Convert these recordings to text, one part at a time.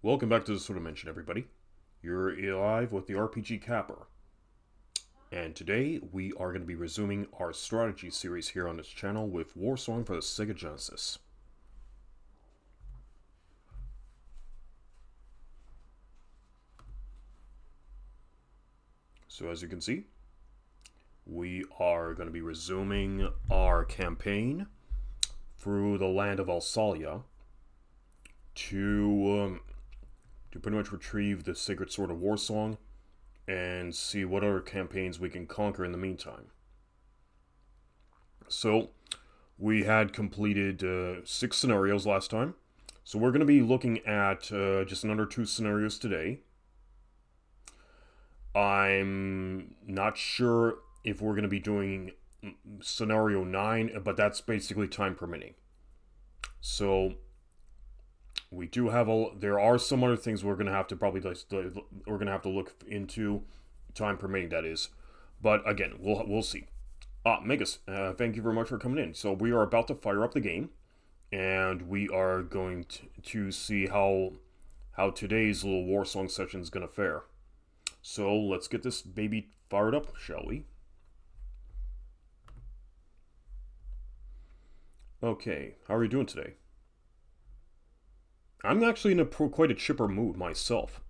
Welcome back to the Sort of Mention, everybody. You're live with the RPG Capper. And today we are going to be resuming our strategy series here on this channel with Warsong for the Sega Genesis. So as you can see, we are going to be resuming our campaign through the land of Alsalia to pretty much retrieve the Sacred Sword of Warsong and see what other campaigns we can conquer in the meantime. So, we had completed 6 scenarios last time, so we're going to be looking at just another 2 scenarios today. I'm not sure if we're going to be doing scenario 9, but that's basically time permitting. So, we do have there are some other things we're going to have to look into, time permitting, that is. But again, we'll see. Megas, thank you very much for coming in. So we are about to fire up the game, and we are going to see how today's little Warsong session is going to fare. So let's get this baby fired up, shall we? Okay, how are you doing today? I'm actually in quite a chipper mood myself.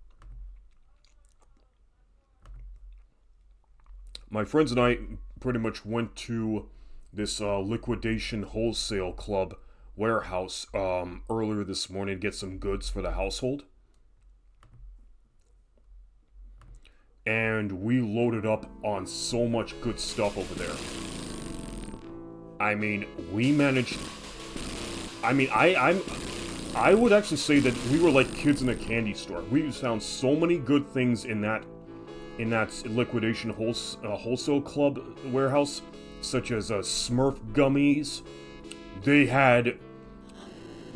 My friends and I pretty much went to this liquidation wholesale club warehouse earlier this morning to get some goods for the household. And we loaded up on so much good stuff over there. I mean, we managed... I would actually say that we were like kids in a candy store. We found so many good things in that liquidation wholesale club warehouse, such as Smurf gummies. They had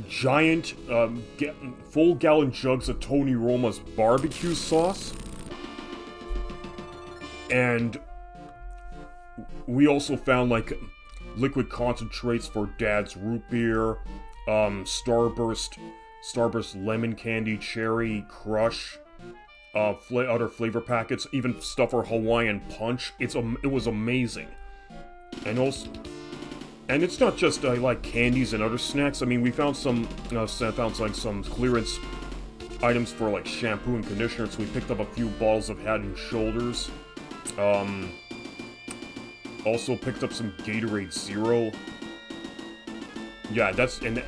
giant full gallon jugs of Tony Roma's barbecue sauce, and we also found like liquid concentrates for Dad's root beer. Starburst lemon candy, cherry, crush, other flavor packets, even stuff for Hawaiian punch. It was amazing. And it's not just like candies and other snacks. I mean, we found some clearance items for like shampoo and conditioner. So we picked up a few bottles of Head and Shoulders. Also picked up some Gatorade Zero. Yeah, that's and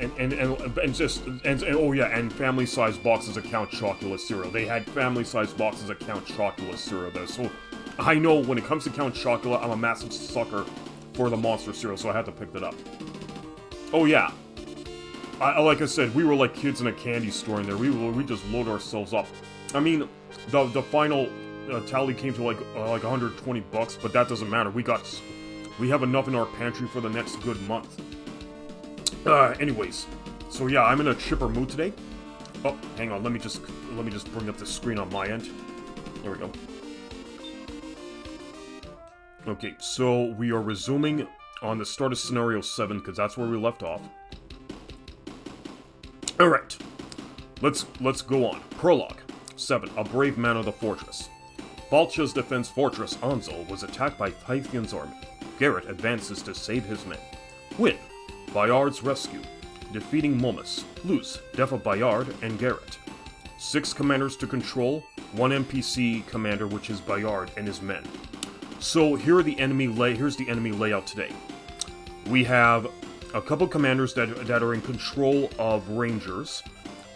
family-sized boxes of Count Chocula cereal. They had family-sized boxes of Count Chocula cereal there. So I know when it comes to Count Chocula, I'm a massive sucker for the monster cereal, so I had to pick that up. Oh yeah, like I said, we were like kids in a candy store in there. We just loaded ourselves up. I mean, the final tally came to like $120, but that doesn't matter. We have enough in our pantry for the next good month. Anyways, so yeah, I'm in a chipper mood today. Oh, hang on, let me just bring up the screen on my end. There we go. Okay, so we are resuming on the start of scenario 7, because that's where we left off. Alright, let's go on. Prologue 7, A Brave Man of the Fortress. Balcha's defense fortress, Anzal, was attacked by Pythian's army. Garrett advances to save his men. Win. Bayard's rescue, defeating Momus. Lose, death of Bayard and Garrett. 6 commanders to control, 1 NPC commander, which is Bayard and his men. So here's the enemy layout today. We have a couple commanders that are in control of rangers,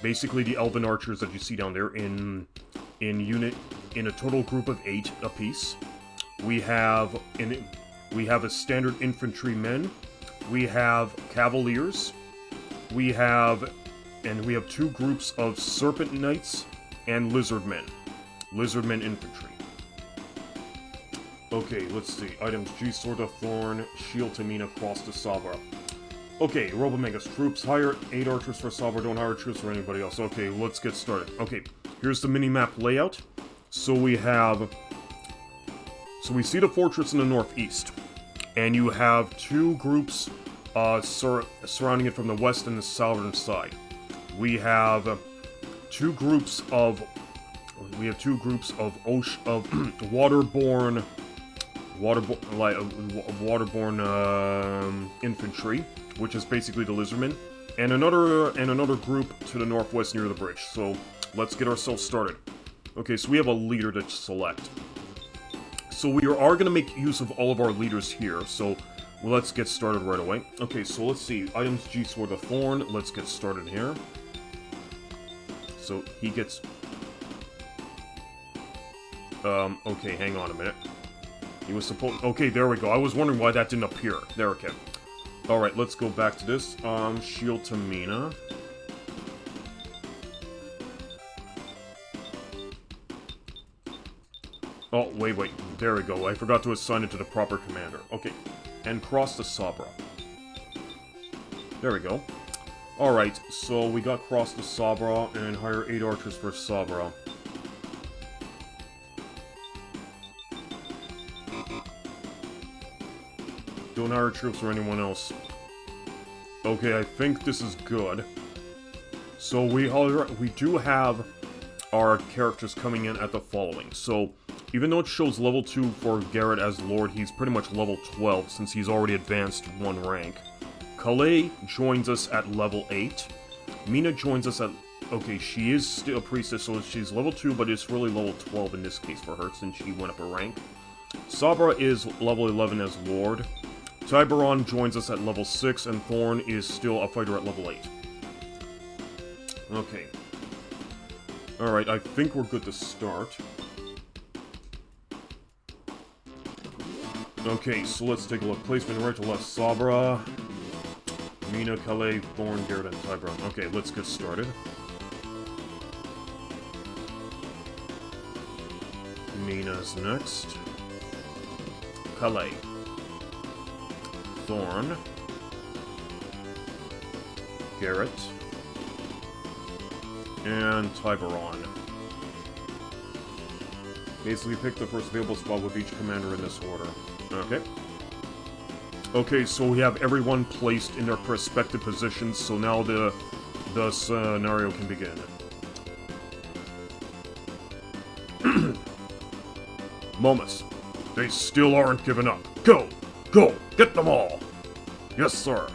basically the elven archers that you see down there in a total group of 8 apiece. We have a standard infantrymen. We have Cavaliers, we have 2 groups of Serpent Knights and Lizardmen infantry. Okay, let's see. Items: G Sword of Thorn, Shield to Mina, Cross to Sabra. Okay, Robomega's troops. Hire 8 archers for Sabra, don't hire troops for anybody else. Okay, let's get started. Okay, here's the mini-map layout. So we see the fortress in the northeast. And you have 2 groups surrounding it from the west and the southern side. We have two groups of waterborne infantry, which is basically the lizardmen, and another group to the northwest near the bridge. So let's get ourselves started. Okay, so we have a leader to select. So we are going to make use of all of our leaders here, so let's get started right away. Okay, so let's see. Items G Sword of Thorn. Let's get started here. So he gets... okay, hang on a minute. He was supposed... Okay, there we go. I was wondering why that didn't appear. There, okay. Alright, let's go back to this. Shield to Mina. Oh, wait. There we go. I forgot to assign it to the proper commander. Okay. And cross to Sabra. There we go. Alright, so we got cross to Sabra and hire 8 archers for Sabra. Don't hire troops or anyone else. Okay, I think this is good. So we do have our characters coming in at the following. So, even though it shows level 2 for Garrett as Lord, he's pretty much level 12 since he's already advanced 1 rank. Calais joins us at level 8. Mina joins us at... Okay, she is still a priestess, so she's level 2, but it's really level 12 in this case for her since she went up a rank. Sabra is level 11 as Lord. Tiberon joins us at level 6, and Thorn is still a fighter at level 8. Okay. Alright, I think we're good to start. Okay, so let's take a look. Placement right to left. Sabra, Mina, Calais, Thorn, Garrett, and Tiberon. Okay, let's get started. Mina's next. Calais. Thorn. Garrett. And Tiberon. Basically pick the first available spot with each commander in this order. Okay. Okay, so we have everyone placed in their respective positions, so now the scenario can begin. Momus, they still aren't giving up. Go! Go! Get them all! Yes, sir.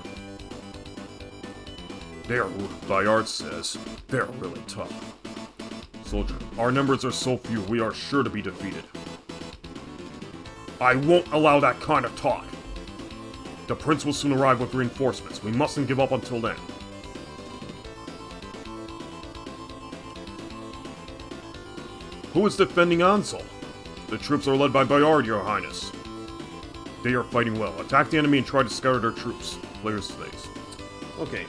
They're, Bayard says, they're really tough. Soldier, our numbers are so few, we are sure to be defeated. I won't allow that kind of talk. The prince will soon arrive with reinforcements. We mustn't give up until then. Who is defending Ansel? The troops are led by Bayard, your highness. They are fighting well. Attack the enemy and try to scatter their troops. Players phase. Okay.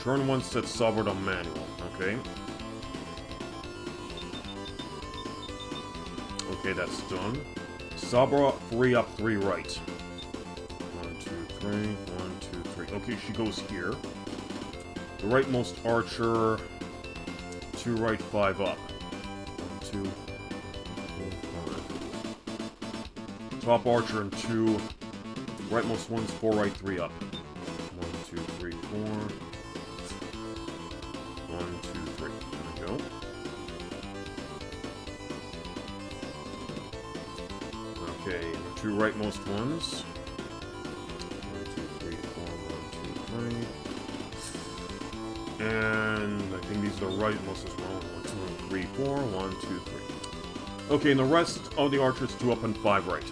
Turn 1 sets Sabra on manual. Okay. Okay, that's done. Sabra, 3 up, 3 right. 1, 2, 3, 1, 2, 3. Okay, she goes here. The rightmost archer, 2 right, 5 up. 1, 2, 3, 5. Top archer and 2 rightmost ones, 4 right, 3 up. 1, 2, 3, 4. 1, 2, 3. There we go. Okay, the 2 rightmost ones. 1, 2, 3, 4, 1, 2, 3. And I think these are the rightmost as well. 1, 2, 3, 4, 1, 2, 3. Okay, and the rest of the archers 2 up and 5 right.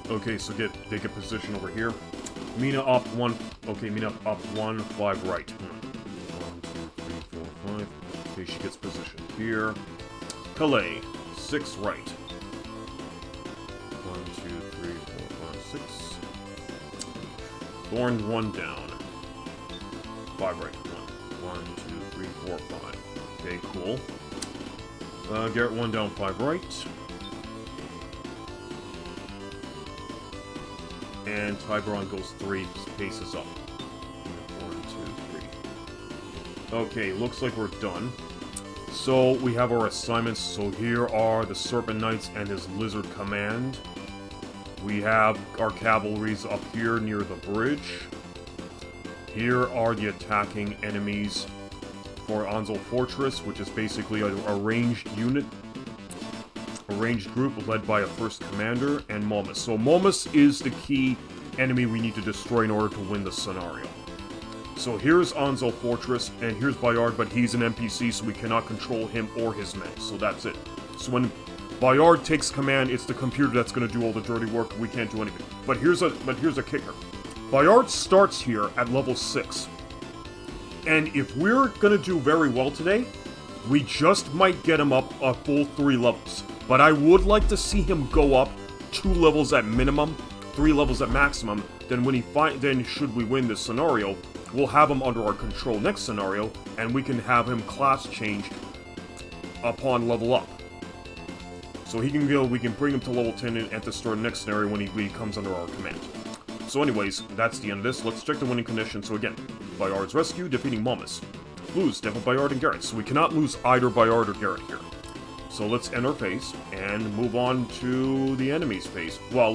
Okay, so they get position over here. Mina up 1. Okay, Mina up 1, 5 right. 1, 2, 3, 4, 5. Okay, she gets position here. Calais, 6 right. 1, 2, 3, 4, 5, 6. Thorn 1 down. 5 right. 1, 2, 3, 4, 5. Okay, cool. Garrett 1 down, 5 right. And Tiberon goes 3 paces up. 1, 2, 3. Okay, looks like we're done. So, we have our assignments. So here are the Serpent Knights and his Lizard Command. We have our cavalries up here near the bridge. Here are the attacking enemies for Anzal Fortress, which is basically a ranged unit. A ranged group led by a first commander, and Momus. So Momus is the key enemy we need to destroy in order to win the scenario. So here's Anzal Fortress, and here's Bayard, but he's an NPC, so we cannot control him or his men. So that's it. So when Bayard takes command, it's the computer that's going to do all the dirty work. We can't do anything. But here's a kicker. Bayard starts here at level 6. And if we're going to do very well today, we just might get him up a full 3 levels. But I would like to see him go up 2 levels at minimum, 3 levels at maximum. Then should we win this scenario, we'll have him under our control next scenario, and we can have him class changed upon level up. So he can go, we can bring him to level 10 at the start of the next scenario when he comes under our command. So anyways, that's the end of this. Let's check the winning condition. So again, Bayard's rescue, defeating Momus. Lose, Devil Bayard and Garrett. So we cannot lose either Bayard or Garrett here. So let's end our phase and move on to the enemy's phase. Well,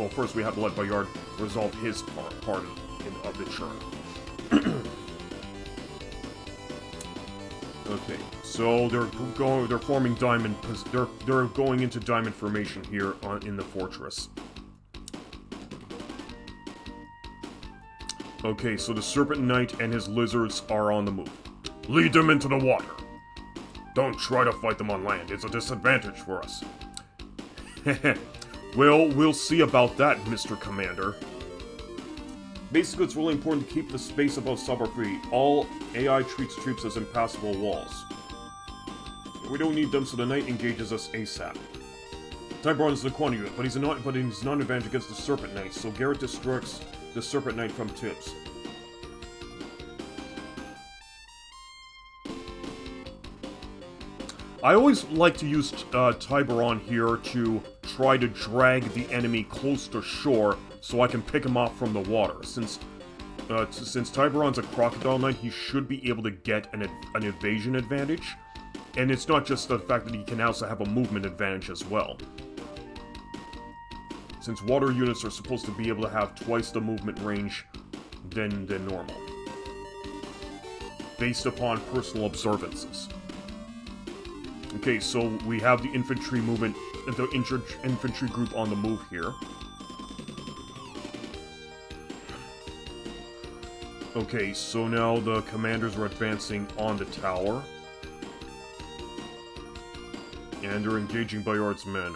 first we have to let Bayard resolve his part of the churn. Okay, so they're forming diamond. They're going into diamond formation here in the fortress. Okay, so the Serpent Knight and his lizards are on the move. Lead them into the water. Don't try to fight them on land. It's a disadvantage for us. Well, we'll see about that, Mr. Commander. Basically, it's really important to keep the space above Sub free. All AI treats troops as impassable walls. We don't need them, so the Knight engages us ASAP. Tyberon is the quantity unit, but he's not an advantage against the Serpent Knight, so Garrett distracts the Serpent Knight from tips. I always like to use Tyberon here to try to drag the enemy close to shore so I can pick him off from the water. Since Tyberon's a Crocodile Knight, he should be able to get an evasion advantage. And it's not just the fact that he can also have a movement advantage as well. Since water units are supposed to be able to have twice the movement range than normal. Based upon personal observances. Okay, so we have the infantry movement, the infantry group on the move here. Okay, so now the commanders are advancing on the tower. And they're engaging Bayard's men.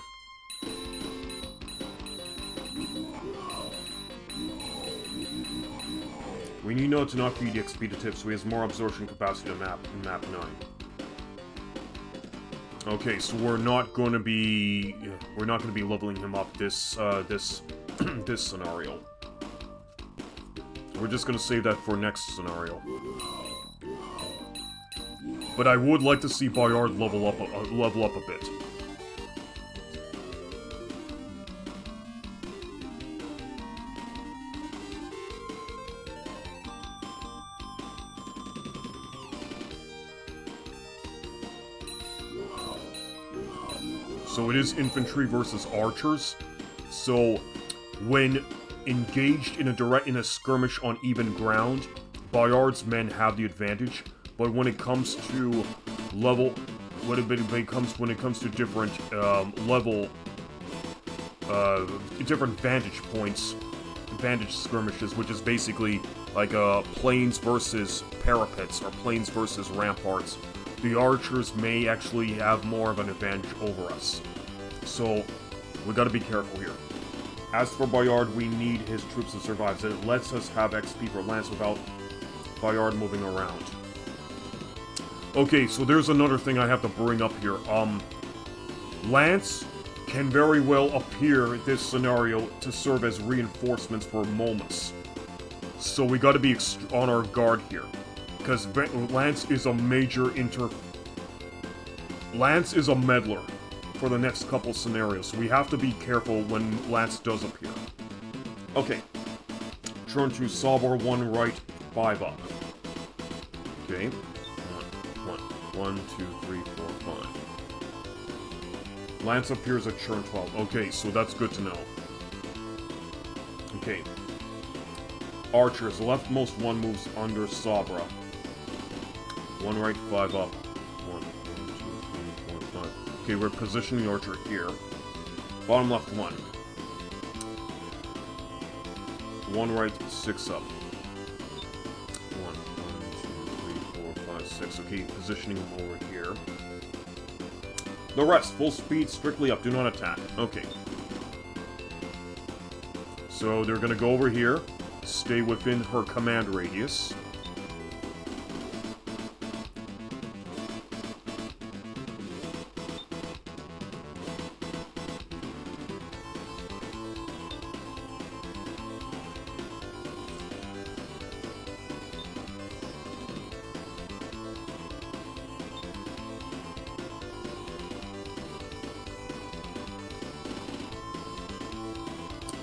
We need to not feed the expeditive, so he has more absorption capacity in map 9. Okay, so we're not going to be leveling him up this this scenario. We're just going to save that for next scenario. But I would like to see Bayard level up a bit. So it is infantry versus archers. So when engaged in a skirmish on even ground, Bayard's men have the advantage. But when it comes to when it comes to different different vantage points, vantage skirmishes, which is basically like plains versus parapets or plains versus ramparts, the archers may actually have more of an advantage over us. So we gotta be careful here. As for Bayard, we need his troops to survive, so it lets us have XP for Lance without Bayard moving around. Okay, so there's another thing I have to bring up here. Lance can very well appear in this scenario to serve as reinforcements for Momus. So we gotta be on our guard here. Because Lance is a Lance is a meddler for the next couple scenarios. So we have to be careful when Lance does appear. Okay. Turn to Salvar 1 right, 5 up. Okay. One. 1, 2, 3, 4, 5. Lance appears at turn 12. Okay, so that's good to know. Okay. Archers. The leftmost one moves under Sabra. 1 right, 5 up. 1, 2, 3, 4, 5. Okay, we're positioning the archer here. Bottom left 1. 1 right, 6 up. 1, 2, 3, 4, 5, 6. Okay, positioning them over here. The rest, full speed, strictly up. Do not attack. Okay. So they're gonna go over here. Stay within her command radius.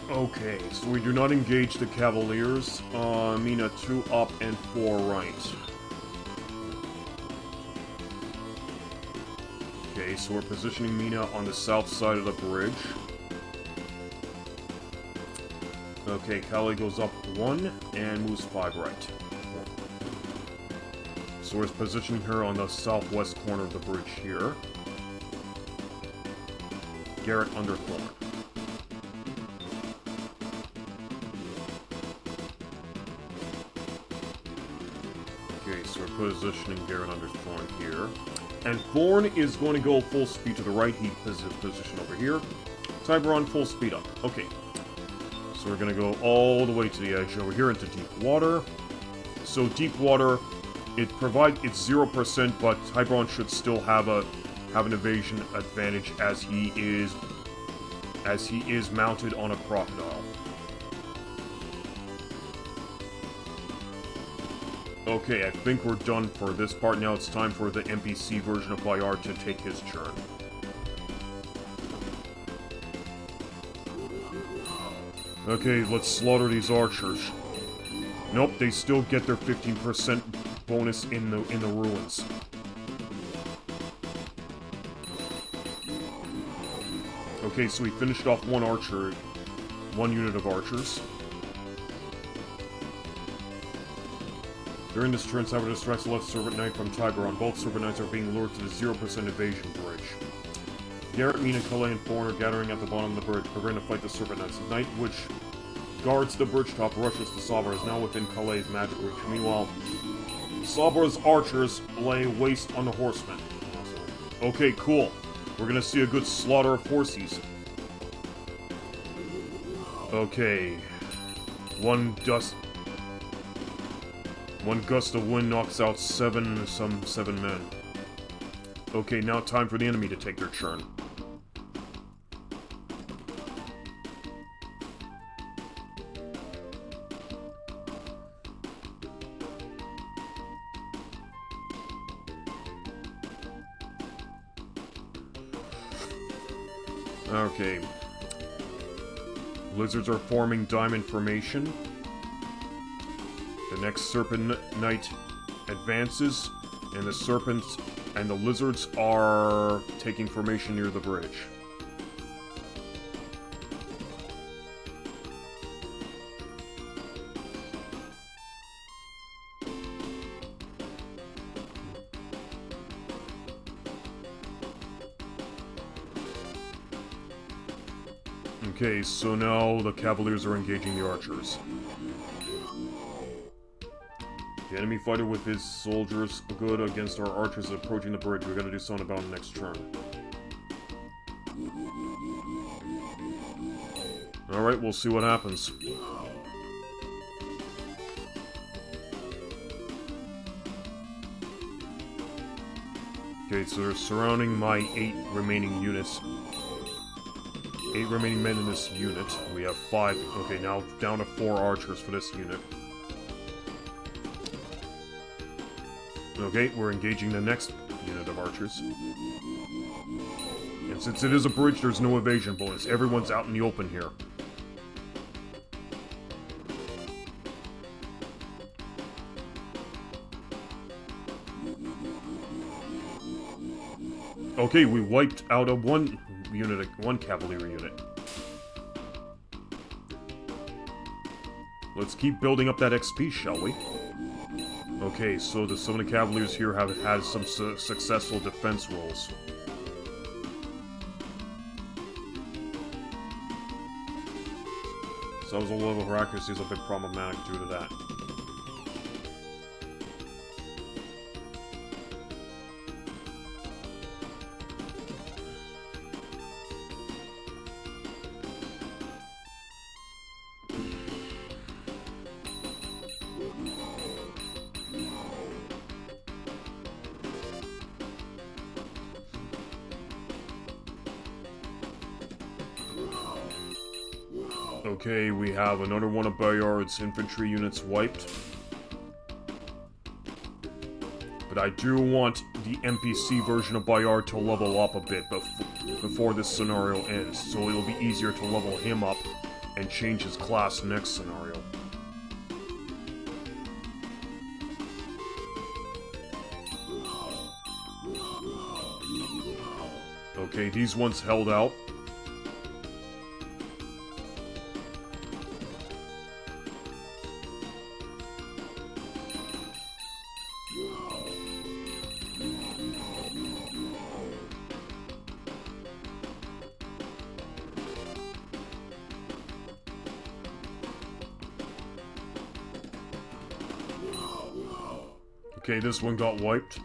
Okay, so we do not engage the Cavaliers. Mina, 2 up and 4 right. Okay, so we're positioning Mina on the south side of the bridge. Okay, Calais goes up 1 and moves 5 right. So we're positioning her on the southwest corner of the bridge here. Garrett under Thorn. Okay, so we're positioning Garrett under Thorn here. And Thorn is going to go full speed to the right. He is positioned over here. Tiberon, full speed up. Okay. So we're going to go all the way to the edge over here into deep water. So deep water, it's 0%, but Tiberon should still have an evasion advantage as he is mounted on a crocodile. Okay, I think we're done for this part. Now it's time for the NPC version of Bayard to take his turn. Okay, let's slaughter these archers. Nope, they still get their 15% bonus in the ruins. Okay, so we finished off one unit of archers. During this turn, Cyber distracts the left Servant Knight from Tiberon. Both Servant Knights are being lured to the 0% evasion bridge. Garrett, Mina, Calais, and Thorn are gathering at the bottom of the bridge, preparing to fight the Serpent Knights. The knight which guards the bridge top rushes to Sabra, is now within Calais' magic reach. Meanwhile, Sabra's archers lay waste on the horsemen. Okay, cool. We're gonna see a good slaughter of horsies. Okay. One gust of wind knocks out seven men. Okay, now time for the enemy to take their turn. Okay. Lizards are forming diamond formation. The next Serpent Knight advances, and the serpents and the lizards are taking formation near the bridge. Okay, so now the Cavaliers are engaging the archers. The enemy fighter with his soldiers good against our archers approaching the bridge. We gotta do something about it next turn. Alright, we'll see what happens. Okay, so they're surrounding my 8 remaining units. 8 remaining men in this unit. We have 5. Okay, now down to 4 archers for this unit. Okay, we're engaging the next unit of archers. And since it is a bridge, there's no evasion bonus. Everyone's out in the open here. Okay, we wiped out one cavalry unit. Let's keep building up that XP, shall we? Okay, so some of the cavaliers here have had some successful defense rolls. So the level of accuracy is a bit problematic due to that. Okay, we have another one of Bayard's infantry units wiped. But I do want the NPC version of Bayard to level up a bit before this scenario ends, so it'll be easier to level him up and change his class next scenario. Okay, these ones held out. Okay, this one got wiped.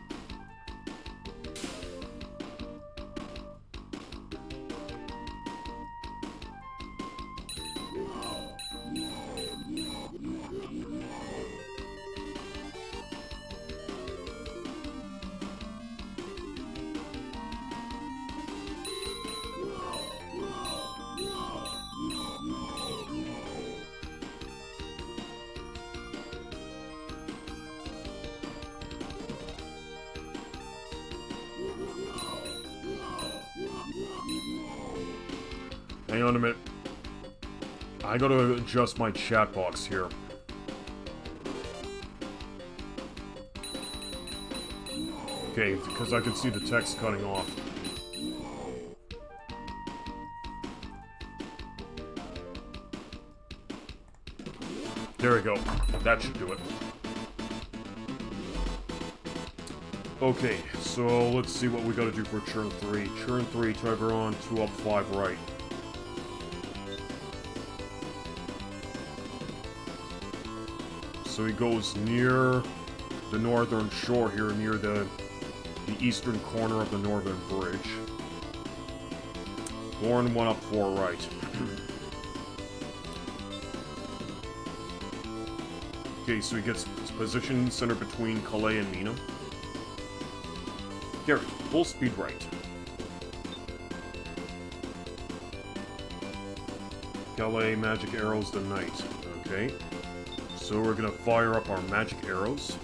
Hang on a minute. I gotta adjust my chat box here. Okay, because I can see the text cutting off. There we go. That should do it. Okay, so let's see what we gotta do for turn 3. Turn 3, Tiger on, 2 up, 5 right. So he goes near the northern shore here, near the eastern corner of the northern bridge. Warren 1 up, 4 right. Okay, so he gets his position center between Calais and Mina. Garrett, full speed right. Calais, magic arrows, the knight. Okay. So we're gonna fire up our magic arrows.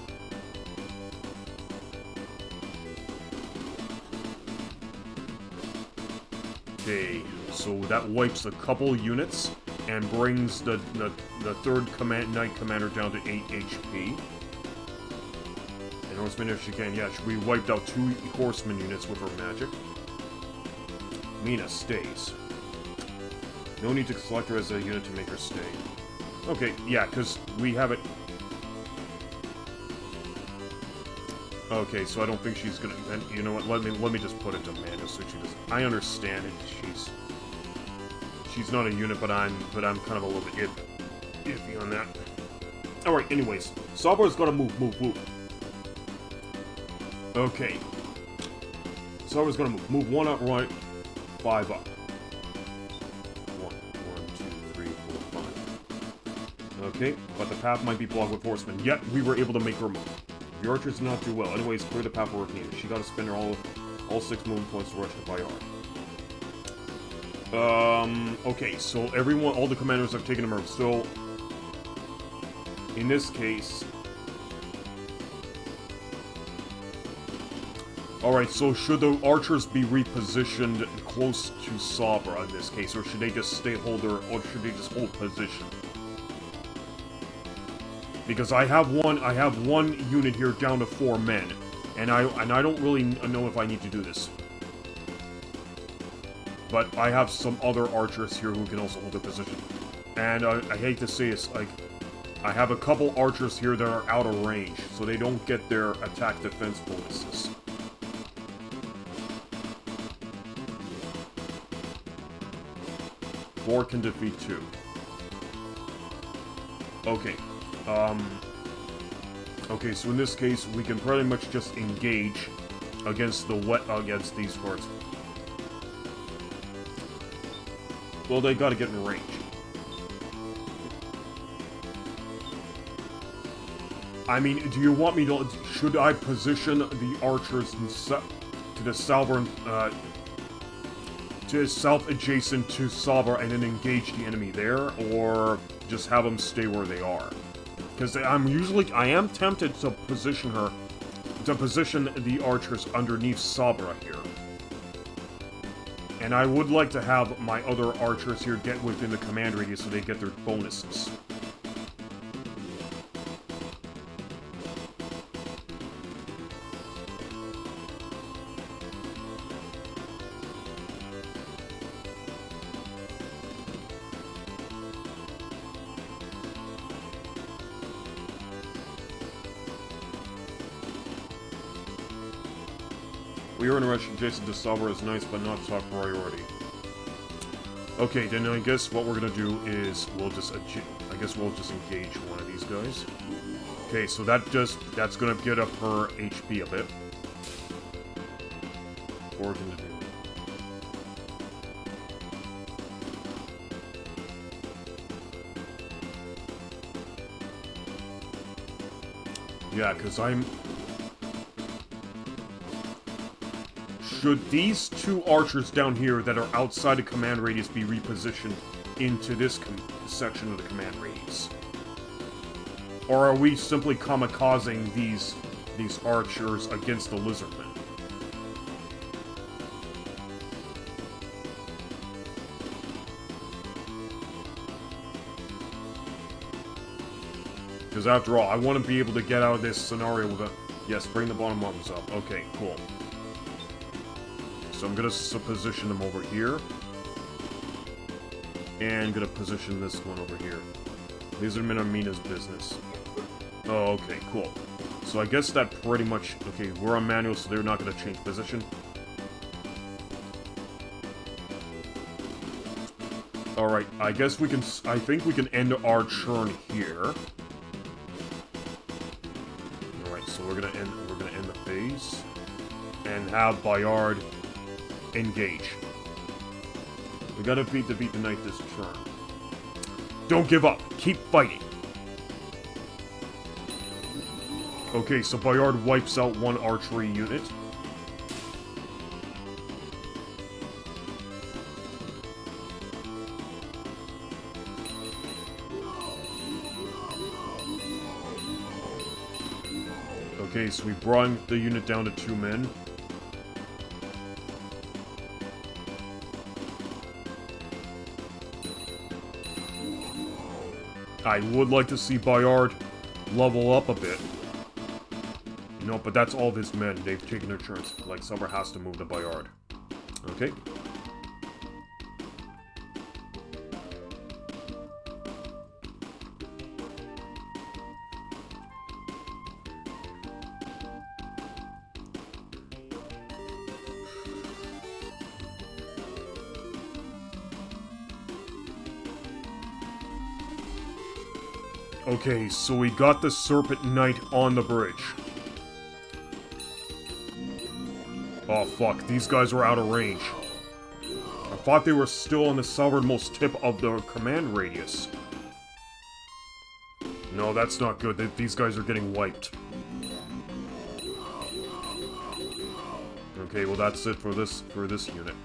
Okay, so that wipes a couple units and brings the third knight commander down to 8 HP. And horseman if she can, yeah, we wiped out 2 horseman units with her magic. Mina stays. No need to select her as a unit to make her stay. Okay, yeah, because we have it... Okay, so I don't think she's gonna... And you know what, let me just put it to Amanda so she does... I understand it, she's not a unit, but I'm kind of a little bit iffy on that. Alright, anyways, Sabar's gotta move. Okay. Sabar's gonna move. Move 1 up right, 5 up. 1, 2, 3, 4, 5. Okay, but the path might be blocked with horsemen, yet we were able to make her move. The archers did not do well. Anyways, clear the path where needed. She got to spend her all 6 movement points to rush to Bayard. Okay, so all the commanders have taken a move. So, in this case... Alright, so should the archers be repositioned close to Sabra in this case, or should they just hold position? Because I have one unit here down to 4 men, and I don't really know if I need to do this. But I have some other archers here who can also hold their position. And I hate to say it's like, I have a couple archers here that are out of range, so they don't get their attack defense bonuses. Four can defeat two. Okay. Okay, so in this case, we can pretty much just engage against these parts. Well, they gotta get in range. I mean, do you want me to... Should I position the archers to the southern... to south adjacent to Sabra and then engage the enemy there? Or just have them stay where they are? Because I am tempted to position the archers underneath Sabra here. And I would like to have my other archers here get within the command radius so they get their bonuses. We are in a rush adjacent to Sabra is nice, but not top priority. Okay, then I guess what we're gonna do is we'll just engage one of these guys. Okay, so that's gonna get up her HP a bit. Or can do. Yeah, because should these two archers down here that are outside the command radius be repositioned into this section of the command radius? Or are we simply kamikazing these archers against the lizardmen? Because after all, I want to be able to get out of this scenario with a... Yes, bring the bottom ones up. Okay, cool. So I'm gonna position them over here. And gonna position this one over here. These are Minamina's business. Oh, okay, cool. So I guess that pretty much... Okay, we're on manual, so they're not gonna change position. Alright, I guess we can... I think we can end our turn here. Alright, so we're gonna end the phase. And have Bayard engage. We gotta defeat the knight this turn. Don't give up. Keep fighting. Okay, so Bayard wipes out one archery unit. Okay, so we brought the unit down to 2 men. I would like to see Bayard level up a bit. No, but that's all of his men. They've taken their turns. Like, Summer has to move the Bayard. Okay. Okay, so we got the Serpent Knight on the bridge. Oh fuck, these guys were out of range. I thought they were still on the southernmost tip of the command radius. No, that's not good. These guys are getting wiped. Okay, well that's it for this unit.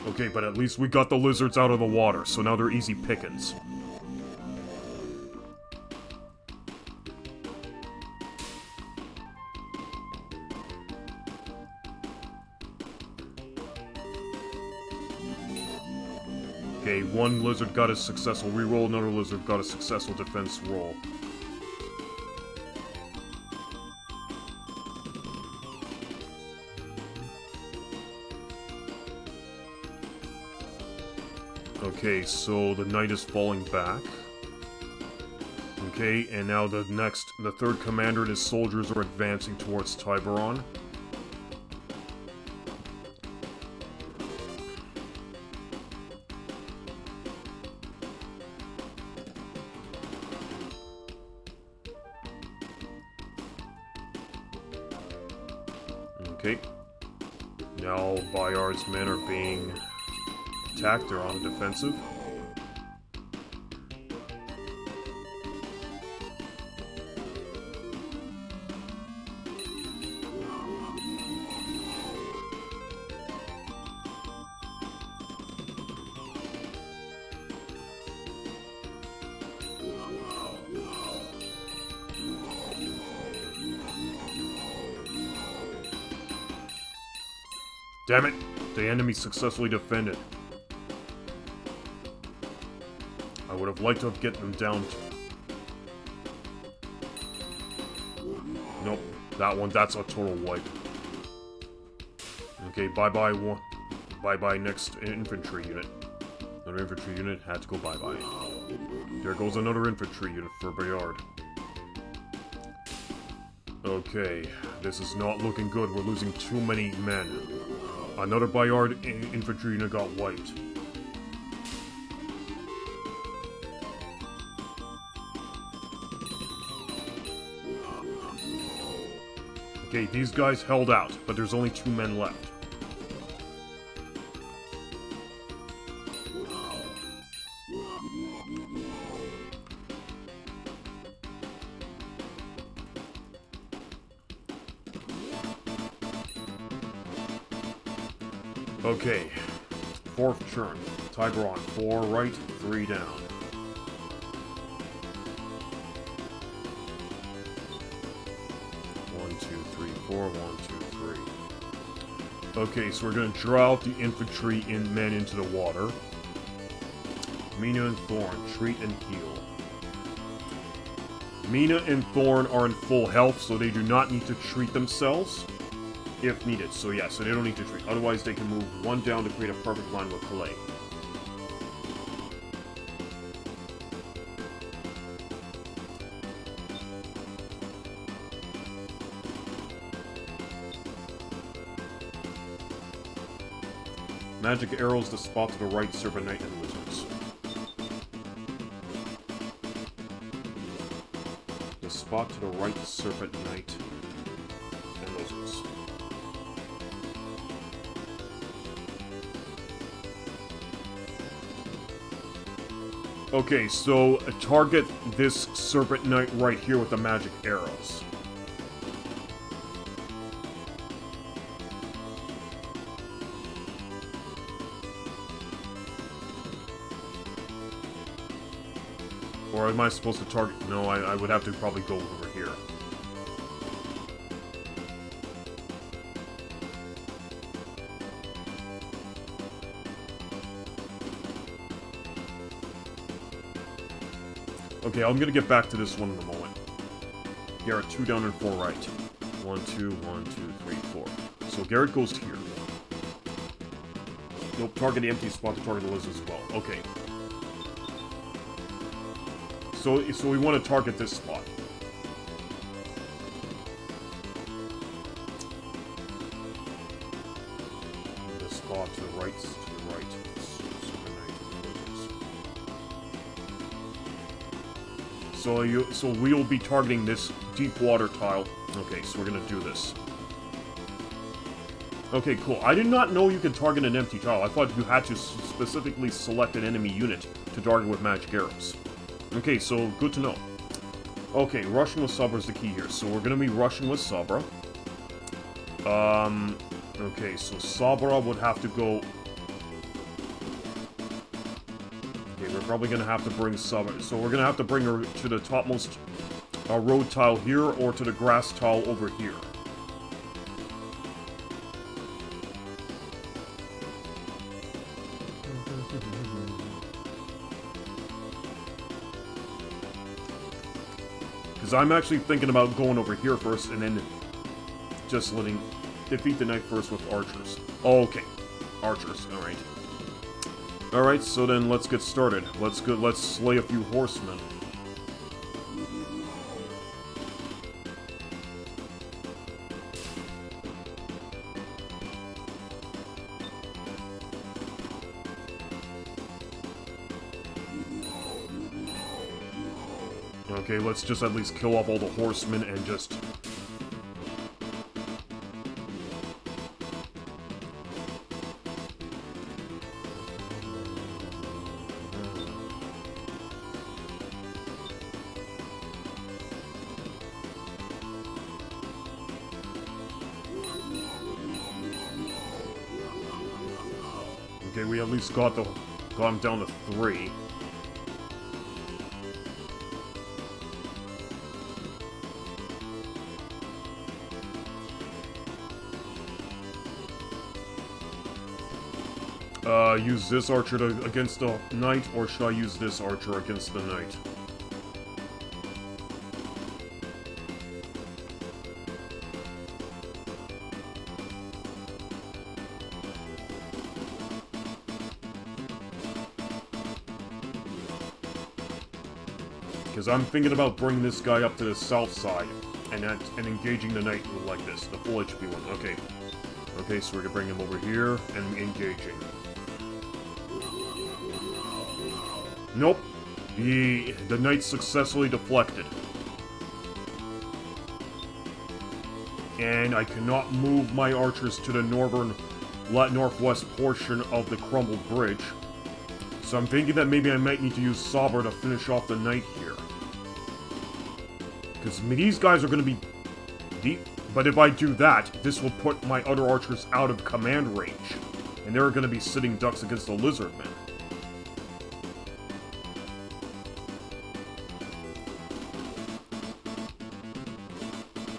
Okay, but at least we got the lizards out of the water, so now they're easy pickings. Okay, one lizard got a successful reroll, another lizard got a successful defense roll. Okay, so the knight is falling back. Okay, and now the third commander and his soldiers are advancing towards Tiburon. Okay. Now Bayard's men are being attacked, they're on the defensive. Damn it! The enemy successfully defended. I would have liked to have get them down Nope. That's a total wipe. Okay, bye-bye one. Bye-bye next infantry unit. Another infantry unit had to go bye-bye. There goes another infantry unit for Bayard. Okay, this is not looking good. We're losing too many men. Another Bayard infantry unit got wiped. Okay, these guys held out, but there's only 2 men left. Okay, 4th turn. Tiburon, 4 right, 3 down. One, two, three, four. 1, 2, 3. Okay, so we're gonna draw out the infantry men into the water. Mina and Thorn, treat and heal. Mina and Thorn are in full health, so they do not need to treat themselves. If needed, so yeah, so they don't need to treat. Otherwise, they can move 1 down to create a perfect line with Calais. Magic arrows to spot to the right, Serpent Knight and Lizards. The spot to the right, Serpent Knight and Lizards. Okay, so target this Serpent Knight right here with the magic arrows. Or am I supposed to target? No, I would have to probably go over here. Okay, I'm gonna get back to this one in a moment. Garrett, 2 down and 4 right. 1, 2, 1, 2, 3, 4. So Garrett goes here. Nope, target the empty spot to target the lizards as well. Okay. So we want to target this spot. The spot to the right, So we'll be targeting this deep water tile. Okay, so we're gonna do this. Okay, cool. I did not know you could target an empty tile. I thought you had to specifically select an enemy unit to target with magic arrows. Okay, so good to know. Okay, rushing with Sabra is the key here. So we're gonna be rushing with Sabra. Okay, so Sabra would have to go... Okay, we're probably gonna have to bring Sabra... So we're gonna have to bring her to the topmost road tile here, or to the grass tile over here. Because I'm actually thinking about going over here first, and then just defeat the knight first with archers. Oh, okay. Archers, alright. Alright, so then let's get started. Let's slay a few horsemen. Okay, let's just at least kill off all the horsemen and just... Okay, we at least got him down to 3. Use this archer against the knight, or should I use this archer against the knight? Because I'm thinking about bringing this guy up to the south side and engaging the knight like this, the full HP one. Okay. Okay, so we're gonna bring him over here and engaging. Nope. The knight successfully deflected. And I cannot move my archers to the northwest portion of the crumbled bridge. So I'm thinking that maybe I might need to use Saber to finish off the knight here. Because these guys are going to be deep. But if I do that, this will put my other archers out of command range. And they're going to be sitting ducks against the lizardmen.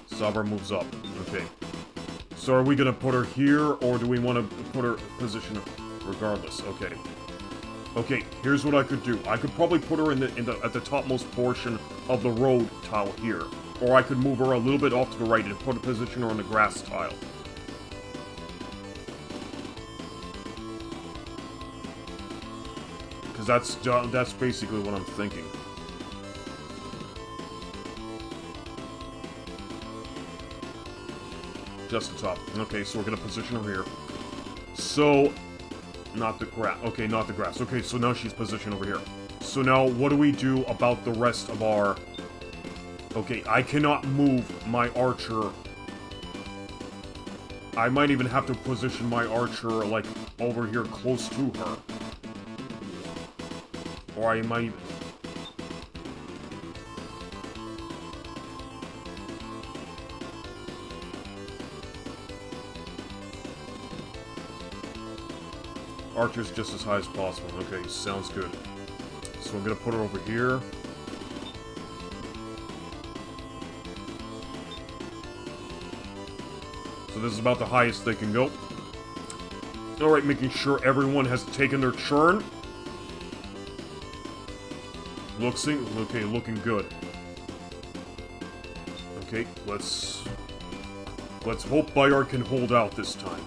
Saber moves up. Okay. So are we going to put her here, or do we want to put her position regardless? Okay. Okay, here's what I could do. I could probably put her at the topmost portion of the road tile here. Or I could move her a little bit off to the right and position her on the grass tile. Because that's basically what I'm thinking. Just the top. Okay, so we're gonna position her here. So, not the grass. Okay, not the grass. Okay, so now she's positioned over here. So now, what do we do about the rest of our... Okay, I cannot move my archer. I might even have to position my archer, like, over here close to her. Or I might... Archer's just as high as possible. Okay, sounds good. So I'm gonna put her over here. So this is about the highest they can go. Alright, making sure everyone has taken their churn. Okay, looking good. Okay, let's hope Bayard can hold out this time.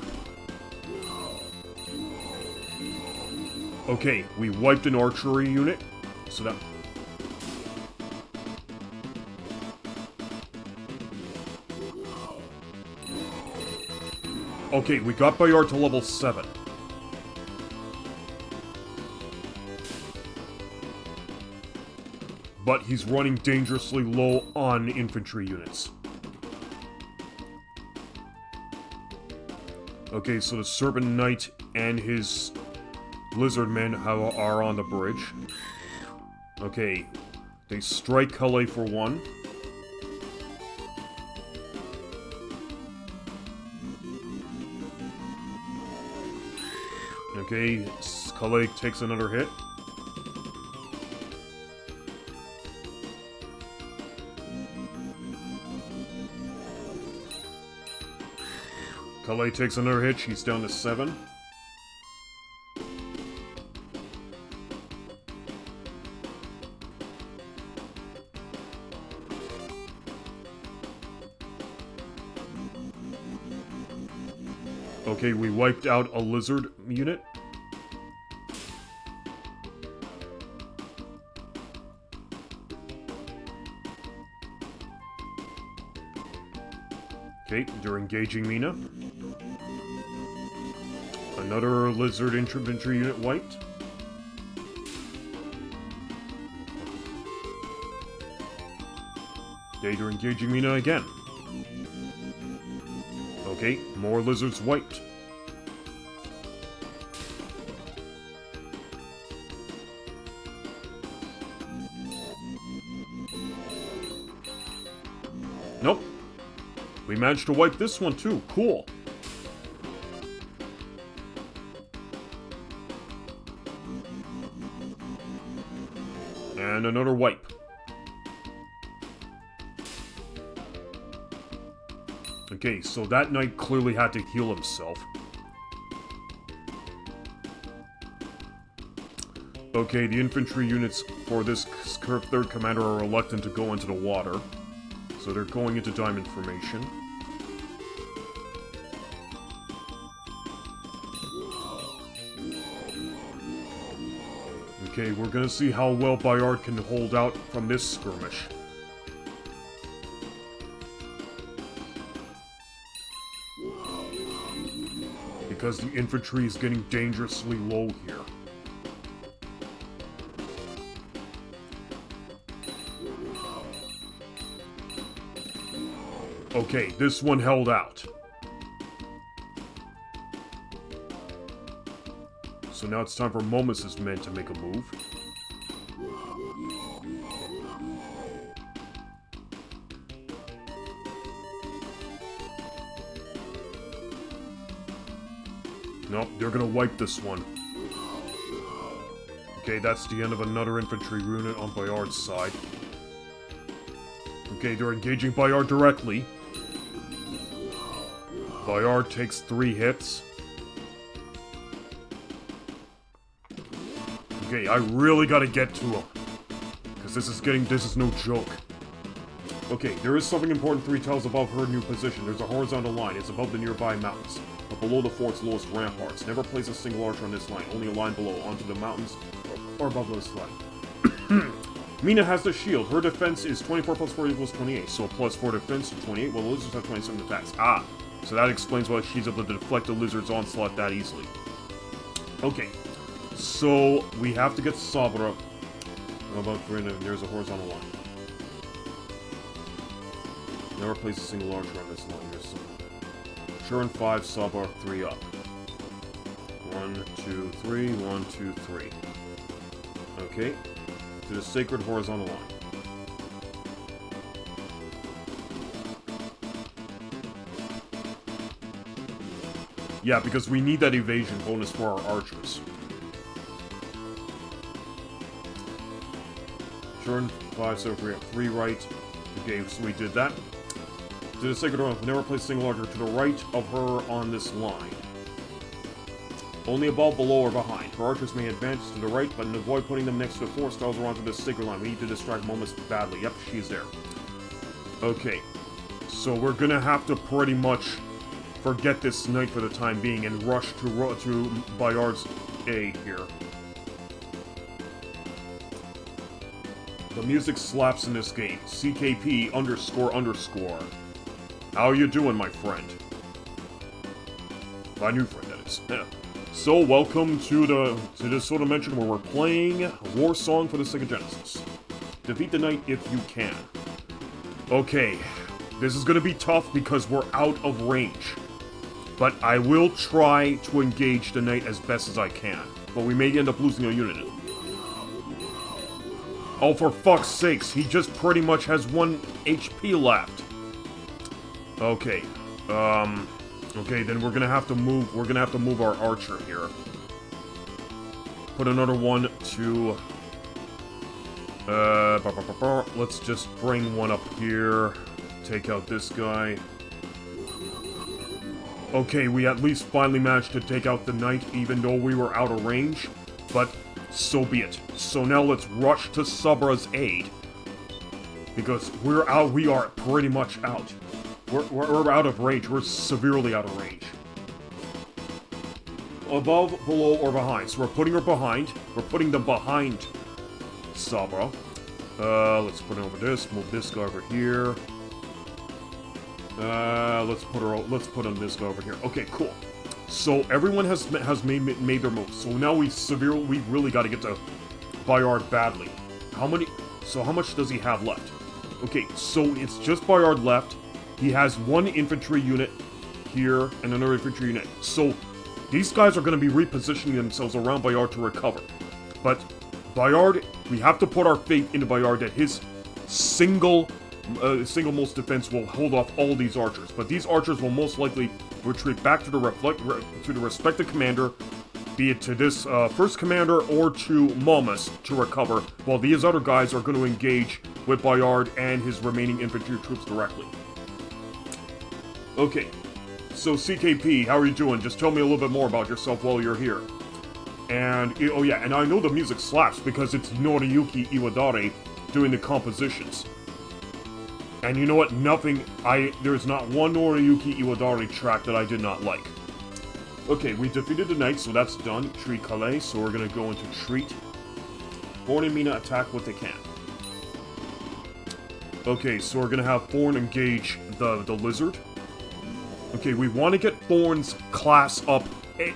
Okay, we wiped an archery unit, so that... Okay, we got Bayard to level 7. But he's running dangerously low on infantry units. Okay, so the Serpent Knight and his Lizardmen are on the bridge. Okay, they strike Calais for 1. Okay, Calais takes another hit. Calais takes another hit, she's down to 7. Okay, we wiped out a lizard unit. Okay, they're engaging Mina. Another lizard infantry unit wiped. They're engaging Mina again. Okay, more lizards wiped. Nope. We managed to wipe this one too. Cool. And another wipe. Okay, so that knight clearly had to heal himself. Okay, the infantry units for this third commander are reluctant to go into the water. So they're going into diamond formation. Okay, we're gonna see how well Bayard can hold out from this skirmish. Because the infantry is getting dangerously low here. Okay, this one held out. So now it's time for Momus' men to make a move. Nope, they're gonna wipe this one. Okay, that's the end of another infantry unit on Bayard's side. Okay, they're engaging Bayard directly. Bayard takes 3 hits. Okay, I really gotta get to him. Because this is no joke. Okay, there is something important 3 tiles above her new position. There's a horizontal line. It's above the nearby mountains, but below the fort's lowest ramparts. Never place a single archer on this line, only a line below, onto the mountains, or above this line. Mina has the shield. Her defense is 24 plus 4 equals 28, so a plus 4 defense to 28, while the lizards have 27 attacks. Ah, so that explains why she's able to deflect the lizard's onslaught that easily. Okay, so we have to get Sabra. About there's a horizontal line. Never place a single archer on this line. There's some. Sure, and 5, Sabra, 3 up. 1, 2, 3, 1, 2, 3. Okay. To the sacred horizontal line. Yeah, because we need that evasion bonus for our archers. Turn 5, so we have 3 right. Okay, so we did that. To the sacred horizontal, never place a single archer to the right of her on this line. Only above, below, or behind. Her archers may advance to the right, but avoid putting them next to 4 stars or onto this sacred line. We need to distract Momus badly. Yep, she's there. Okay. So we're gonna have to pretty much forget this knight for the time being and rush to Bayard's aid here. The music slaps in this game. CKP __. How you doing, my friend? My new friend, that is. So, welcome to this sort of mention where we're playing Warsong for the Sega Genesis. Defeat the knight if you can. Okay, this is gonna be tough because we're out of range. But I will try to engage the knight as best as I can. But we may end up losing a unit. Oh, for fuck's sakes, he just pretty much has 1 HP left. Okay, okay, then we're gonna have to move our archer here. Put another one to... let's just bring one up here. Take out this guy. Okay, we at least finally managed to take out the knight, even though we were out of range. But, so be it. So now let's rush to Sabra's aid. Because we are pretty much out. We're out of range. We're severely out of range. Above, below, or behind. So we're putting her behind. We're putting them behind Sabra. Let's put it over this. Move this guy over here. Let's put on this guy over here. Okay, cool. So everyone has made their moves. So now we really got to get to Bayard badly. How much does he have left? Okay, so it's just Bayard left. He has one infantry unit here and another infantry unit. So these guys are going to be repositioning themselves around Bayard to recover. But Bayard, we have to put our faith into Bayard that his single most defense will hold off all these archers. But these archers will most likely retreat back to the respective commander, be it to this first commander or to Momus to recover, while these other guys are going to engage with Bayard and his remaining infantry troops directly. Okay, so CKP, how are you doing? Just tell me a little bit more about yourself while you're here. And, oh yeah, and I know the music slaps because it's Noriyuki Iwadare doing the compositions. And you know what? There's not one Noriyuki Iwadare track that I did not like. Okay, we defeated the knights, so that's done. Treat Calais, so we're gonna go into treat. Thorn and Mina attack what they can. Okay, so we're gonna have Thorn engage the lizard. Okay, we want to get Thorn's class up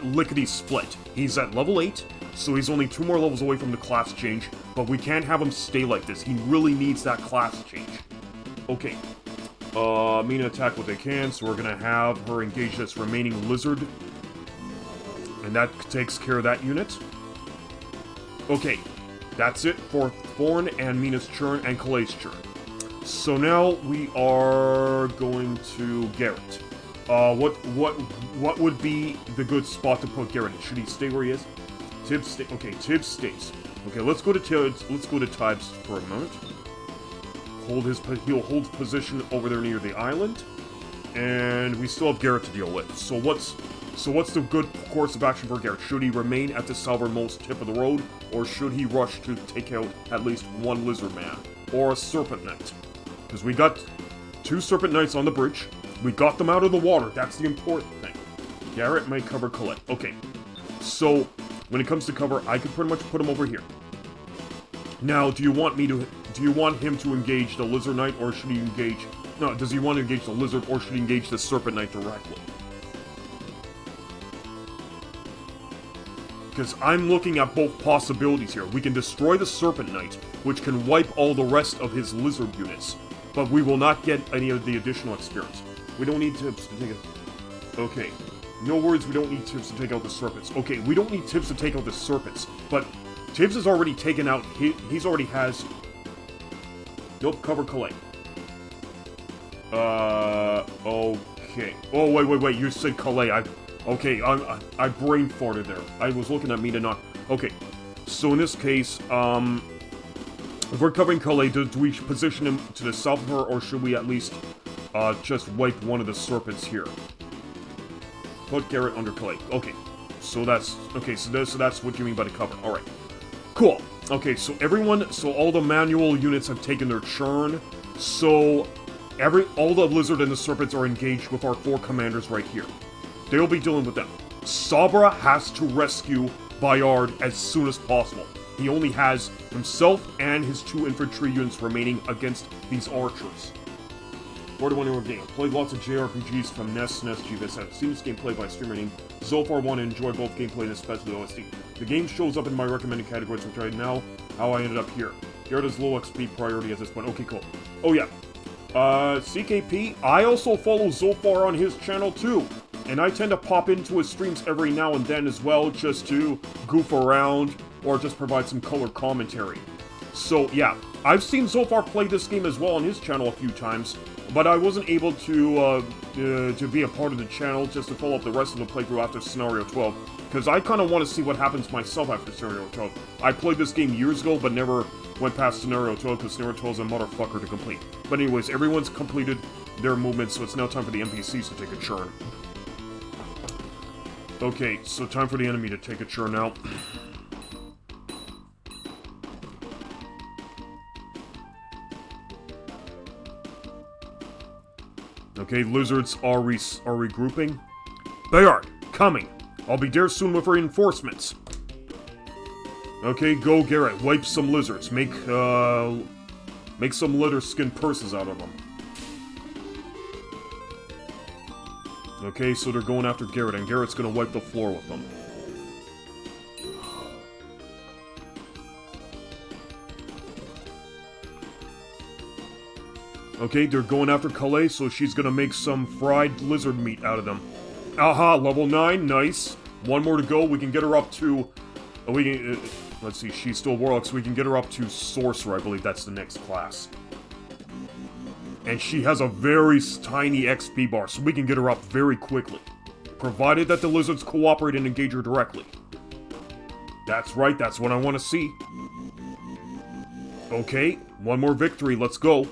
lickety-split. He's at level 8, so he's only 2 more levels away from the class change, but we can't have him stay like this. He really needs that class change. Okay, Mina attack what they can, so we're gonna have her engage this remaining lizard. And that takes care of that unit. Okay, that's it for Thorn and Mina's turn and Calais' turn. So now we are going to Garrett. What would be the good spot to put Garrett in? Should he stay where he is? Tibbs stay. Okay, Tibbs stays. Okay, let's go to Tibbs. Let's go to Tibbs for a moment. He'll hold position over there near the island, and we still have Garrett to deal with. So what's the good course of action for Garrett? Should he remain at the southernmost tip of the road, or should he rush to take out at least one lizard man or a serpent knight? Because we got 2 serpent knights on the bridge. We got them out of the water. That's the important thing. Garrett might cover Calais. Okay, so when it comes to cover, I could pretty much put him over here. Now, do you want him to engage the lizard knight, or should he engage? No, does he want to engage the lizard, or should he engage the serpent knight directly? Because I'm looking at both possibilities here. We can destroy the serpent knight, which can wipe all the rest of his lizard units, but we will not get any of the additional experience. We don't need tips to take it. Okay. No worries, we don't need tips to take out the serpents. Okay, we don't need tips to take out the serpents, but Tibbs has already taken out, he's already has... Nope, cover Calais. Okay. Oh, wait, you said Calais. Okay, I brain farted there. I was looking at Mina not... Okay, so in this case, if we're covering Calais, do we position him to the south of her, or should we at least, just wipe one of the serpents here? Put Garrett under Calais. Okay, so that's what you mean by the cover. Alright. Cool. Okay, so all the manual units have taken their churn, so all the lizard and the serpents are engaged with our 4 commanders right here. They'll be dealing with them. Sabra has to rescue Bayard as soon as possible. He only has himself and his 2 infantry units remaining against these archers. 41-hour game. Played lots of JRPGs from NES, SNES, GBS. I've seen this game played by a streamer named Zolfar1 and enjoy both gameplay and especially OST. The game shows up in my recommended categories, which right now how I ended up here. Garrett is low XP priority at this point. Okay, cool. Oh yeah. CKP, I also follow Zolfar on his channel too. And I tend to pop into his streams every now and then as well, just to goof around or just provide some color commentary. So yeah, I've seen Zolfar play this game as well on his channel a few times, but I wasn't able to be a part of the channel just to follow up the rest of the playthrough after Scenario 12, because I kind of want to see what happens myself after Scenario 12. I played this game years ago, but never went past Scenario 12, because Scenario 12 is a motherfucker to complete. But anyways, everyone's completed their movements, so it's now time for the NPCs to take a turn. Okay, so time for the enemy to take a turn now. Okay, lizards are regrouping. Bayard, coming! I'll be there soon with reinforcements. Okay, go Garrett, wipe some lizards. Make some leather skin purses out of them. Okay, so they're going after Garrett, and Garrett's gonna wipe the floor with them. Okay, they're going after Calais, so she's gonna make some fried lizard meat out of them. Aha, level 9, nice. One more to go, we can get her up to... we can... let's see, she's still Warlock, so we can get her up to Sorcerer, I believe that's the next class. And she has a very tiny XP bar, so we can get her up very quickly. Provided that the lizards cooperate and engage her directly. That's right, that's what I want to see. Okay, one more victory, let's go.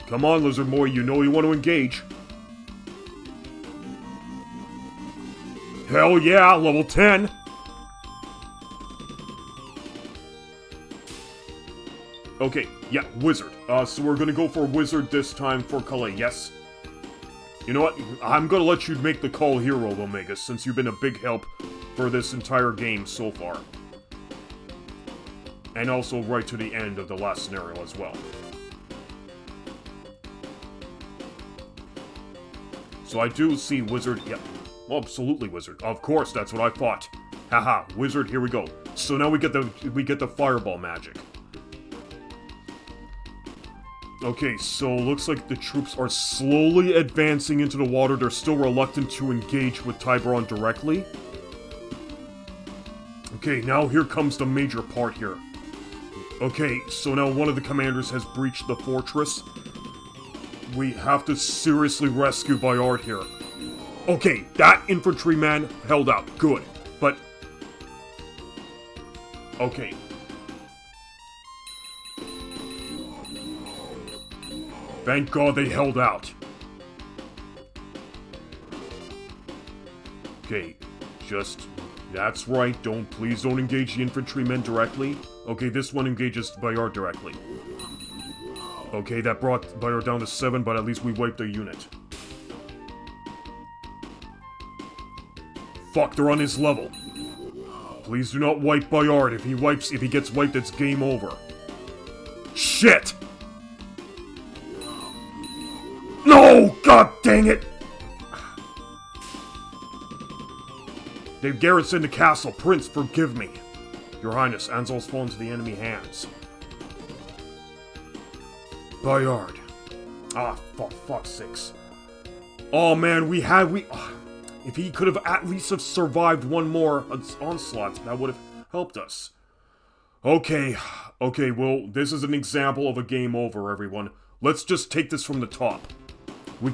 Come on, Lizard Boy, you know you want to engage. Hell yeah, level 10! Okay, yeah, Wizard. So we're gonna go for Wizard this time for Calais, yes? You know what? I'm gonna let you make the call hero, Omega, since you've been a big help for this entire game so far. And also right to the end of the last scenario as well. So I do see Wizard, yep. Well, absolutely Wizard. Of course, that's what I thought. Haha, Wizard, here we go. So now we get the fireball magic. Okay, so looks like the troops are slowly advancing into the water. They're still reluctant to engage with Tiburon directly. Okay, now here comes the major part here. Okay, so now one of the commanders has breached the fortress. We have to seriously rescue Bayard here. Okay, that infantryman held out. Good. But... okay. Thank God they held out. Okay, just... that's right, please don't engage the infantrymen directly. Okay, this one engages Bayard directly. Okay, that brought Bayard down to 7, but at least we wiped their unit. Fuck, they're on his level. Please do not wipe Bayard. If he gets wiped, it's game over. Shit! No! God dang it! They've garrisoned the castle. Prince, forgive me. Your Highness, Anzal's fallen to the enemy hands. Bayard. Ah, for fuck's sakes. Oh man, if he could have at least have survived one more onslaught, that would have helped us. Okay, well, this is an example of a game over, everyone. Let's just take this from the top. We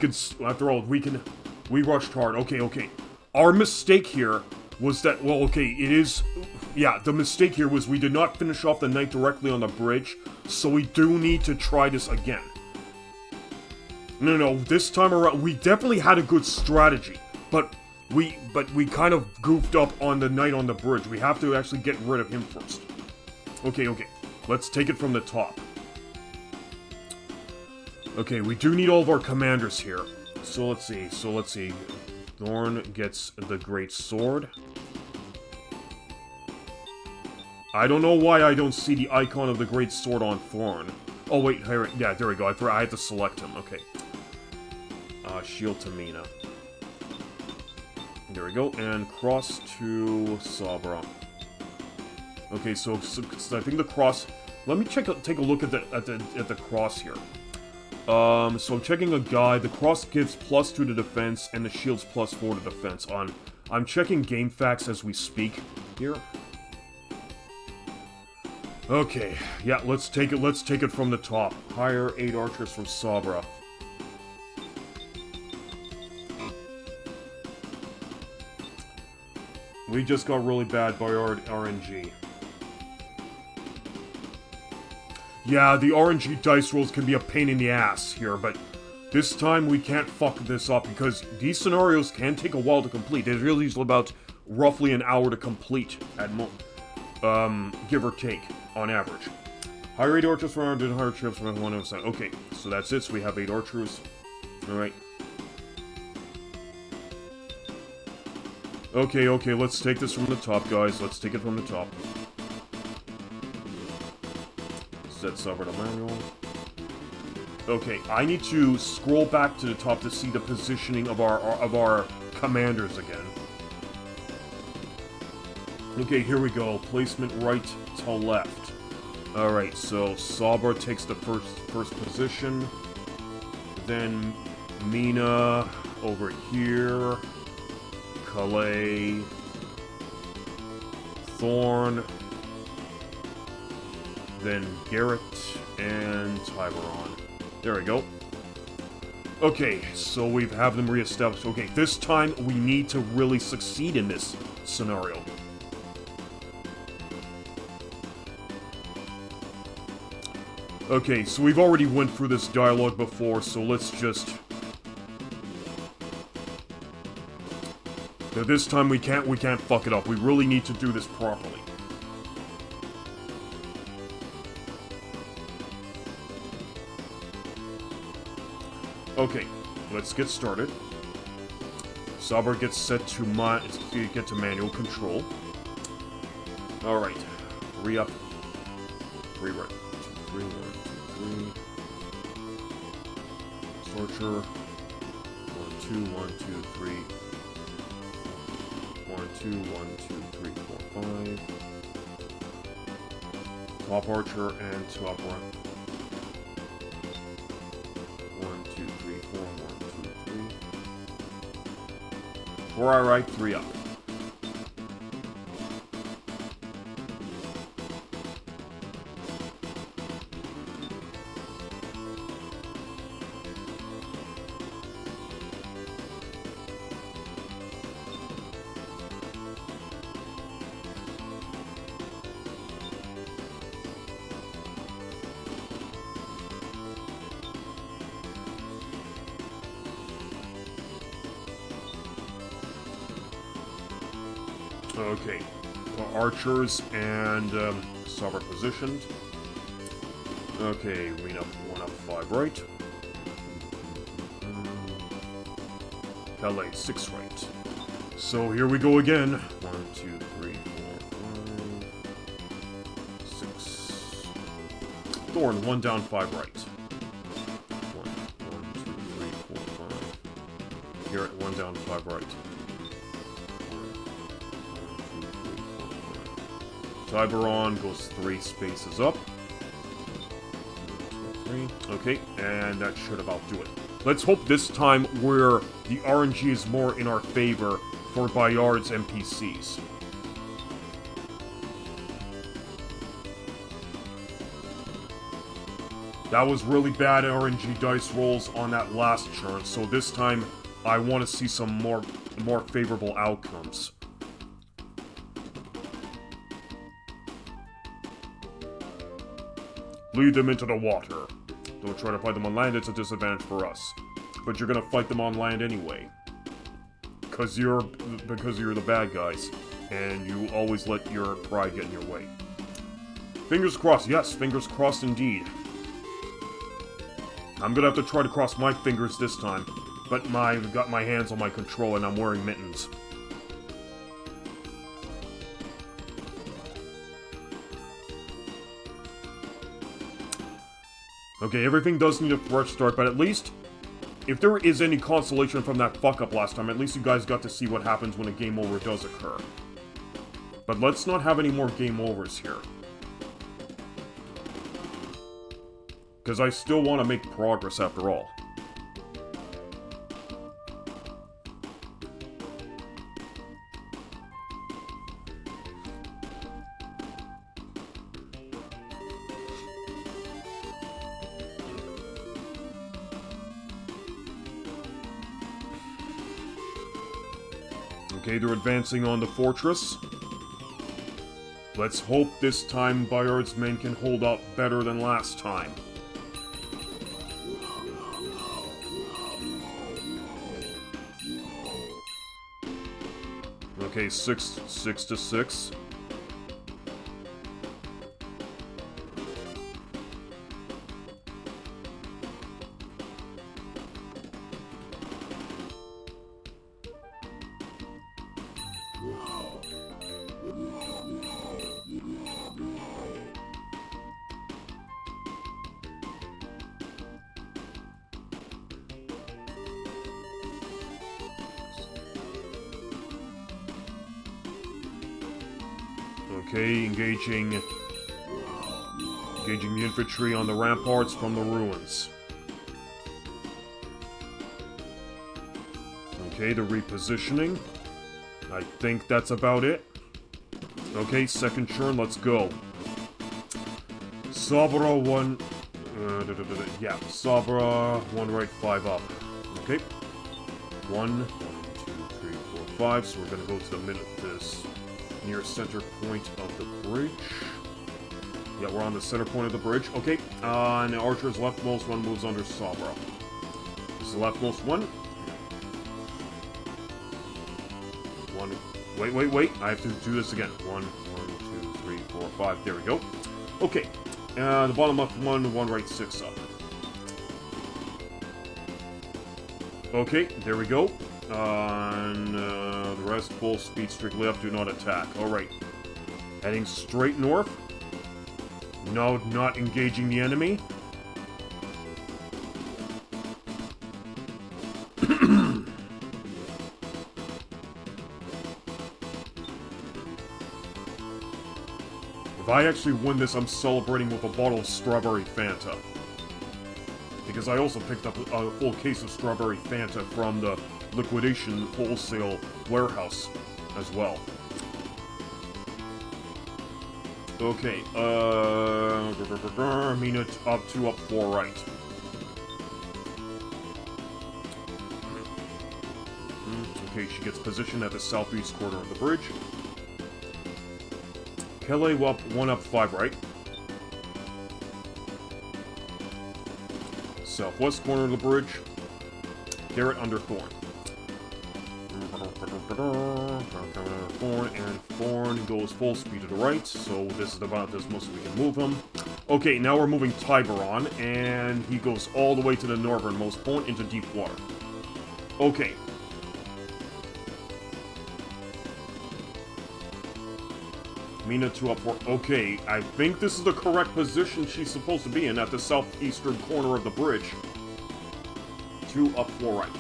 rushed hard. Okay. Our mistake here was that, well, okay, the mistake here was we did not finish off the night directly on the bridge, so we do need to try this again. No, this time around, we definitely had a good strategy, but we kind of goofed up on the night on the bridge. We have to actually get rid of him first. Okay, let's take it from the top. Okay, we do need all of our commanders here. So let's see. Thorn gets the Great Sword. I don't know why I don't see the icon of the Great Sword on Thorn. Oh wait, yeah, there we go. I had to select him. Okay. Shield to Mina. There we go, and cross to Sabra. Okay, so I think the cross. Let me take a look at the cross here. So I'm checking a guide. The cross gives +2 to defense, and the shield's +4 to defense. I'm checking game facts as we speak here. Okay, yeah, let's take it from the top. Hire 8 archers from Sabra. We just got really bad Bayard RNG. Yeah, the RNG dice rolls can be a pain in the ass here, but this time we can't fuck this up because these scenarios can take a while to complete. It really is about roughly an hour to complete at give or take, on average. Hire 8 archers from our did hire troops from everyone else. Okay, so that's it. So we have 8 archers. Alright. Okay, let's take this from the top, guys. Let's take it from the top. Set Sabra to manual. Okay, I need to scroll back to the top to see the positioning of our commanders again. Okay, here we go. Placement right to left. Alright, so Sabra takes the first position. Then Mina over here. Calais. Thorn. Then Garrett and Tiberon. There we go. Okay, so we have them reestablished. Okay, this time we need to really succeed in this scenario. Okay, so we've already went through this dialogue before, so let's just... Now this time we can't fuck it up. We really need to do this properly. Okay, let's get started. Sabra gets set to manual control. Alright. Re-up. Re-right. 2, 3, 1, 2, 3. Torture. 1, 2, 1, 2, 3. 1, 2, 1, 2, 3, 4, 5. Top archer and top run. 1, 2, 3, 4, 1, 2, 3. 4 right, 3 up. Okay, archers and Sabra positioned. Okay, Rena 1 up, 5 right. Calais 6 right. So here we go again. 1, 2, 3, 4, 5, 6. Thorn 1 down, 5 right. 1, 2, 3, 4, 5. Garrett 1 down, 5 right. Tiberon goes 3 spaces up. 1, 2, 3. Okay, and that should about do it. Let's hope this time the RNG is more in our favor for Bayard's NPCs. That was really bad RNG dice rolls on that last turn, so this time I want to see some more favorable outcomes. Lead them into the water. Don't try to fight them on land, it's a disadvantage for us. But you're gonna fight them on land anyway. Because you're the bad guys. And you always let your pride get in your way. Fingers crossed, yes, fingers crossed indeed. I'm gonna have to try to cross my fingers this time. But I've got my hands on my controller and I'm wearing mittens. Okay, everything does need a fresh start, but at least, if there is any consolation from that fuck-up last time, at least you guys got to see what happens when a game over does occur. But let's not have any more game overs here. Because I still want to make progress after all. Okay, they're advancing on the fortress. Let's hope this time Bayard's men can hold up better than last time. Okay, 6 to 6. Okay, engaging the infantry on the ramparts from the ruins. Okay, the repositioning. I think that's about it. Okay, second turn, let's go. Sabra, one... yeah, Sabra, 1 right, 5 up. Okay. 1, 2, 3, 4, 5. So we're gonna go to the this near center point of the bridge. Yeah, we're on the center point of the bridge. Okay, and the archer's leftmost one moves under Sabra. This is the leftmost one. Wait. I have to do this again. 1, 2, 3, 4, 5. There we go. Okay. The bottom left one, 1 right, 6 up. Okay, there we go. And the rest full speed strictly up, do not attack. Alright. Heading straight north. No, not engaging the enemy. If I actually win this, I'm celebrating with a bottle of strawberry Fanta. Because I also picked up a full case of strawberry Fanta from the liquidation wholesale warehouse as well. Okay, Mina up 2 up 4 right. Okay, she gets positioned at the southeast corner of the bridge. Kelly up 1 up 5 right. Southwest corner of the bridge. Garrett under Thorn. Thorn goes full speed to the right, so this is about as much as we can move him. Okay, now we're moving Tiberon, and he goes all the way to the northernmost point into deep water. Okay. Mina 2 up 4. Okay, I think this is the correct position she's supposed to be in at the southeastern corner of the bridge. 2 up 4 right.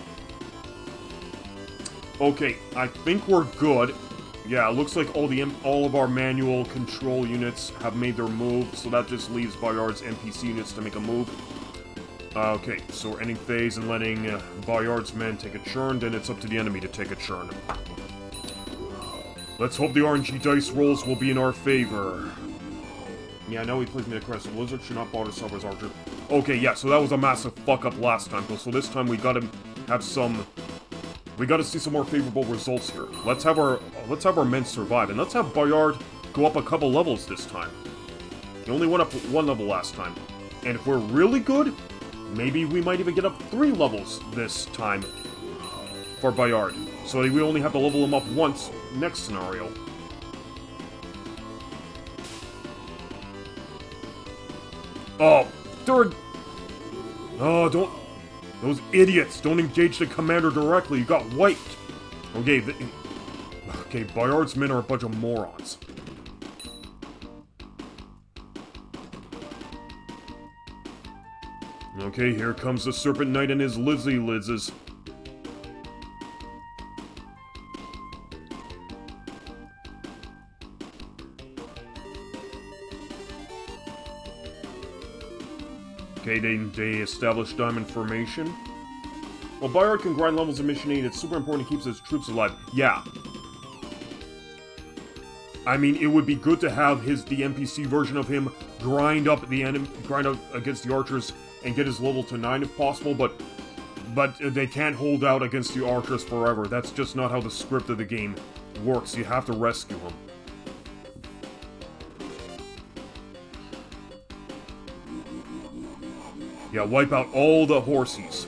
Okay, I think we're good. Yeah, it looks like all of our manual control units have made their move, so that just leaves Bayard's NPC units to make a move. Okay, so we're ending phase and letting Bayard's men take a churn, then it's up to the enemy to take a churn. Let's hope the RNG dice rolls will be in our favor. Yeah, now he plays me the crest. The lizard should not bother Silver's archer. Okay, yeah, so that was a massive fuck-up last time, so this time we gotta have some... We gotta see some more favorable results here. Let's have our men survive, and let's have Bayard go up a couple levels this time. He only went up 1 level last time. And if we're really good, maybe we might even get up 3 levels this time for Bayard. So we only have to level him up once next scenario. Oh, third... Oh, don't... Those idiots! Don't engage the commander directly, you got wiped! Okay, okay, Bayard's men are a bunch of morons. Okay, here comes the Serpent Knight and his Lizzie Lizzes. Okay, they establish diamond formation. Well, Bayard can grind levels of mission 8, it's super important he keeps his troops alive. Yeah. I mean, it would be good to have the NPC version of him grind up against the archers and get his level to 9 if possible, but they can't hold out against the archers forever. That's just not how the script of the game works. You have to rescue him. Yeah, wipe out all the horsies.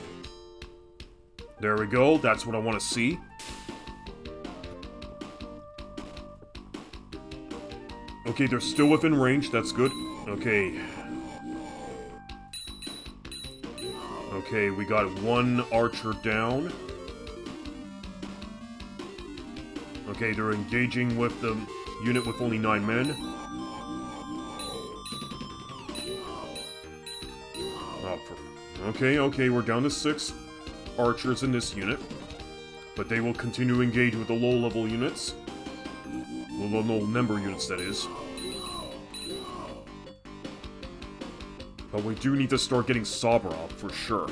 There we go, that's what I want to see. Okay, they're still within range, that's good. Okay. Okay, we got 1 archer down. Okay, they're engaging with the unit with only 9 men. Okay, we're down to 6 archers in this unit. But they will continue to engage with the low-level units. The little member units, that is. But we do need to start getting Sabra up, for sure.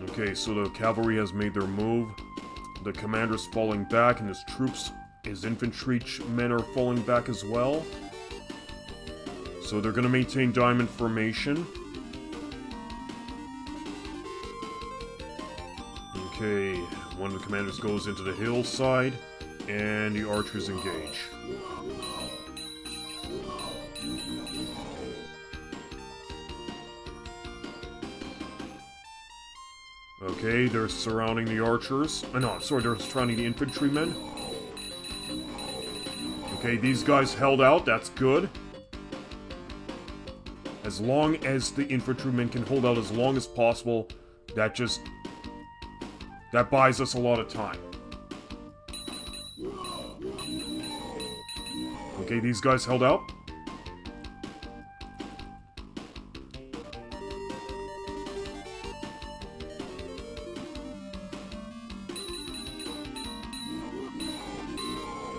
Okay, so the cavalry has made their move. The commander's falling back, and his troops, his infantry men are falling back as well. So they're gonna maintain diamond formation. Okay, one of the commanders goes into the hillside, and the archers engage. Okay, they're surrounding the archers. No, sorry, they're surrounding the infantrymen. Okay, these guys held out, that's good. As long as the infantrymen can hold out as long as possible, that buys us a lot of time. Okay, these guys held out.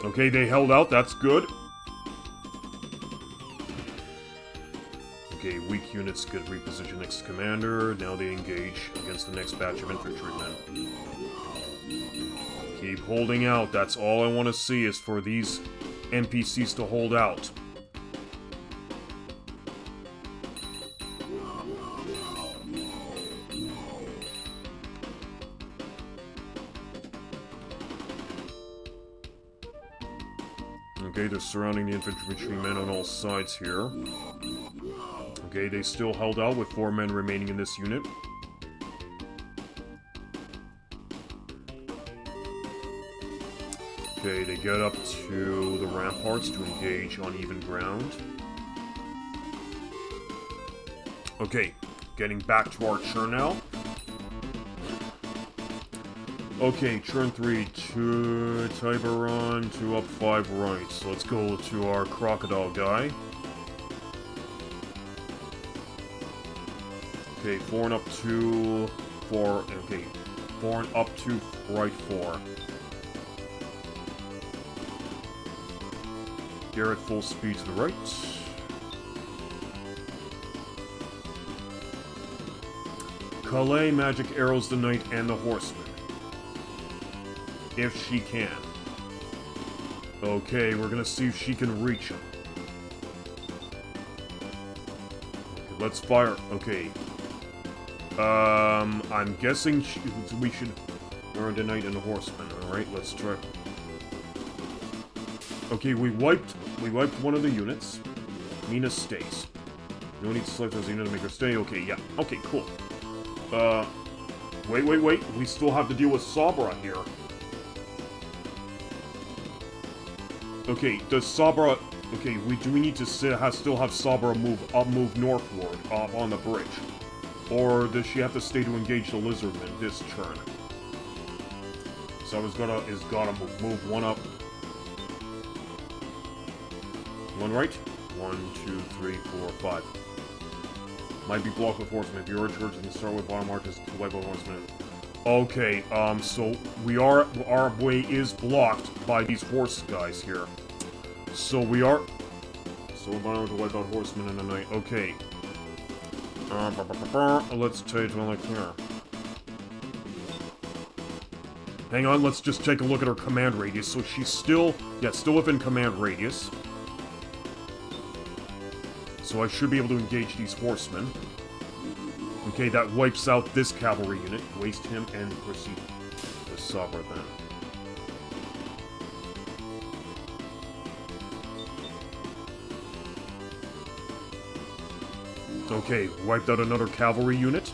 Okay, they held out, that's good. Okay, weak units could reposition next commander. Now they engage against the next batch of infantrymen. Keep holding out, that's all I want to see is for these NPCs to hold out. Okay, they're surrounding the infantrymen on all sides here. Okay, they still held out with 4 men remaining in this unit. Okay, they get up to the ramparts to engage on even ground. Okay, getting back to our churn now. Okay, churn 3, 2 Tiberon, 2 up, 5 right. So let's go to our crocodile guy. Okay, 4 and up 2, 4, okay, 4 and up 2, right 4. Garrett full speed to the right. Calais magic arrows the knight and the horseman. If she can. Okay, we're gonna see if she can reach him. Okay, let's fire. Okay. I'm guessing we should learn the knight and the horseman. Alright, let's try. Okay, we wiped one of the units. Mina stays. No need to select as a unit to make her stay. Okay, yeah. Okay, cool. Wait. We still have to deal with Sabra here. Okay, does Sabra... Okay, do we need to still have Sabra move northward, on the bridge? Or does she have to stay to engage the lizardmen this turn? Sabra's gotta move one up. One right. 1, 2, 3, 4, 5. Might be blocked with horsemen. If you're a church, you can start with bottom marches to wipe out horsemen. Okay, so our way is blocked by these horse guys here. So we're bound to wipe out horsemen in the night. Okay. Let's take one like here. Hang on, let's just take a look at her command radius. So she's still within command radius. So I should be able to engage these horsemen. Okay, that wipes out this cavalry unit. Waste him and proceed with Sabra then. Okay, wiped out another cavalry unit.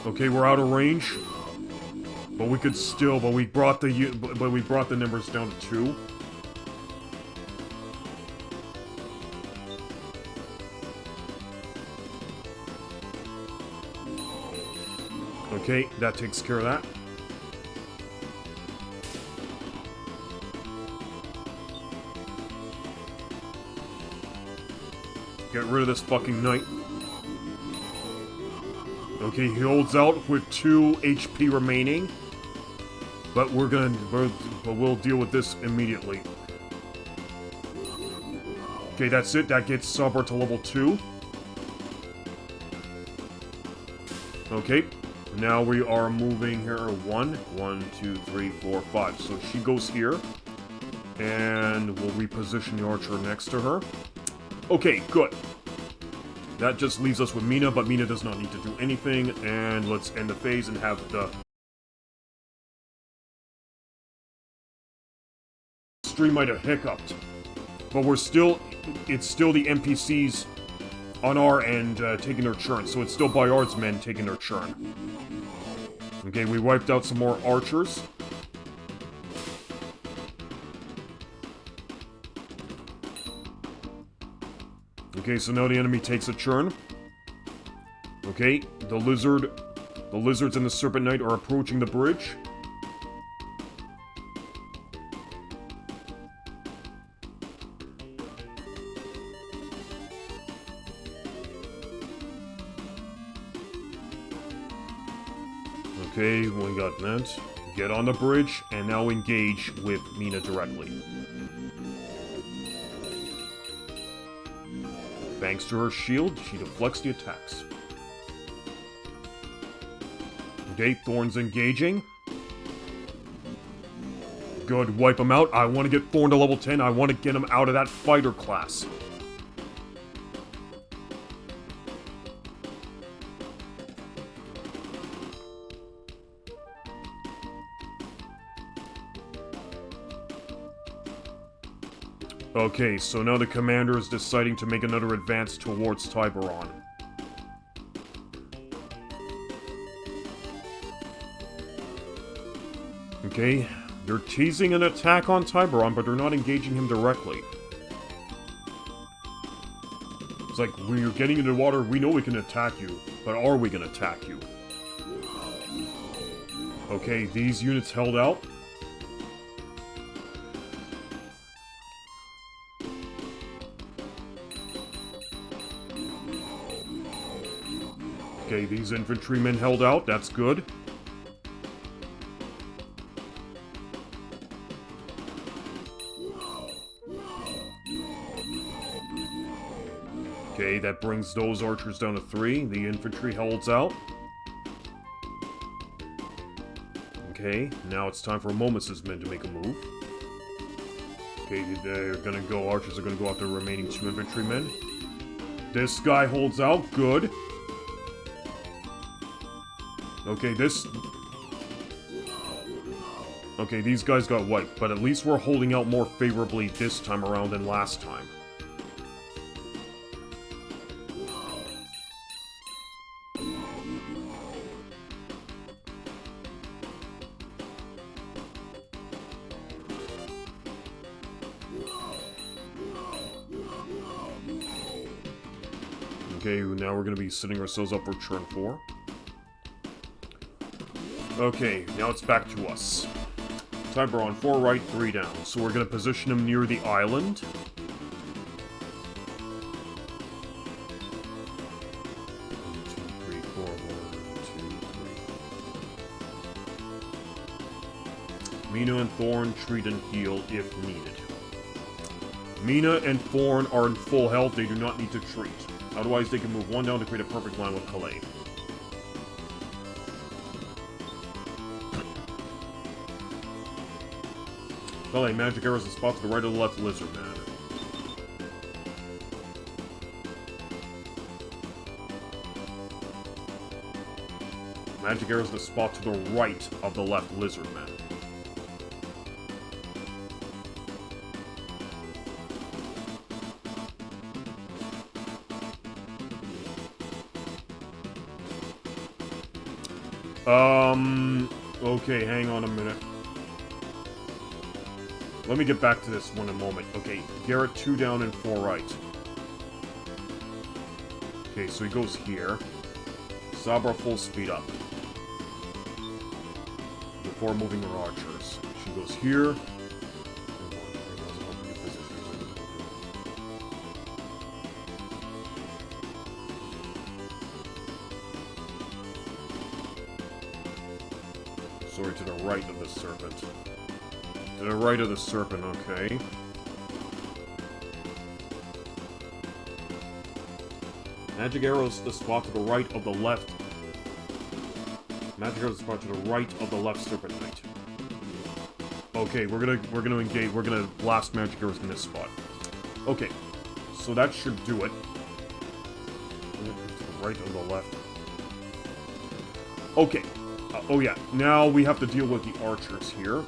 Okay, we're out of range. But we could still, but we brought the numbers down to 2. Okay, that takes care of that. Get rid of this fucking knight. Okay, he holds out with 2 HP remaining. But we'll deal with this immediately. Okay, that's it. That gets Sabra to level 2. Okay, now we are moving here. 1, 2, 3, 4, 5. So she goes here. And we'll reposition the archer next to her. Okay, good. That just leaves us with Mina, but Mina does not need to do anything. And let's end the phase and have the stream might have hiccuped. But it's still the NPCs on our end taking their churn. So it's still Bayard's men taking their churn. Okay, we wiped out some more archers. Okay, so now the enemy takes a churn. Okay, the lizards and the serpent knight are approaching the bridge. Okay, we got that. Get on the bridge, and now engage with Mina directly. Thanks to her shield, she deflects the attacks. Okay, Thorn's engaging. Good, wipe him out. I want to get Thorn to level 10. I want to get him out of that fighter class. Okay, so now the commander is deciding to make another advance towards Tiburon. Okay, they're teasing an attack on Tiburon, but they're not engaging him directly. It's like, we're getting into the water, we know we can attack you, but are we gonna attack you? Okay, these units held out. Okay, these infantrymen held out, that's good. Okay, that brings those archers down to 3. The infantry holds out. Okay, now it's time for Momus's men to make a move. Okay, they're gonna go, archers are gonna go after the remaining 2 infantrymen. This guy holds out, good. Okay, okay, these guys got wiped, but at least we're holding out more favorably this time around than last time. Okay, now we're gonna be setting ourselves up for turn 4. Okay, now it's back to us. Tiburon, 4 right, 3 down. So we're gonna position him near the island. Mina and Thorn treat and heal if needed. Mina and Thorn are in full health, they do not need to treat. Otherwise, they can move 1 down to create a perfect line with Calais. Calais, magic arrows and spot to the right or the left, lizard man. Magic arrows the spot to the right of the left, lizard man. Okay, hang on a minute. Let me get back to this one in a moment. Okay, Garrett 2 down and 4 right. Okay, so he goes here. Sabra full speed up. Before moving her archers. She goes here. Sorry, to the right of the serpent. To the right of the serpent, okay. Magic arrows the spot to the right of the left. Magic arrows the spot to the right of the left serpent knight. Okay, we're gonna engage. We're gonna blast magic arrows in this spot. Okay, so that should do it. To the right of the left. Okay. Oh yeah, now we have to deal with the archers here.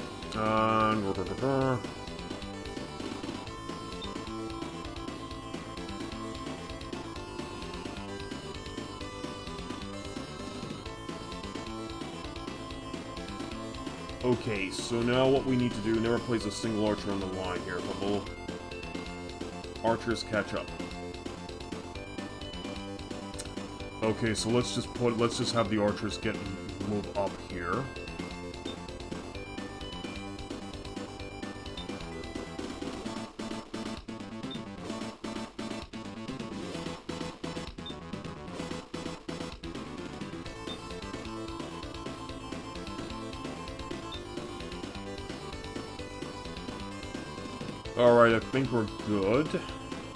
Okay, so now what we need to do, never place a single archer on the line here. Couple archers catch up. Okay, so let's just have the archers move up here. Alright, I think we're good.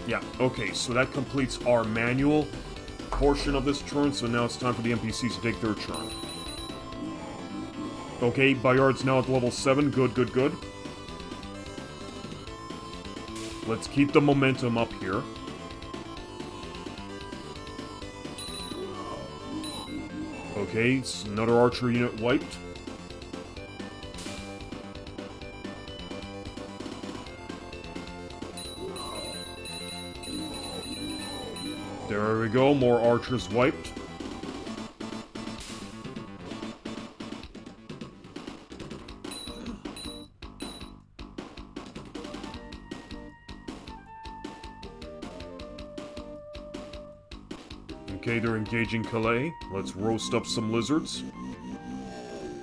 Yeah, okay, so that completes our manual portion of this turn, so now it's time for the NPCs to take their turn. Okay, Bayard's now at level 7. Good, good, good. Let's keep the momentum up here. Okay, it's another archer unit wiped. There we go, more archers wiped. Okay, they're engaging Calais. Let's roast up some lizards.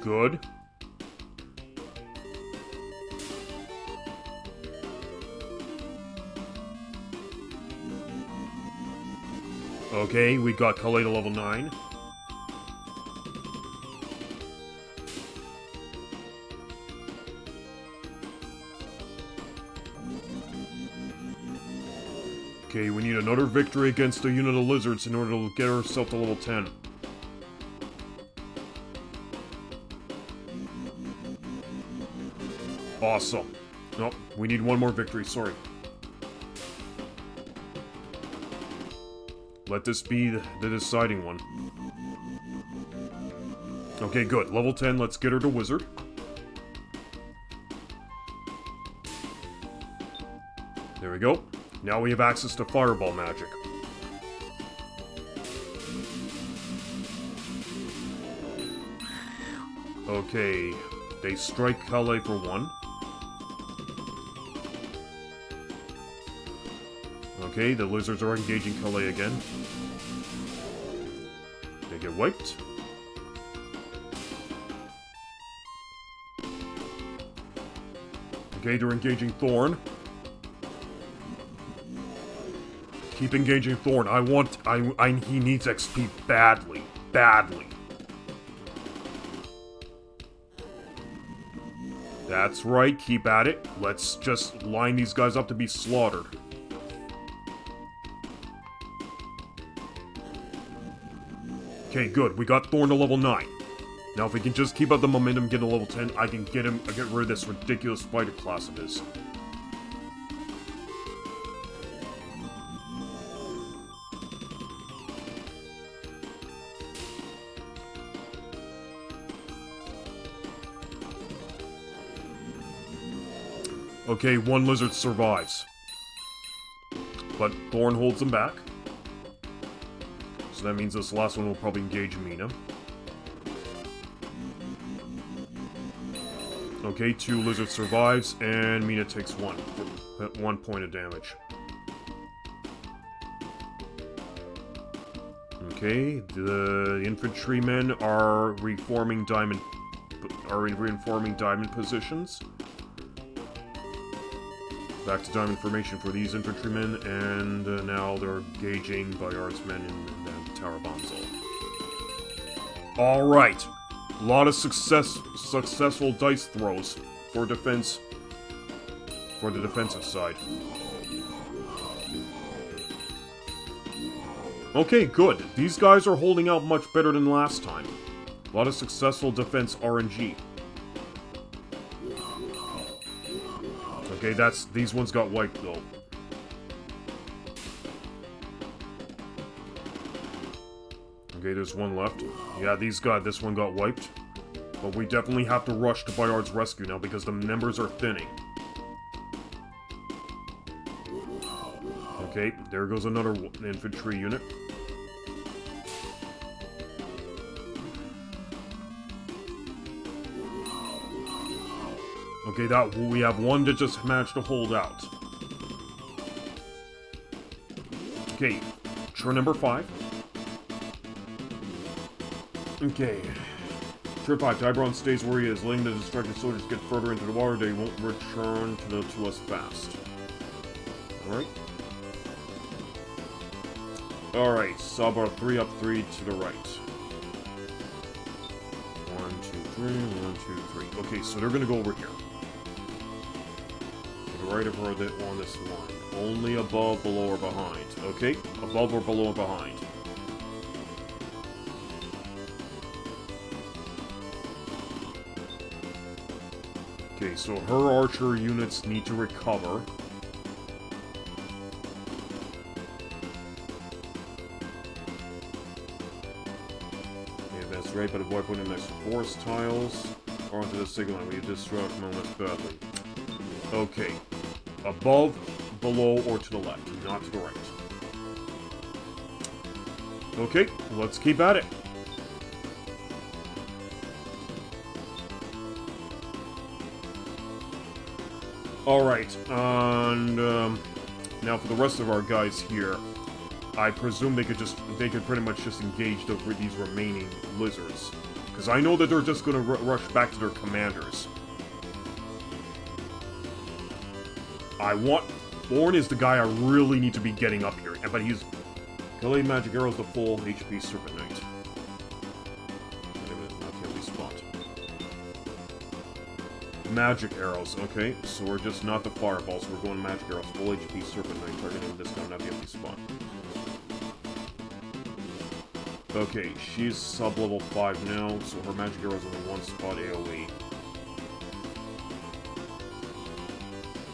Good. Okay, we got Calais to level 9. Okay, we need another victory against a unit of lizards in order to get ourselves to level 10. Awesome. Nope, we need one more victory, sorry. Let this be the deciding one. Okay, good. Level 10, let's get her to wizard. There we go. Now we have access to fireball magic. Okay, they strike Calais for 1. Okay, the lizards are engaging Calais again. They get wiped. Okay, they're engaging Thorn. Keep engaging Thorn. He needs XP badly. Badly. That's right, keep at it. Let's just line these guys up to be slaughtered. Okay, good. We got Thorn to level 9. Now if we can just keep up the momentum, get to level 10, I can get rid of this ridiculous fighter class of his. Okay, one lizard survives. But Thorn holds him back. So that means this last one will probably engage Mina. Okay, 2 lizards survives, and Mina takes 1 point of damage. Okay, the infantrymen are reforming diamond positions. Back to diamond formation for these infantrymen, and now they're engaging Bayard's men in the Tower Bonzel. Alright! A lot of successful dice throws for defense, for the defensive side. Okay, good. These guys are holding out much better than last time. A lot of successful defense RNG. Okay, these ones got wiped though. Okay, there's one left. Yeah, this one got wiped. But we definitely have to rush to Bayard's rescue now because the numbers are thinning. Okay, there goes another infantry unit. Okay, we have one that just managed to hold out. Okay, turn number 5. Okay. Turn 5, Tiburon stays where he is, letting the distracted soldiers get further into the water. They won't return to us fast. Alright. Alright, sub are 3 up, 3 to the right. 1, 2, 3, 1, 2, 3. Okay, so they're gonna go over here. To the right of her on this one. Only above, below, or behind. Okay, above or below or behind. Okay, so her archer units need to recover. Okay, that's right, but avoid putting next to forest tiles or onto the signal line where you disrupt moments badly. Okay. Above, below, or to the left, not to the right. Okay, let's keep at it. Alright, and now for the rest of our guys here, I presume they could pretty much just engage these remaining lizards. Because I know that they're just going to rush back to their commanders. Thorn is the guy I really need to be getting up here, but he's... Calais Magic Arrows the full HP Serpent Knight. Magic arrows, okay, so we're just not the fireballs, so we're going magic arrows, full HP Serpent Knight, targeting this down at the empty spot. Okay, she's sub-level 5 now, so her magic arrows only 1 spot AoE.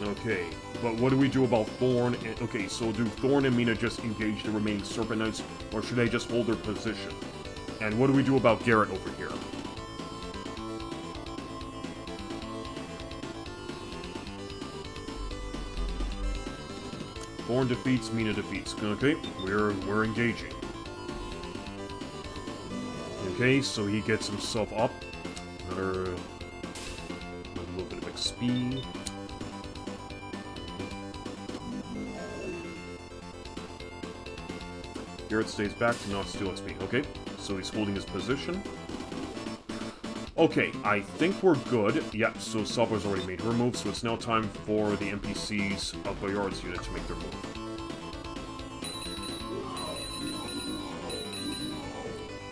Okay, but what do we do about Thorn? Okay, so do Thorn and Mina just engage the remaining Serpent Knights, or should they just hold their position? And what do we do about Garrett over here? Thorn defeats, Mina defeats. Okay, we're engaging. Okay, so he gets himself up. Another little bit of XP. Garrett stays back to not steal XP. Okay, so he's holding his position. Okay, I think we're good. Yep, so Sabla's already made her move, so it's now time for the NPCs of Bayard's unit to make their move.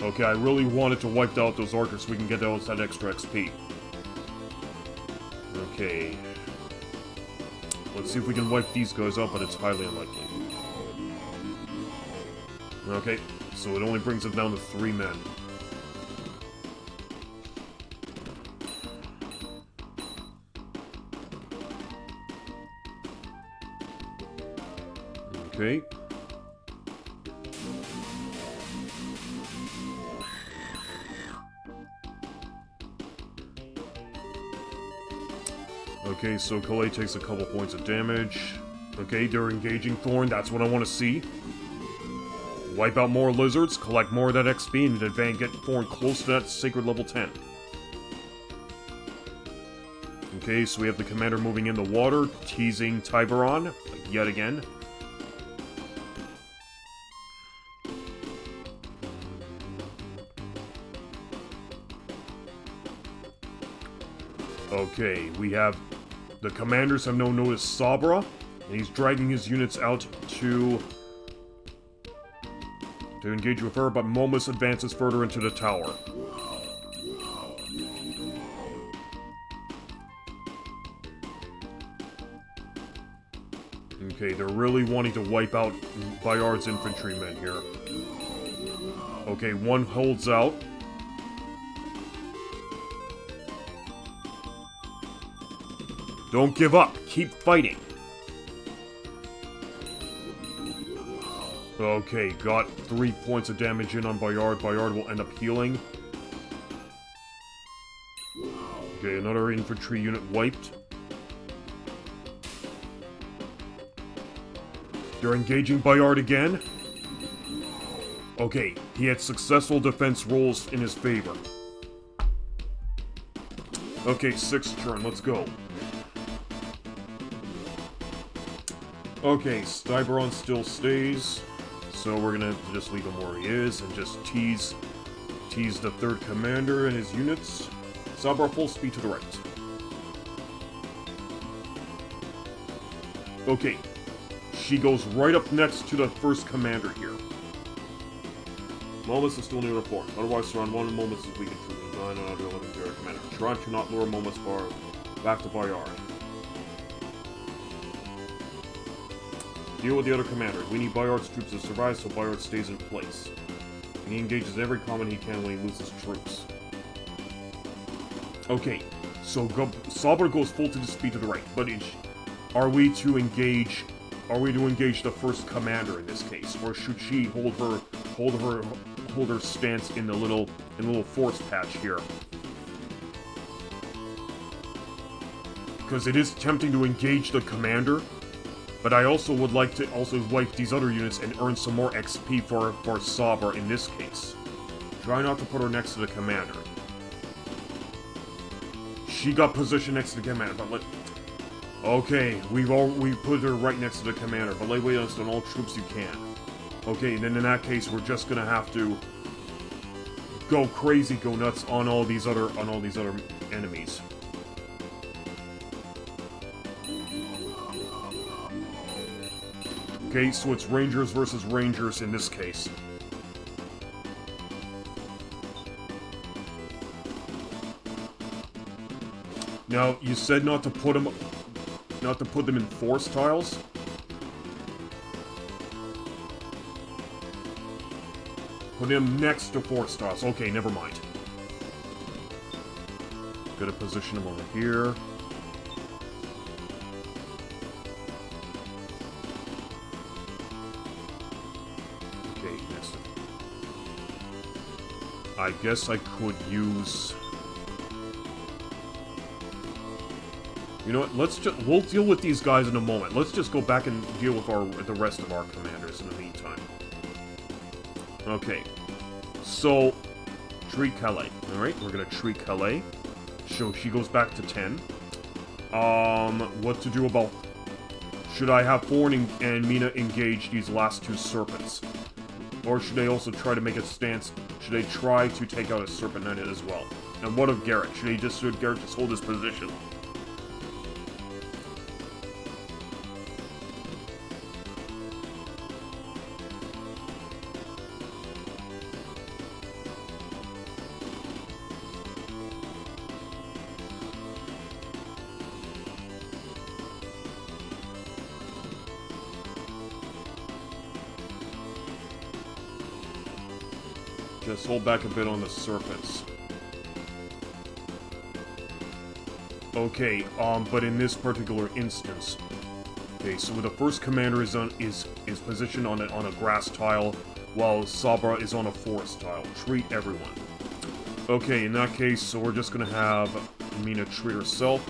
Okay, I really wanted to wipe out those archers so we can get that extra XP. Okay. Let's see if we can wipe these guys out, but it's highly unlikely. Okay, so it only brings it down to 3 men. Okay. Okay, so Calais takes a couple points of damage. Okay, they're engaging Thorn, that's what I want to see. Wipe out more lizards, collect more of that XP, and advance, get Thorn close to that sacred level 10. Okay, so we have the commander moving in the water, teasing Tiburon, yet again. Okay, we have... The commanders have now noticed Sabra, and he's dragging his units out to engage with her, but Momus advances further into the tower. Okay, they're really wanting to wipe out Bayard's infantrymen here. Okay, one holds out. Don't give up. Keep fighting. Okay, got 3 points of damage in on Bayard. Bayard will end up healing. Okay, another infantry unit wiped. They're engaging Bayard again. Okay, he had successful defense rolls in his favor. Okay, 6th turn, let's go. Okay, Tiburon still stays, so we're gonna just leave him where he is and just tease the 3rd commander and his units. Sabra full speed to the right. Okay, she goes right up next to the 1st commander here. Momus is still near the fort. Otherwise, surround one of Momus is weakened troops. No, do 11 commander. Try to not lure Momus far back to Bayard. Deal with the other commander. We need Bayard's troops to survive, so Bayard stays in place. And he engages every combat he can when he loses troops. Okay, so Sabra goes full to the speed to the right, but are we to engage the 1st commander in this case, or should she hold her stance in the little forest patch here? Because it is tempting to engage the commander, but I also would like to wipe these other units and earn some more XP for Sabra in this case. Try not to put her next to the commander. She got positioned next to the commander, but okay, we put her right next to the commander, but lay waste on all troops you can. Okay, then in that case, we're just gonna have to go crazy, go nuts on all these other enemies. Okay, so it's Rangers versus Rangers in this case. Now, you said not to put them in force tiles. Put him next to force tiles. Okay, never mind. Gotta position him over here. Okay, next. I guess I could use... You know what, we'll deal with these guys in a moment. Let's just go back and deal with the rest of our commanders in the meantime. Okay. So, treat Calais. Alright, we're gonna treat Calais. So she goes back to 10. What to do about... Should I have Thorn and Mina engage these last 2 serpents? Or should they also try to make a stance? Should they try to take out a serpent knight as well? And what of Garrett? Should Garrett just hold his position? Just hold back a bit on the serpents. Okay, but in this particular instance... Okay, so the 1st commander is positioned on a grass tile, while Sabra is on a forest tile. Treat everyone. Okay, in that case, so we're just gonna have Mina treat herself.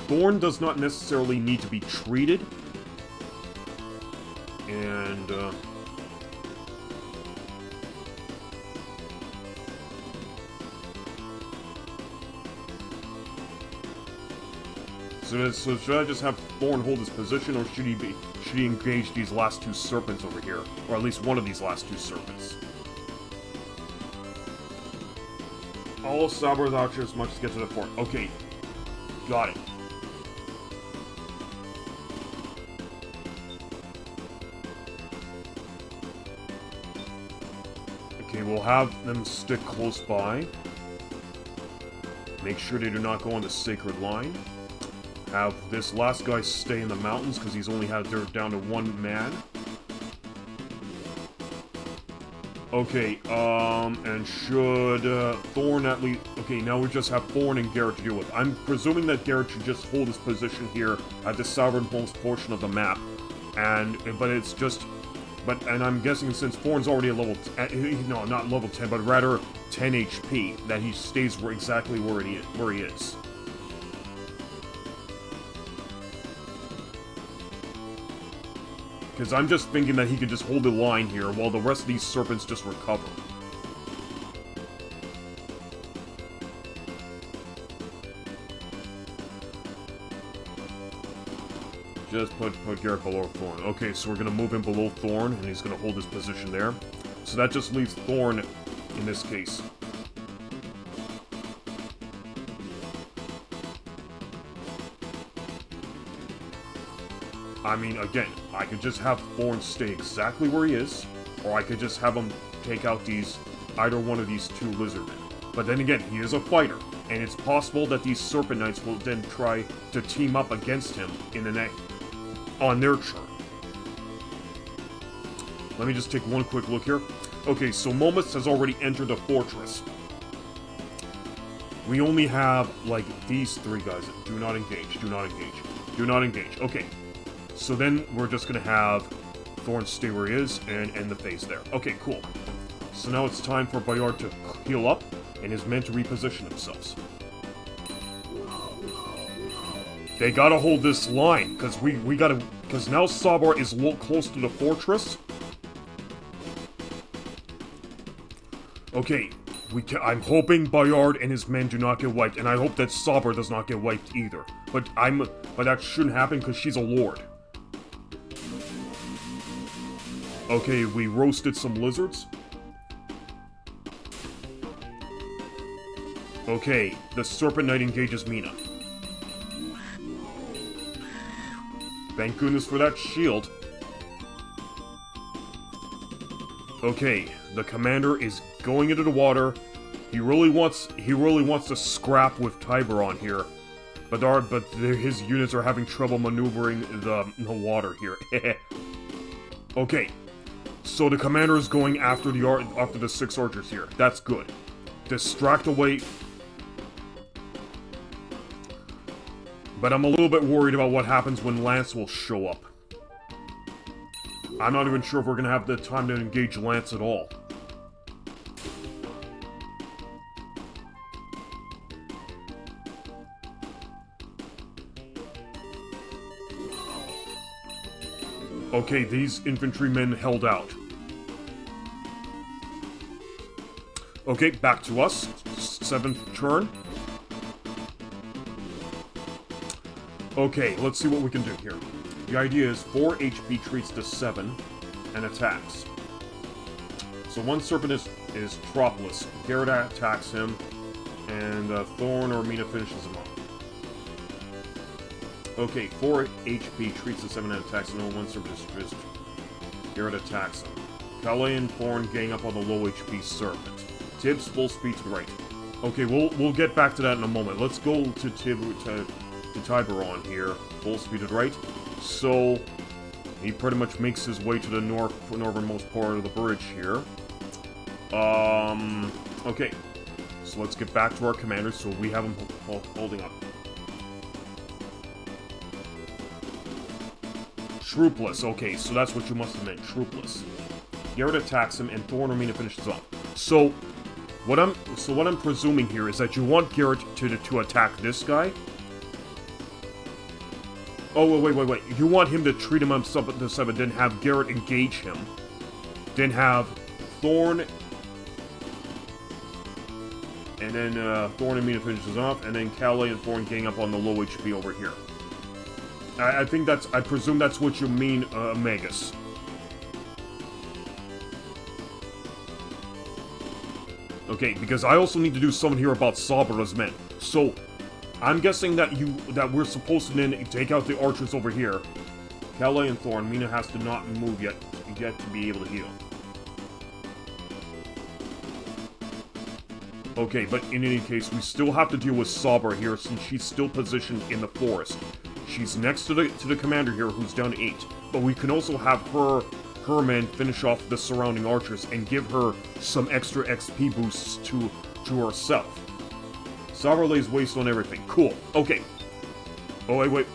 Thorn does not necessarily need to be treated. And, So should I just have Thorn hold his position, or should he engage these last two serpents over here? Or at least one of these last two serpents? All Saber's archers must get to the fort. Okay. Got it. Okay, we'll have them stick close by. Make sure they do not go on the sacred line. Have this last guy stay in the mountains, because he's only had dirt down to one man. Okay, and should Thorn at least... Okay, now we just have Thorn and Garrett to deal with. I'm presuming that Garrett should just hold his position here at the southernmost portion of the map. But it's just... And I'm guessing since Thorn's already at level... no, not level 10, but rather 10 HP, that he stays exactly where he is. Because I'm just thinking that he could just hold the line here while the rest of these serpents just recover. Just put Garrett below Thorn. Okay, so we're going to move him below Thorn, and he's going to hold his position there. So that just leaves Thorn in this case. I mean, again, I could just have Thorn stay exactly where he is, or I could just have him take out either one of these two lizardmen. But then again, he is a fighter, and it's possible that these Serpent Knights will then try to team up against him on their turn. Let me just take one quick look here. Okay, so Momus has already entered the fortress. We only have, like, these three guys. Do not engage, do not engage, do not engage. Okay. So then we're just going to have Thorn stay where he is and end the phase there. Okay, cool. So now it's time for Bayard to heal up and his men to reposition themselves. They gotta hold this line, because because now Sabar is close to the fortress. Okay, I'm hoping Bayard and his men do not get wiped, and I hope that Sabar does not get wiped either. But that shouldn't happen because she's a lord. Okay, we roasted some lizards. Okay, the Serpent Knight engages Mina. Thank goodness for that shield. Okay, the commander is going into the water. He really wants to scrap with Tiberon here. But his units are having trouble maneuvering the water here. Okay. So the commander is going after the 6 archers here. That's good. Distract away. But I'm a little bit worried about what happens when Lance will show up. I'm not even sure if we're going to have the time to engage Lance at all. Okay, these infantrymen held out. Okay, back to us. 7th turn. Okay, let's see what we can do here. The idea is 4 HP treats to 7 and attacks. So one serpent is Tropolis. Garrett attacks him, and Thorn or Mina finishes him off. Okay, 4 HP treats to 7 and attacks, and one serpent is Garrett attacks him. Calais and Thorn gang up on the low HP serpent. Tibbs full speed to the right. Okay, we'll get back to that in a moment. Let's go to Tiberon here. Full speed to the right. So he pretty much makes his way to the northernmost part of the bridge here. Okay. So let's get back to our commander so we have him holding up. Troopless. Okay, so that's what you must have meant. Troopless. Garrett attacks him, and Thorn or Mina finishes off. So what I'm presuming here is that you want Garrett to attack this guy. Oh, wait. You want him to treat him himself at the 7, then have Garrett engage him. Then have Thorn... And then Thorn and Mina finishes off, and then Calais and Thorn gang up on the low HP over here. I think that's... I presume that's what you mean, Magus. Okay, because I also need to do something here about Sabara's men. So, I'm guessing that we're supposed to then take out the archers over here. Calais and Thorn, Mina has to not move yet to be able to heal. Okay, but in any case, we still have to deal with Sabara here since she's still positioned in the forest. She's next to the commander here who's down to 8, but we can also have her men finish off the surrounding archers and give her some extra XP boosts to herself. Sabara lays waste on everything. Cool. Okay. Oh, wait.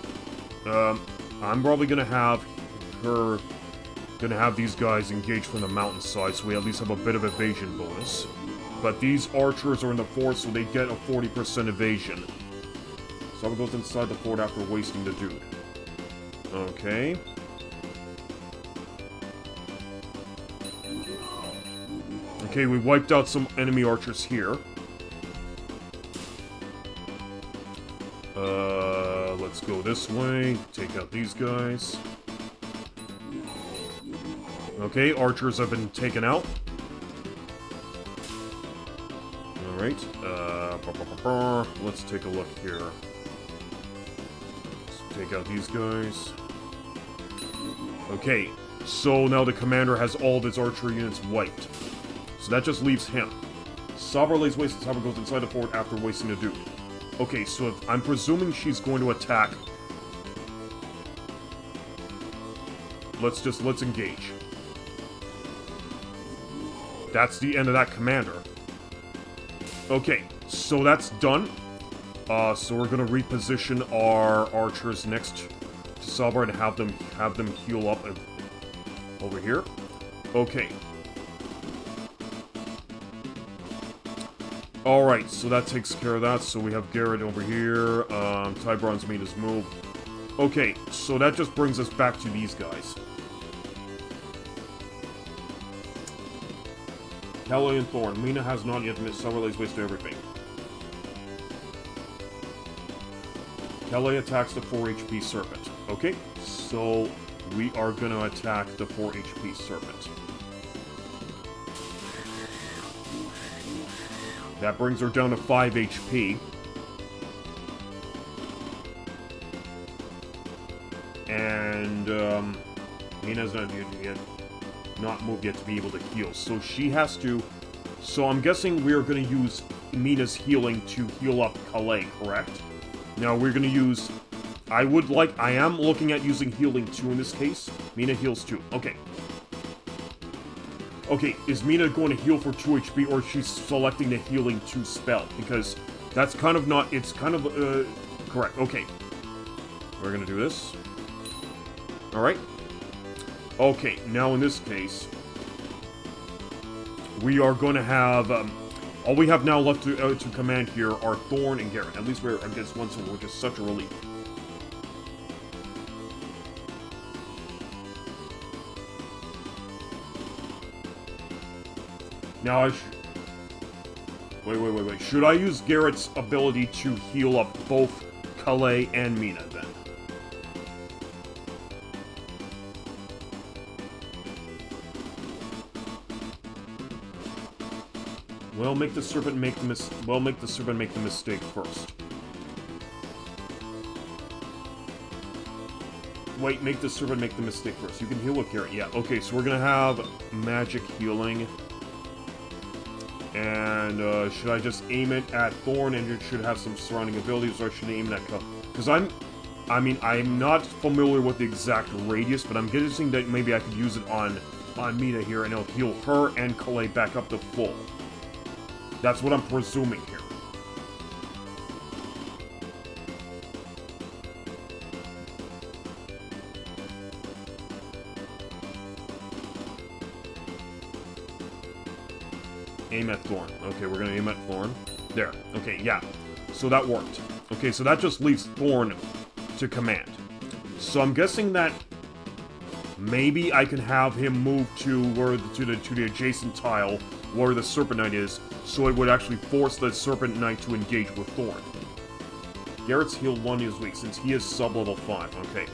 I'm probably gonna have these guys engage from the mountainside so we at least have a bit of evasion bonus. But these archers are in the fort, so they get a 40% evasion. Sabara goes inside the fort after wasting the dude. Okay. Okay, we wiped out some enemy archers here. Let's go this way. Take out these guys. Okay, archers have been taken out. Alright, let's take a look here. Let's take out these guys. Okay, so now the commander has all of his archery units wiped. So that just leaves him. Sabara lays waste and Sabara goes inside the fort after wasting a dude. Okay, so I'm presuming she's going to attack. Let's engage. That's the end of that commander. Okay, so that's done. So we're gonna reposition our archers next to Sabara and have them heal up over here. Okay. Alright, so that takes care of that. So we have Garrett over here. Tybron's made his move. Okay, so that just brings us back to these guys. Calais and Thorn. Mina has not yet missed. Sabara lays waste to everything. Calais attacks the 4 HP Serpent. Okay, so we are gonna attack the 4 HP Serpent. That brings her down to 5 HP. And, Mina's not moved yet to be able to heal. So she has to... So I'm guessing we're going to use Mina's healing to heal up Calais, correct? Now we're going to use... I am looking at using healing 2 in this case. Mina heals 2. Okay. Okay, is Mina going to heal for 2 HP, or is she selecting the healing 2 spell? Because that's kind of not... It's kind of, correct. Okay. We're gonna do this. Alright. Okay, now in this case... We are going to have... all we have now left to command here are Thorn and Garrett. At least we're against one, so which is such a relief. Now wait. Should I use Garrett's ability to heal up both Calais and Mina, then? Well, make the serpent make the mistake first. Wait, make the serpent make the mistake first. You can heal with Garrett. Yeah, okay, so we're gonna have magic healing. And, should I just aim it at Thorn and it should have some surrounding abilities, or should I aim it at Calais? Because I'm not familiar with the exact radius, but I'm guessing that maybe I could use it on Mina here, and it'll heal her and Calais back up to full. That's what I'm presuming here. Aim at Thorn. Okay, we're gonna aim at Thorn. There. Okay, yeah. So that worked. Okay, so that just leaves Thorn to command. So I'm guessing that maybe I can have him move to the adjacent tile where the Serpent Knight is, so it would actually force the Serpent Knight to engage with Thorn. Garrett's healed 1, he is weak, since he is sub-level 5. Okay.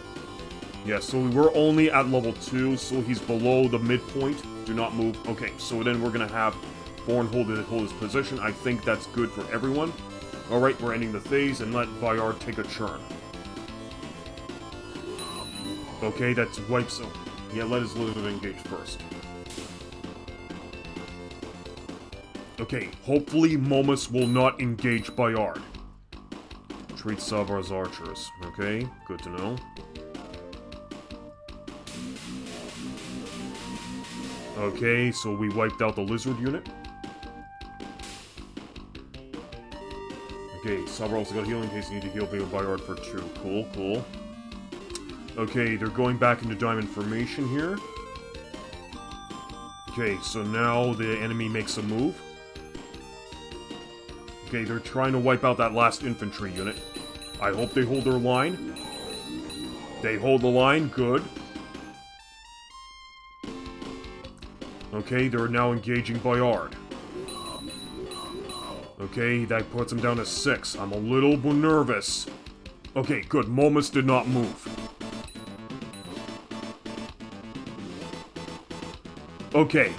Yeah, so we're only at level 2, so he's below the midpoint. Do not move. Okay, so then we're gonna have Thorn hold his position. I think that's good for everyone. Alright, we're ending the phase, and let Bayard take a turn. Okay, that wipes him. Yeah, let his lizard engage first. Okay, hopefully Momus will not engage Bayard. Treat Sabra as archers. Okay, good to know. Okay, so we wiped out the lizard unit. Okay, Sabra also got healing in case you need to heal Bayard for 2. Cool, cool. Okay, they're going back into diamond formation here. Okay, so now the enemy makes a move. Okay, they're trying to wipe out that last infantry unit. I hope they hold their line. They hold the line, good. Okay, they're now engaging Bayard. Okay, that puts him down to 6. I'm a little nervous. Okay, good. Momus did not move. Okay,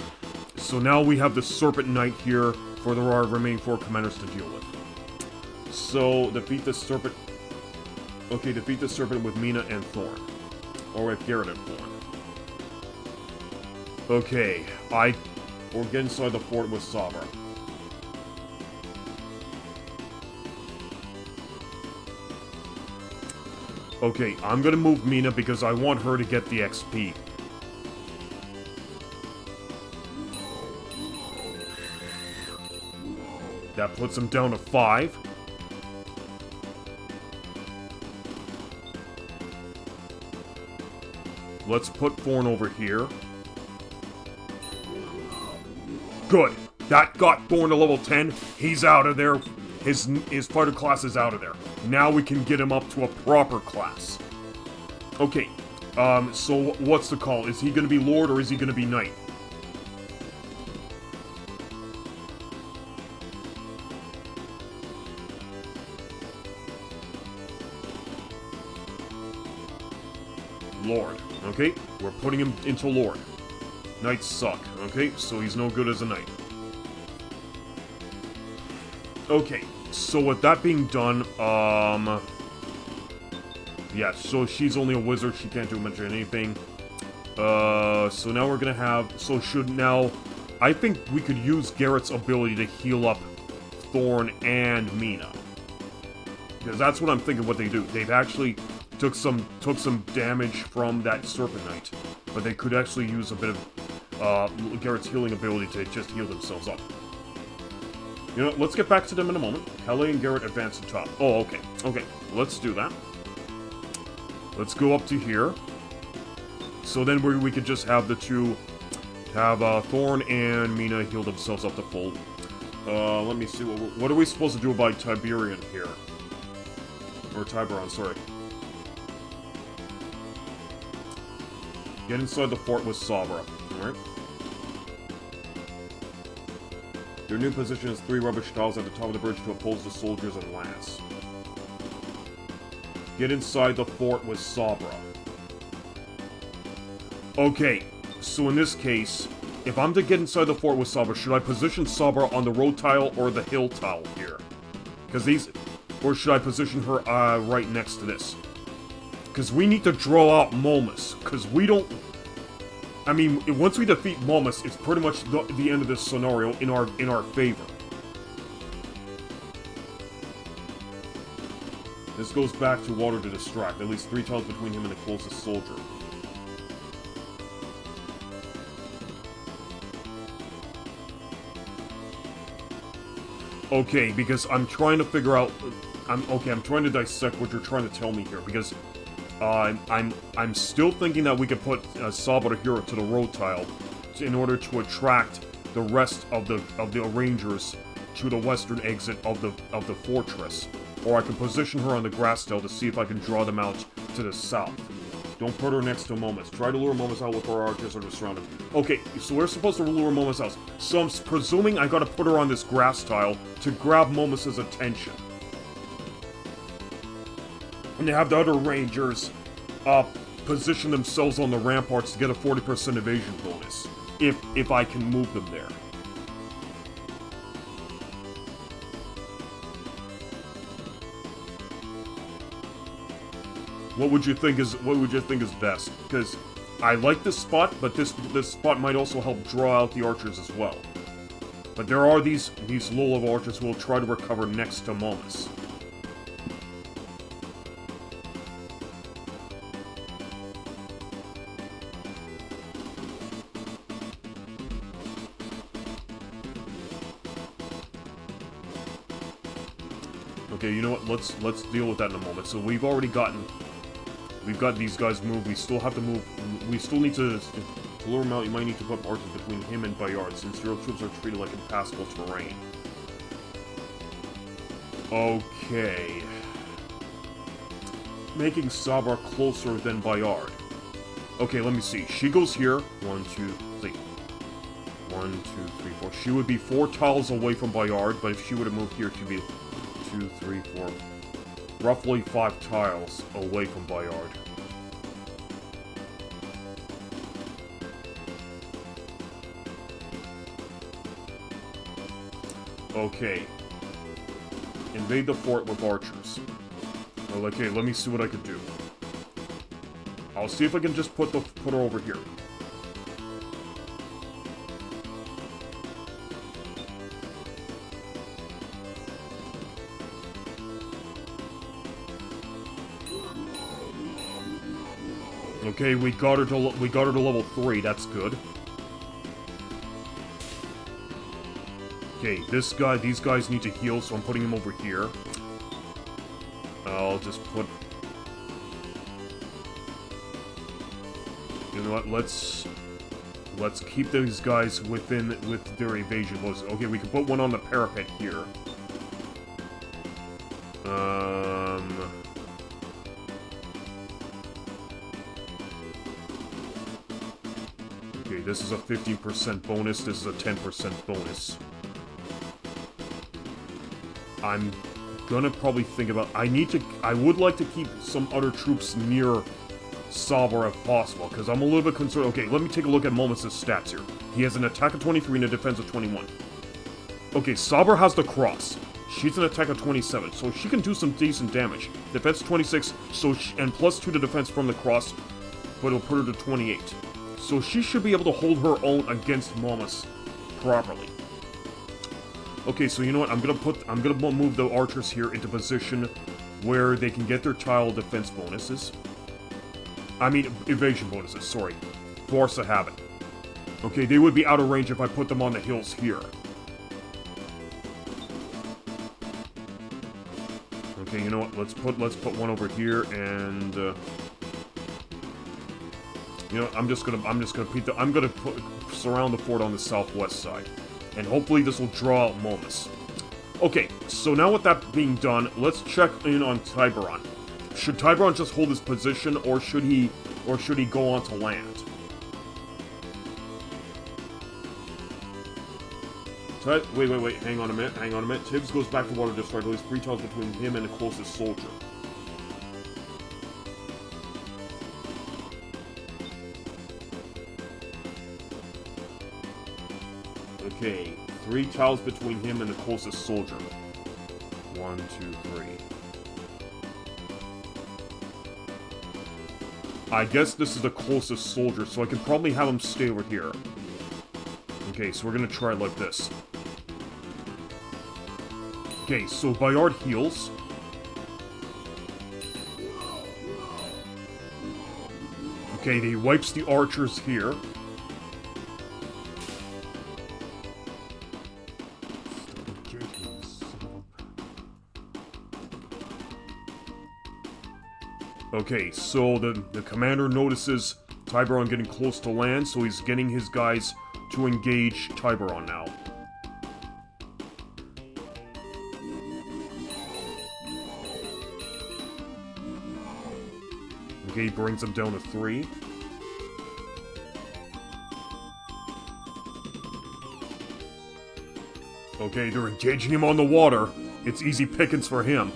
so now we have the Serpent Knight here for our remaining 4 commanders to deal with. So, defeat the Serpent... Okay, defeat the Serpent with Mina and Thorn. Or with Garrett and Thorn. Okay, we'll get inside the fort with Sabra. Okay, I'm gonna move Mina because I want her to get the XP. That puts him down to 5. Let's put Thorn over here. Good. That got Thorn to level 10. He's out of there. His fighter class is out of there. Now we can get him up to a proper class. Okay. So what's the call? Is he gonna be Lord or is he gonna be Knight? Lord. Okay, we're putting him into Lord. Knights suck. Okay, so he's no good as a knight. Okay, so with that being done, yeah, so she's only a wizard, she can't do much of anything. So now we're gonna have, I think we could use Garrett's ability to heal up Thorn and Mina. Because that's what I'm thinking what they do. They've actually took some damage from that Serpent Knight, but they could actually use a bit of Garrett's healing ability to just heal themselves up. You know, let's get back to them in a moment. Calais and Garrett advance to top. Oh, okay. Okay, let's do that. Let's go up to here. So then we could just have the two, Thorn and Mina heal themselves up to full. Let me see, what are we supposed to do about Tiberian here? Or Tiberon, sorry. Get inside the fort with Sabra. Alright. Their new position is 3 rubbish tiles at the top of the bridge to oppose the soldiers and lance. Get inside the fort with Sabra. Okay, so in this case, if I'm to get inside the fort with Sabra, should I position Sabra on the road tile or the hill tile here? Or should I position her right next to this? Because we need to draw out Momus, because we don't... I mean, once we defeat Momus, it's pretty much the end of this scenario in our favor. This goes back to water to distract, at least 3 tiles between him and the closest soldier. Okay, because I'm trying to figure out... I'm trying to dissect what you're trying to tell me here, because... I'm still thinking that we could put Sabra here to the road tile in order to attract the rest of the Rangers to the western exit of the fortress. Or I can position her on the grass tile to see if I can draw them out to the south. Don't put her next to Momus. Try to lure Momus out with our archers or surround him. Okay, so we're supposed to lure Momus out. So I'm presuming I gotta put her on this grass tile to grab Momus's attention. And they have the other Rangers, position themselves on the ramparts to get a 40% evasion bonus. If I can move them there. What would you think is best? Because I like this spot, but this spot might also help draw out the archers as well. But there are these low-level archers who will try to recover next to Momus. Okay, you know what? Let's deal with that in a moment. So we've got these guys moved. We still have to move. We still need to lure him out. You might need to put archers between him and Bayard, since your troops are treated like impassable terrain. Okay. Making Sabar closer than Bayard. Okay, let me see. She goes here. 1, 2, 3. 1, 2, 3, 4. She would be 4 tiles away from Bayard, but if she were to move here, she'd be 2, 3, 4. Roughly 5 tiles away from Bayard. Okay. Invade the fort with archers. Well, okay, let me see what I can do. I'll see if I can just put her over here. Okay, we got her to level 3. That's good. Okay, these guys need to heal, so I'm putting them over here. I'll just put... You know what? Let's keep these guys with their evasion bonus. Okay, we can put one on the parapet here. Okay, this is a 15% bonus. This is a 10% bonus. I'm gonna probably think about... I would like to keep some other troops near Sabar if possible, because I'm a little bit concerned. Okay, let me take a look at Momus' stats here. He has an attack of 23 and a defense of 21. Okay, Sabar has the cross. She's an attack of 27, so she can do some decent damage. Defense 26, and plus 2 to defense from the cross, but it'll put her to 28. So she should be able to hold her own against Momus properly. Okay, so you know what? I'm gonna move the archers here into position where they can get their tile defense bonuses. I mean, evasion bonuses, sorry. Force a habit. Okay, they would be out of range if I put them on the hills here. Okay, you know what? Let's put one over here, and you know, I'm gonna surround the fort on the southwest side, and hopefully this will draw out Momus. Okay, so now with that being done, let's check in on Tiburon. Should Tiburon just hold his position, or should he go on to land? Wait, hang on a minute. Tibbs goes back to Water District, at least 3 tiles between him and the closest soldier. Okay, 3 tiles between him and the closest soldier. 1, 2, 3. I guess this is the closest soldier, so I can probably have him stay over here. Okay, so we're gonna try it like this. Okay, so Bayard heals. Okay, he wipes the archers here. Okay, so the commander notices Tiburon getting close to land, so he's getting his guys to engage Tiburon now. Okay, he brings them down to 3. Okay, they're engaging him on the water. It's easy pickings for him.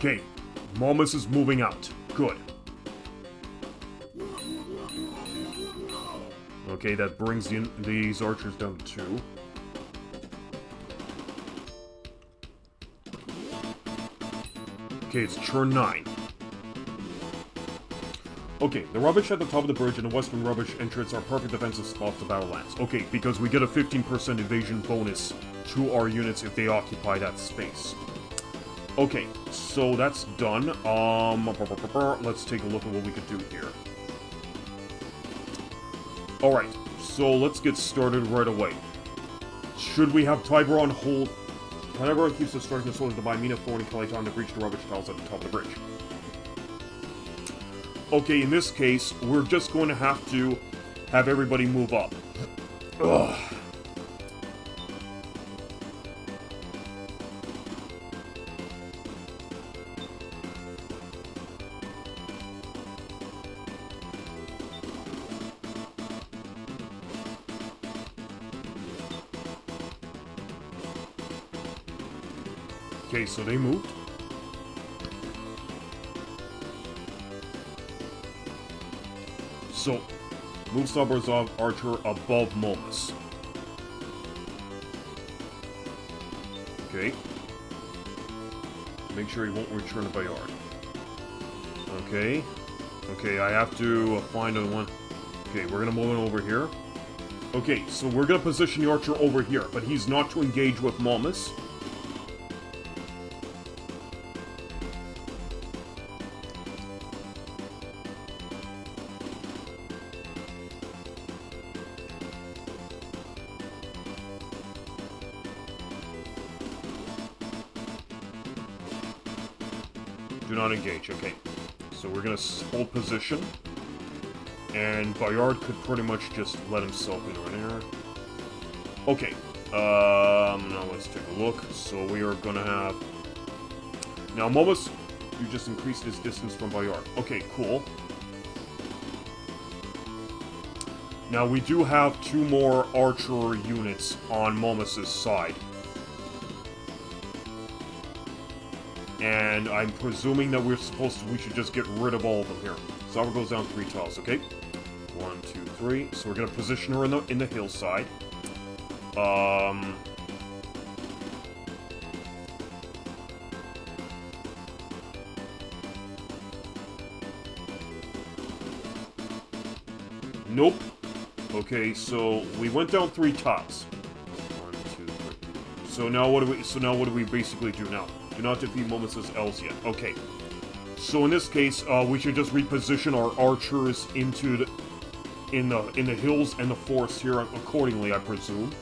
Okay, Momus is moving out. Good. Okay, that brings these archers down to 2. Okay, it's turn 9. Okay, the rubbish at the top of the bridge and the western rubbish entrance are perfect defensive spots to Battlelands. Okay, because we get a 15% evasion bonus to our units if they occupy that space. Okay, so that's done. Let's take a look at what we could do here. Alright, so let's get started right away. Should we have Tiburon hold... Tiburon keeps the striking the soldiers to buy Mina, Thorn, and Kaliton to breach the rubbish tiles at the top of the bridge. Okay, in this case, we're just going to have to have everybody move up. Ugh. Okay, so they moved. So, move Sabrazov Archer above Momus. Okay. Make sure he won't return to Bayard. Okay. Okay, I have to find a one. Okay, we're gonna move it over here. Okay, so we're gonna position the Archer over here, but he's not to engage with Momus. Do not engage, okay. So we're gonna hold position. And Bayard could pretty much just let himself in right there. Okay. Now let's take a look. So we are gonna have... Now, Momus, you just increased his distance from Bayard. Okay, cool. Now, we do have 2 more archer units on Momus's side. And I'm presuming that we should just get rid of all of them here. Zara goes down 3 tiles, okay? 1, 2, 3. So we're gonna position her in the hillside. Nope. Okay, so we went down 3 tiles. 1, 2, 3. So now what do we basically do now? Do not defeat Momus's L's yet. Okay. So in this case, we should just reposition our archers into in the hills and the forest here accordingly, I presume.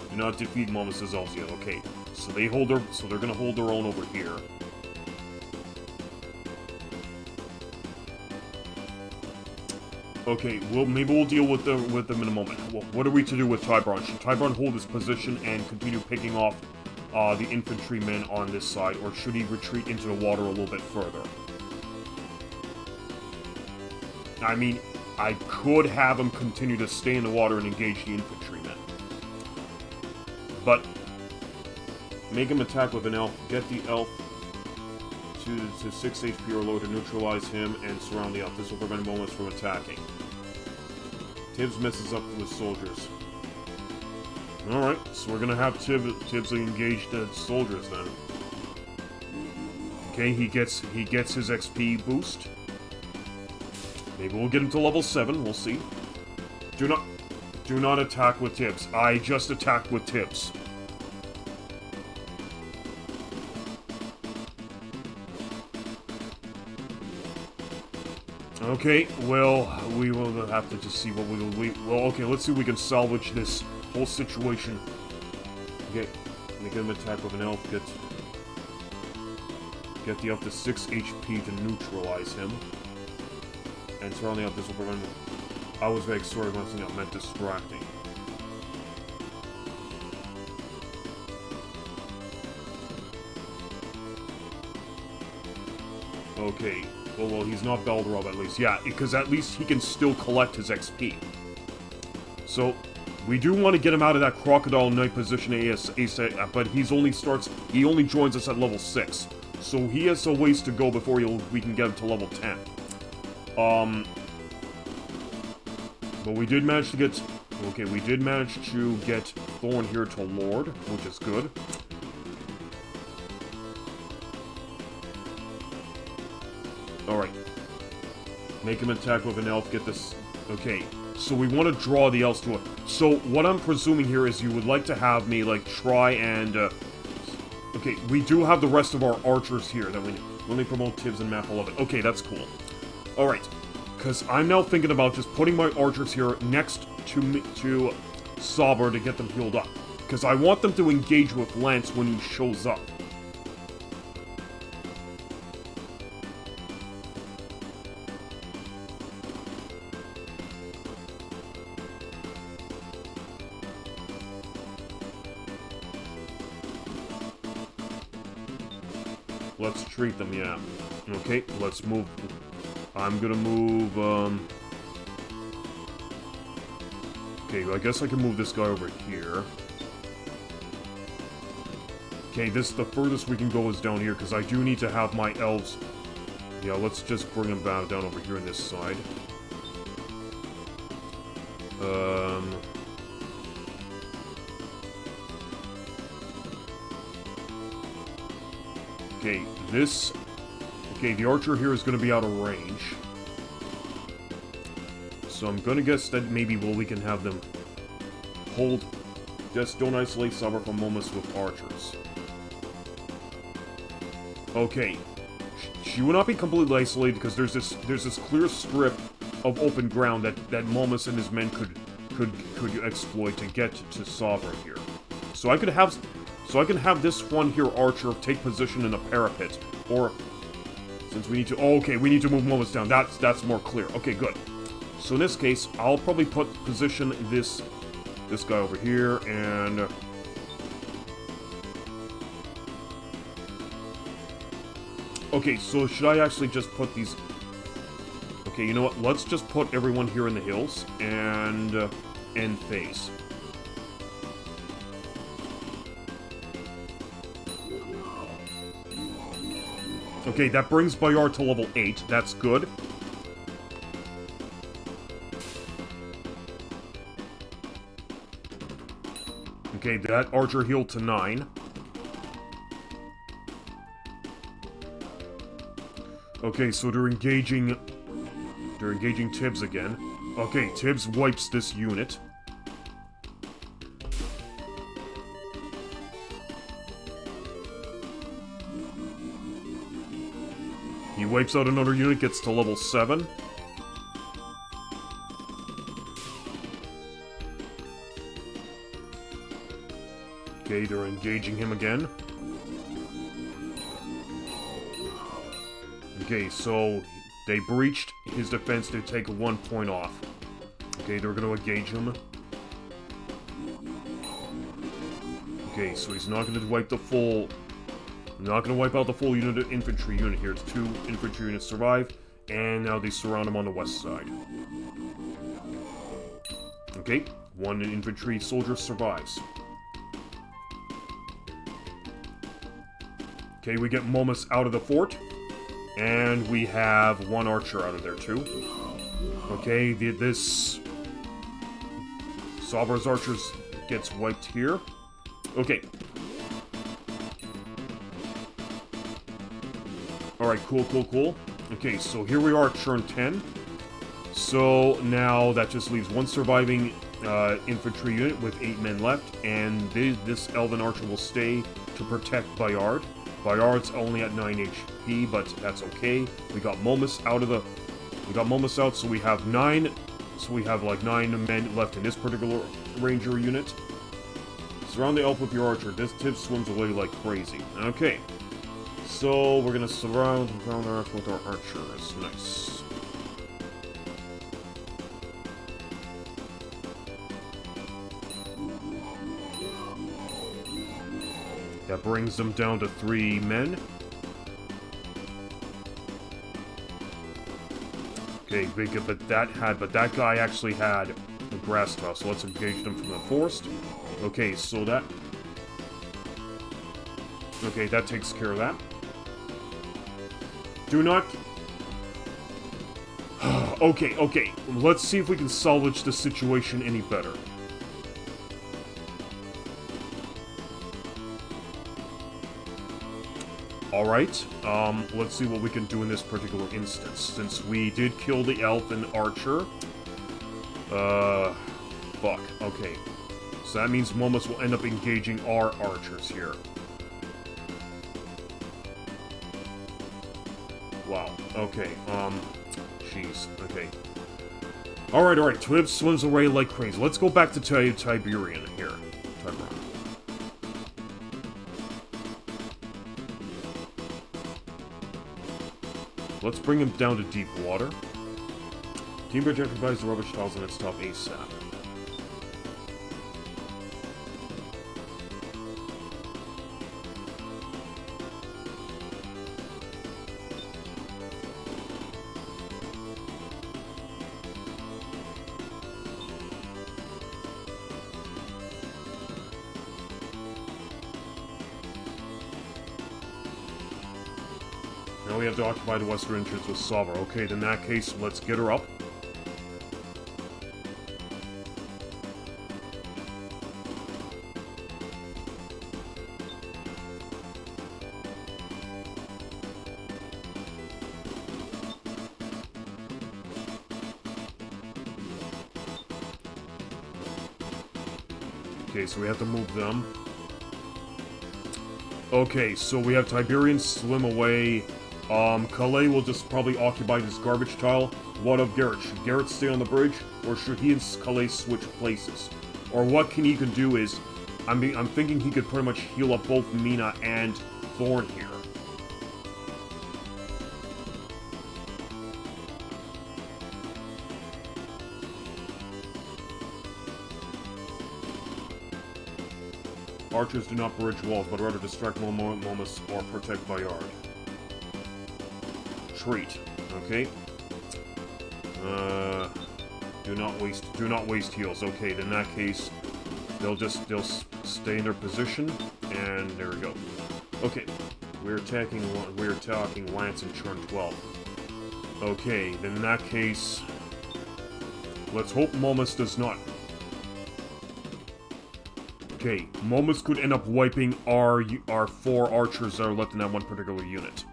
Do not defeat Momus's Elves yet. Okay, so they're gonna hold their own over here. Okay, maybe we'll deal with them in a moment. Well, what are we to do with Tiburon? Should Tiburon hold his position and continue picking off the infantrymen on this side, or should he retreat into the water a little bit further? I mean, I could have him continue to stay in the water and engage the infantrymen. But make him attack with an elf, get the elf to 6 HP or lower to neutralize him and surround the elf. This will prevent Momus from attacking. Tibbs messes up with soldiers. Alright, so we're gonna have Tibbs engage the soldiers then. Okay, he gets his XP boost. Maybe we'll get him to level 7, we'll see. Do not attack with Tibbs. I just attacked with Tibbs. Okay, well, we will have to just see what well, okay, let's see if we can salvage this whole situation. Okay, make him attack with an elf, get the elf to 6 HP to neutralize him. And surround the elf, this will prevent him. I was very sorry once again, I meant distracting. Okay. Well, he's not Balrog at least. Yeah, because at least he can still collect his XP. So, we do want to get him out of that Crocodile Knight position ASAP, but he only joins us at level 6. So he has a ways to go before we can get him to level 10. But we did manage to get... Okay, we did manage to get Thorn here to Lord, which is good. Alright. Make him attack with an elf, get this... Okay, so we want to draw the elves to it. So, what I'm presuming here is you would like to have me, like, try and... Okay, we do have the rest of our archers here that we need. Let me promote Tibbs and map 11. Okay, that's cool. Alright. Because I'm now thinking about just putting my archers here next to Saber to get them healed up. Because I want them to engage with Lance when he shows up. Let's treat them, yeah. Okay, let's move. I'm gonna move, Okay, I guess I can move this guy over here. Okay, the furthest we can go is down here, because I do need to have my elves... Yeah, let's just bring them down over here on this side. Okay, Okay, the archer here is going to be out of range. So I'm going to guess that maybe, we can have them hold... Just don't isolate Saber from Momus with archers. Okay. She will not be completely isolated because there's this clear strip of open ground that Momus and his men could exploit to get to Saber here. So I can have this one here archer take position in a parapet, or since we need to... Oh, okay, we need to move Momus down. That's more clear. Okay, good. So in this case, I'll probably position this guy over here, and... Okay, so should I actually just put these... Okay, you know what? Let's just put everyone here in the hills, and end phase. Okay, that brings Bayard to level 8. That's good. Okay, that archer healed to 9. Okay, so they're engaging Tibbs again. Okay, Tibbs wipes this unit. He wipes out another unit, gets to level 7. Okay, they're engaging him again. Okay, so they breached his defense to take 1 point off. Okay, they're going to engage him. Okay, so he's not going to wipe the full... Not going to wipe out the full infantry unit here. It's 2 infantry units survive, and now they surround him on the west side. Okay, 1 infantry soldier survives. Okay, we get Momus out of the fort, and we have 1 archer out of there too. Okay, this Saber's archers gets wiped here. Okay. Alright, cool. Okay, so here we are at turn 10. So now that just leaves 1 surviving infantry unit with 8 men left, and this Elven Archer will stay to protect Bayard. Bayard's only at 9 HP, but that's okay. We got Momus out, so we have 9. So we have like 9 men left in this particular ranger unit. Surround the elf with your archer. This Tibbs swims away like crazy. Okay. So we're gonna surround the elf with our archers. Nice. That brings them down to 3 men. Okay, but that guy actually had a grass tile, so let's engage them from the forest. Okay, so that... Okay, that takes care of that. Do not... Okay, let's see if we can salvage the situation any better. Alright, let's see what we can do in this particular instance. Since we did kill the elf and archer. Fuck, okay. So that means Momus will end up engaging our archers here. Wow, okay, jeez, okay. Alright, Twib swims away like crazy. Let's go back to Tiberian here. Tiberon. Let's bring him down to deep water. Team Bridge occupies the rubbish tiles on its top ASAP. Now we have to occupy the western entrance with Salvar. Okay, in that case, let's get her up. Okay, so we have to move them. Okay, so we have Tiberian swim away. Calais will just probably occupy this garbage tile. What of Garrett? Should Garrett stay on the bridge, or should he and Calais switch places? Or what he could do is, I'm thinking he could pretty much heal up both Mina and Thorn here. Archers do not bridge walls, but rather distract Momus or protect Bayard. Treat. Okay. Do not waste heals. Okay, in that case, they'll stay in their position, and there we go. Okay, we're attacking Lance in turn 12. Okay, then in that case, let's hope Momus does not. Okay, Momus could end up wiping our 4 archers that are left in that one particular unit.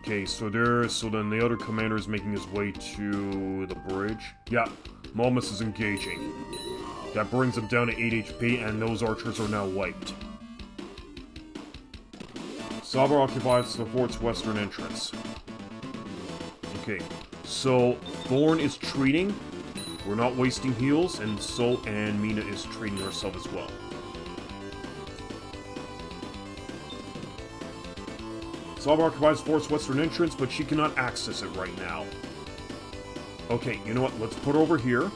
Okay, so then the other commander is making his way to the bridge. Yeah, Momus is engaging. That brings him down to 8 HP, and those archers are now wiped. Salvar occupies the fort's western entrance. Okay, so Thorn is treating. We're not wasting heals, and Mina is treating herself as well. Salvar occupies the fort's western entrance, but she cannot access it right now. Okay, you know what? Let's put her over here.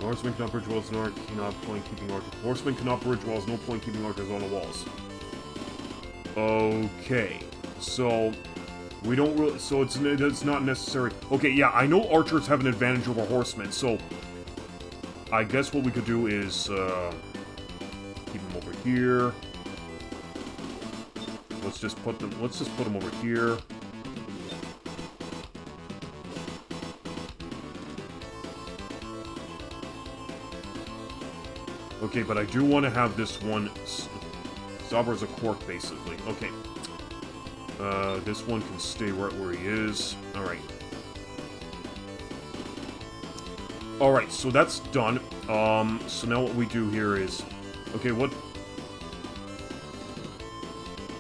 Horseman cannot bridge walls, nor cannot point keeping archers. Horseman cannot bridge walls, no point keeping archers on the walls. Okay, so we don't really. So it's not necessary. Okay, yeah, I know archers have an advantage over horsemen, so I guess what we could do is keep them over here. Let's just put them over here. Okay, but I do want to have this one. Salvar's a cork, basically. Okay. This one can stay right where he is. Alright. Alright, so that's done. So now what we do here is... Okay, what...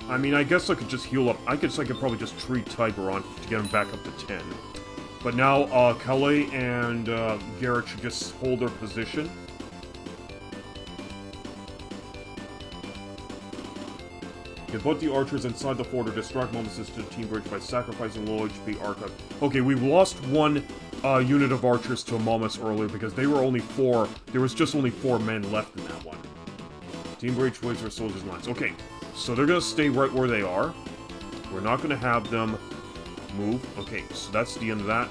I mean, I guess I could just heal up. I guess I could probably just treat Tiberon to get him back up to 10. But now, Calais and Garrett should just hold their position. Get both the archers inside the fort or distract Momus to the team bridge by sacrificing low HP archive. Okay, we've lost one a unit of archers to Momus earlier because they were only 4. There was just only 4 men left in that one. Team Breach waits for soldiers' lines. Okay, so they're gonna stay right where they are. We're not gonna have them move. Okay, so that's the end of that.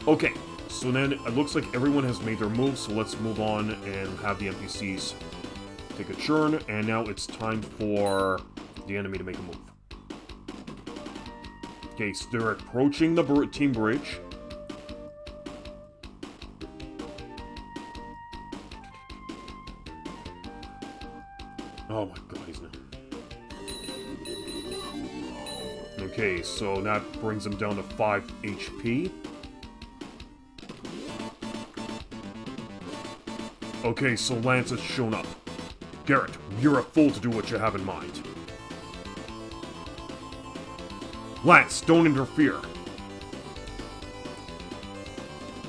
Okay, so then it looks like everyone has made their move, so let's move on and have the NPCs take a turn, and now it's time for the enemy to make a move. Okay, so they're approaching the team bridge. Oh my god, he's not. Okay, so that brings him down to 5 HP. Okay, so Lance has shown up. Garrett, you're a fool to do what you have in mind. Lance, don't interfere.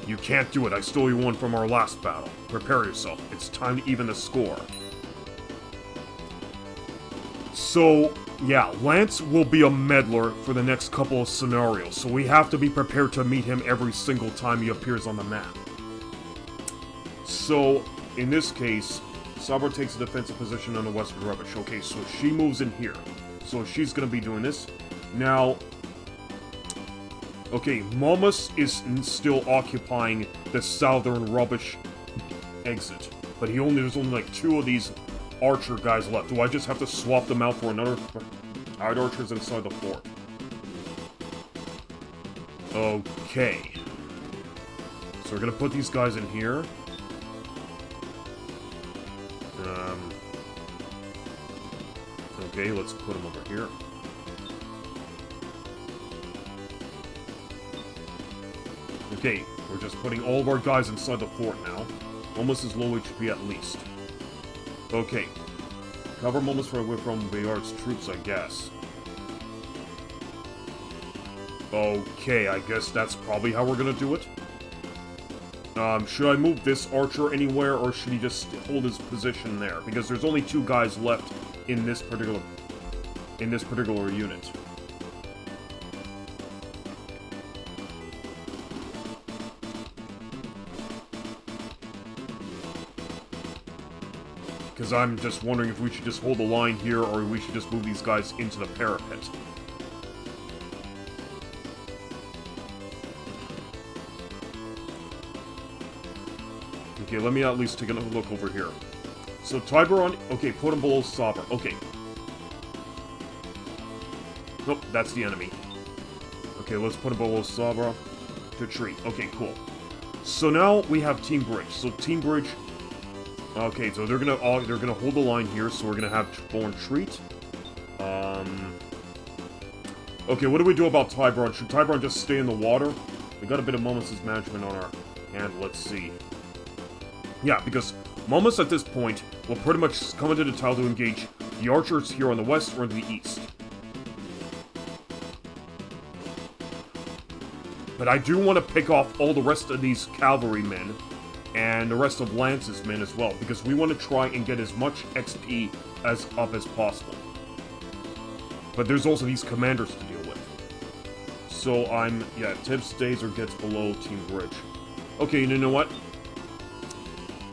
You can't do it. I stole your one from our last battle. Prepare yourself. It's time to even the score. So, yeah, Lance will be a meddler for the next couple of scenarios, so we have to be prepared to meet him every single time he appears on the map. So, in this case, Sabra takes a defensive position on the western rubbish. Okay, so she moves in here. So she's gonna be doing this. Now, okay, Momus is still occupying the southern rubbish exit. But there's only like 2 of these archer guys left. Do I just have to swap them out for another Tide archers inside the fort? Okay. So we're gonna put these guys in here. Okay, let's put them over here. Okay, we're just putting all of our guys inside the fort now. Momus is low HP at least. Okay. Cover Momus from Bayard's troops, I guess. Okay, I guess that's probably how we're gonna do it. Should I move this archer anywhere, or should he just hold his position there? Because there's only 2 guys left in this particular unit. Because I'm just wondering if we should just hold the line here, or we should just move these guys into the parapet. Okay, let me at least take another look over here. So Tiberon, okay, put him below Sabra. Okay. Nope, that's the enemy. Okay, let's put him below Sabra to treat. Okay, cool. So now we have Team Bridge. So Team Bridge. Okay, so they're gonna hold the line here. So we're gonna have Born Treat. Okay, what do we do about Tiberon? Should Tiberon just stay in the water? We got a bit of Momus' management on our hand. Let's see. Yeah, because Momus at this point will pretty much come into the tile to engage the archers here on the west or to the east. But I do want to pick off all the rest of these cavalrymen and the rest of Lance's men as well, because we want to try and get as much XP up as possible. But there's also these commanders to deal with. So yeah, Tibbs stays or gets below Team Bridge. Okay, you know what?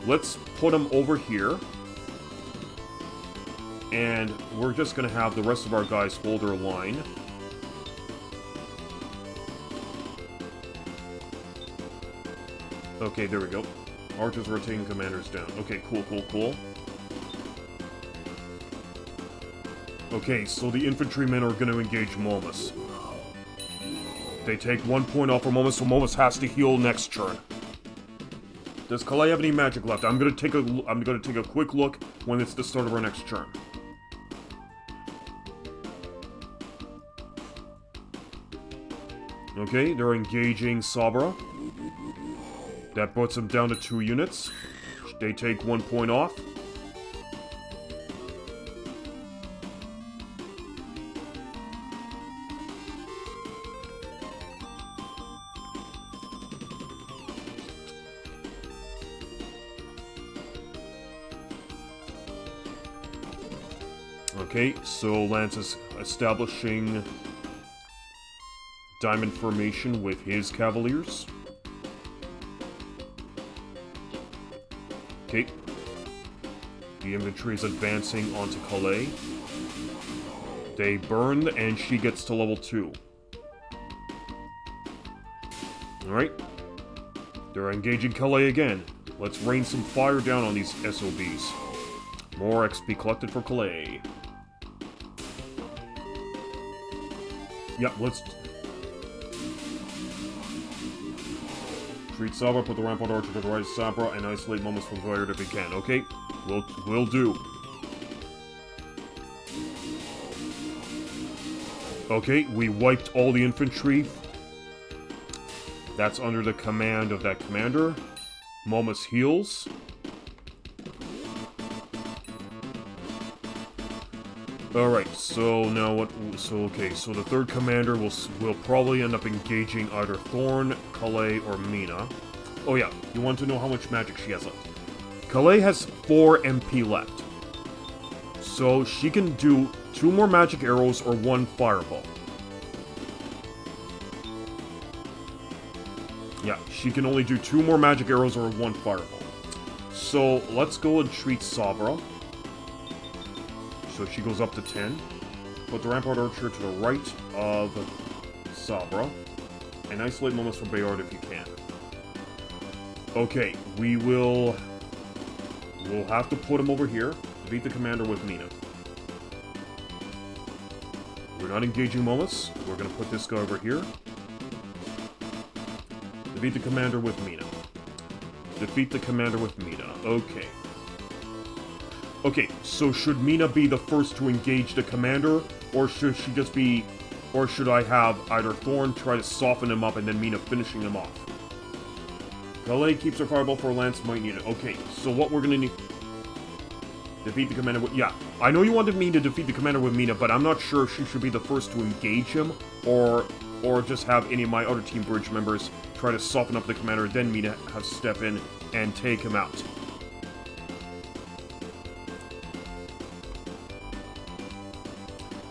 Let's put them over here. And we're just going to have the rest of our guys hold their line. Okay, there we go. Archers rotating commanders down. Okay, cool, cool, cool. Okay, so the infantrymen are going to engage Momus. They take 1 point off for Momus, so Momus has to heal next turn. Does Kalei have any magic left? I'm gonna take a quick look when it's the start of our next turn. Okay, they're engaging Sabra. That puts them down to 2 units. They take 1 point off. Okay, so Lance is establishing diamond formation with his cavaliers. Okay. The infantry is advancing onto Calais. They burn, and she gets to level 2. Alright. They're engaging Calais again. Let's rain some fire down on these SOBs. More XP collected for Calais. Yeah, let's... Treat Sabra, put the rampart archer to the right of Sabra, and isolate moments from fire if you can. Okay, we'll do. Okay, we wiped all the infantry. That's under the command of that commander. Momus heals. Alright, so now what... So, okay, so the third commander will probably end up engaging either Thorn, Calais, or Mina. Oh yeah, you want to know how much magic she has left. Calais has 4 MP left. So she can do 2 more magic arrows or 1 fireball. Yeah, she can only do 2 more magic arrows or 1 fireball. So let's go and treat Sabra. So she goes up to 10. Put the rampart archer to the right of Sabra. And isolate moments from Bayard if you can. Okay, we'll have to put him over here. Defeat the commander with Mina. We're not engaging moments. We're gonna put this guy over here. Defeat the commander with Mina. Defeat the commander with Mina. Okay. Okay, so should Mina be the first to engage the commander, or should she just be... Or should I have either Thorn try to soften him up and then Mina finishing him off? Calais keeps her fireball for a lance, might need it. Okay, so what we're gonna need... Defeat the commander with... Yeah, I know you wanted me to defeat the commander with Mina, but I'm not sure if she should be the first to engage him, or just have any of my other team bridge members try to soften up the commander, then Mina have step in and take him out.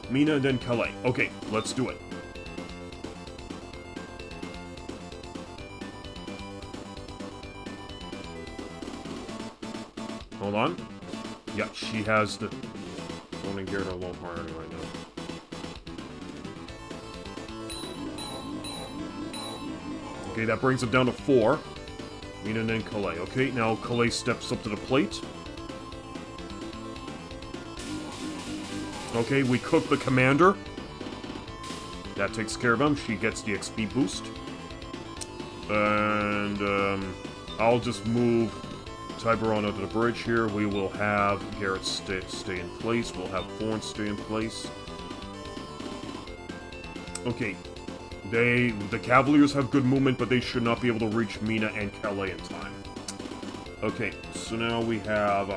Mina and then Calais. Okay, let's do it. Hold on. Yeah, she has the... Only geared a low priority right now. Okay, that brings it down to 4. Mina and then Calais. Okay, now Calais steps up to the plate. Okay, we cook the commander. That takes care of him. She gets the XP boost. And, I'll just move Tiberon onto the bridge here. We will have Garrett stay in place. We'll have Thorn stay in place. Okay. The Cavaliers have good movement, but they should not be able to reach Mina and Calais in time. Okay, so now we have...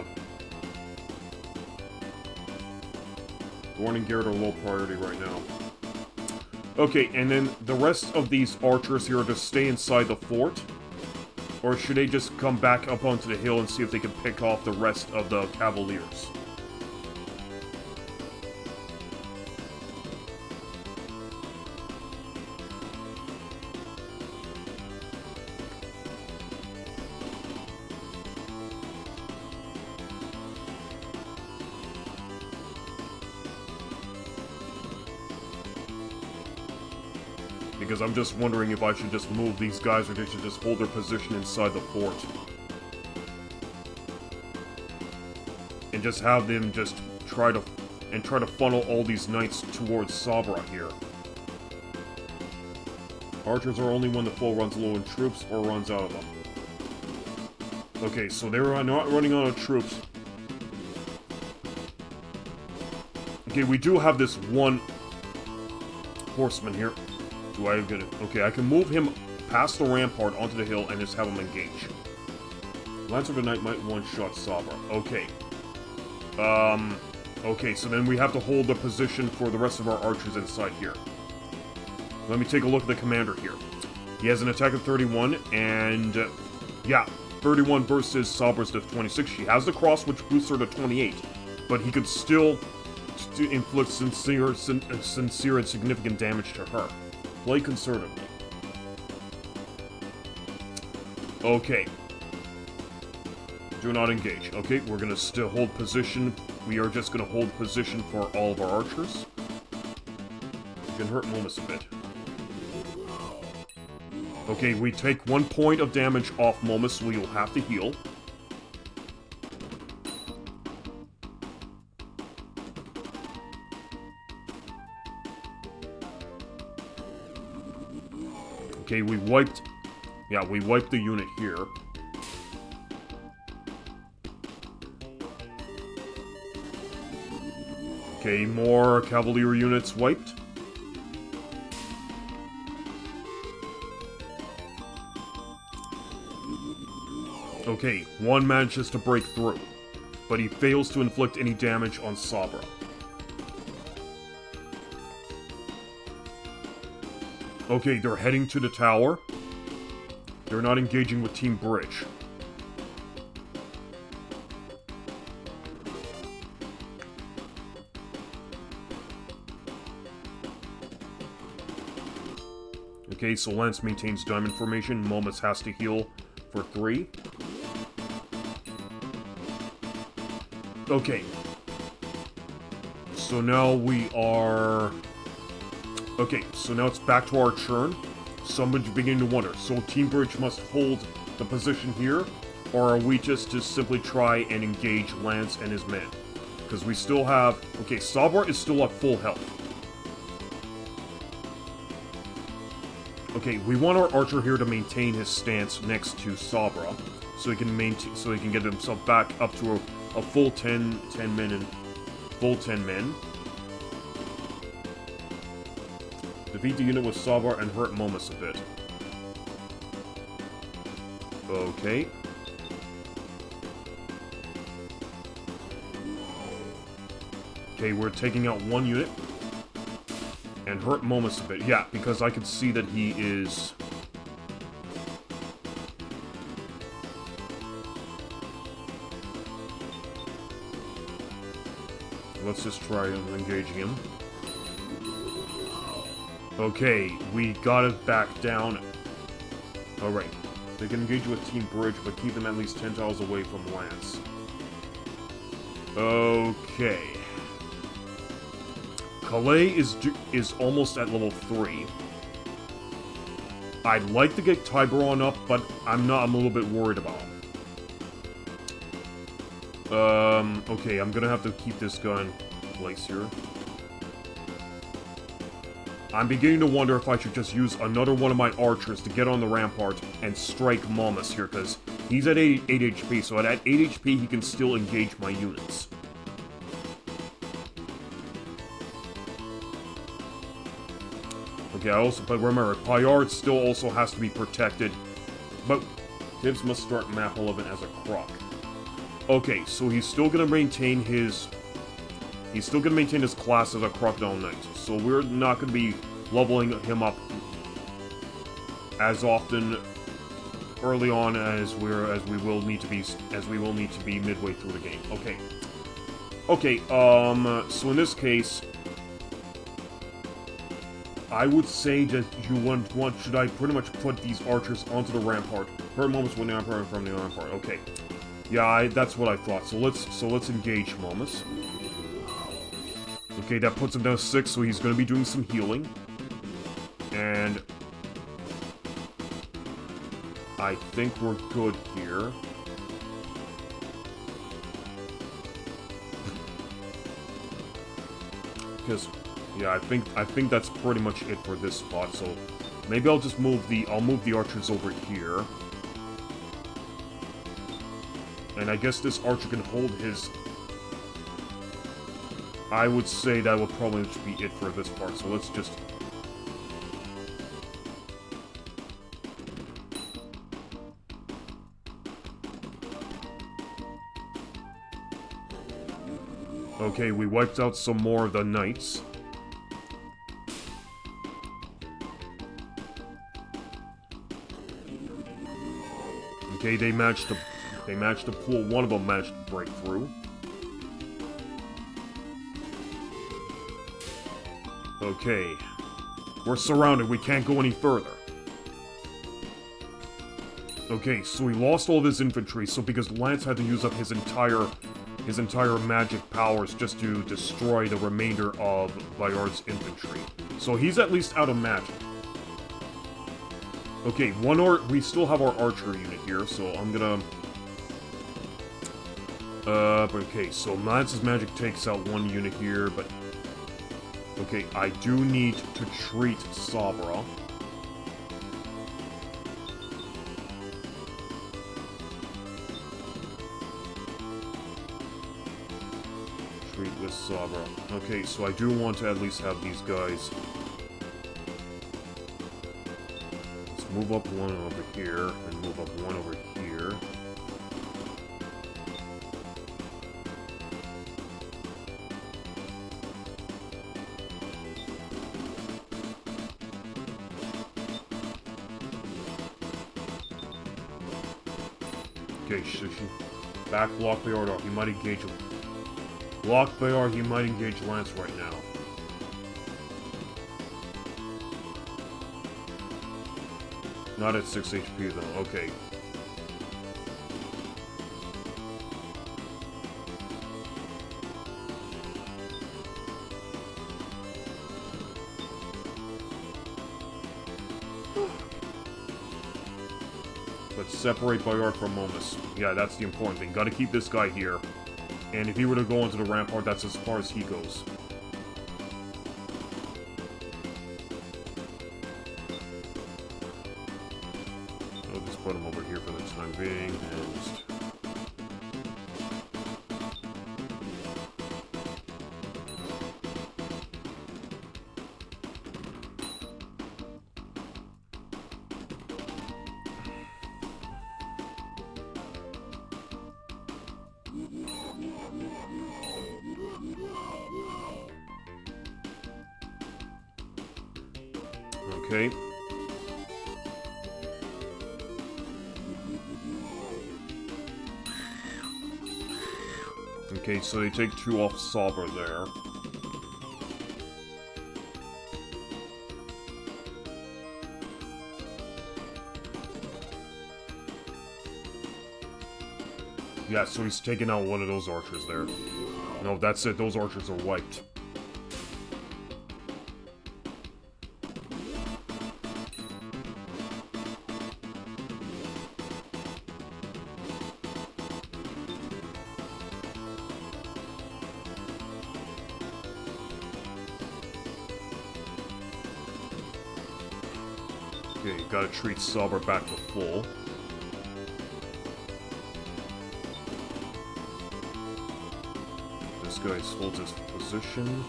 Thorn and Garrett are low priority right now. Okay, and then the rest of these archers here are to stay inside the fort. Or should they just come back up onto the hill and see if they can pick off the rest of the Cavaliers? Because I'm just wondering if I should just move these guys or they should just hold their position inside the fort. And just have them just try to funnel all these knights towards Sabra here. Archers are only when the foe runs low in troops or runs out of them. Okay, so they're not running out of troops. Okay, we do have this one horseman here. Do I get it? Okay, I can move him past the rampart onto the hill and just have him engage. Lancer of the Night might one-shot Sabra. Okay. Okay, so then we have to hold the position for the rest of our archers inside here. Let me take a look at the commander here. He has an attack of 31, and... yeah, 31 versus Sabra's to 26. She has the cross, which boosts her to 28. But he could still inflict sincere and significant damage to her. Play conservatively. Okay. Do not engage. Okay, we're gonna still hold position. We are just gonna hold position for all of our archers. You can hurt Momus a bit. Okay, we take 1 point of damage off Momus, so we'll have to heal. Okay, we wiped... Yeah, we wiped the unit here. Okay, more Cavalier units wiped. Okay, one manages to break through, but he fails to inflict any damage on Sabra. Okay, they're heading to the tower. They're not engaging with Team Bridge. Okay, so Lance maintains diamond formation. Momus has to heal for 3. Okay. So now we are... Okay, so now it's back to our turn. Someone's beginning to wonder. So Team Bridge must hold the position here, or are we just to simply try and engage Lance and his men? Because we still have... Okay, Sabra is still at full health. Okay, we want our archer here to maintain his stance next to Sabra, so he can get himself back up to a full 10 men and full 10 men. Defeat the unit with Sabra and hurt Momus a bit. Okay. Okay, we're taking out 1 unit. And hurt Momus a bit. Yeah, because I can see that he is... Let's just try engaging him. Okay, we got it back down. Alright. They can engage with Team Bridge, but keep them at least 10 tiles away from Lance. Okay. Calais is almost at level 3. I'd like to get Tiburon up, but I'm a little bit worried about him. Okay, I'm gonna have to keep this guy in place here. I'm beginning to wonder if I should just use another one of my archers to get on the rampart and strike Momus here, because he's at 8 HP, so at 8 HP he can still engage my units. Okay, but remember, Payard still also has to be protected, but Tibbs must start map 11 as a croc. Okay, so he's still gonna maintain his class as a Crocodile Knight, so we're not gonna be leveling him up as often early on as we will need to be midway through the game. Okay. Okay, so in this case, I would say that should I pretty much put these archers onto the rampart? Per moments when the rampart from the rampart. Okay. Yeah, that's what I thought. So let's engage Momus. Okay, that puts him down to 6, so he's gonna be doing some healing. And I think we're good here. Because yeah, I think that's pretty much it for this spot. So maybe I'll just move the archers over here. And I guess this archer can hold his... I would say that would probably be it for this part, so let's just... Okay, we wiped out some more of the knights. Okay, they managed to pull, one of them managed to break through. Okay. We're surrounded, we can't go any further. Okay, so he lost all of his infantry, so because Lance had to use up his entire magic powers just to destroy the remainder of Bayard's infantry. So he's at least out of magic. Okay, we still have our archer unit here, so I'm gonna... okay, so Lance's magic takes out one unit here, but... Okay, I do need to treat Sabra. Treat with Sabra. Okay, so I do want to at least have these guys. Let's move up one over here, and move up one over here. Okay, back block Bayard off. He might engage him. Block Bayard, he might engage Lance right now. Not at 6 HP though, okay. Let's separate Bayard from Momus. Yeah, that's the important thing. Gotta keep this guy here. And if he were to go into the rampart, that's as far as he goes. I'll just put him over here for the time being, and just... Okay. Okay, so they take 2 off Sabra there. Yeah, so he's taking out one of those archers there. No, that's it. Those archers are wiped. Okay, gotta treat Sabra back to full. This guy holds his position.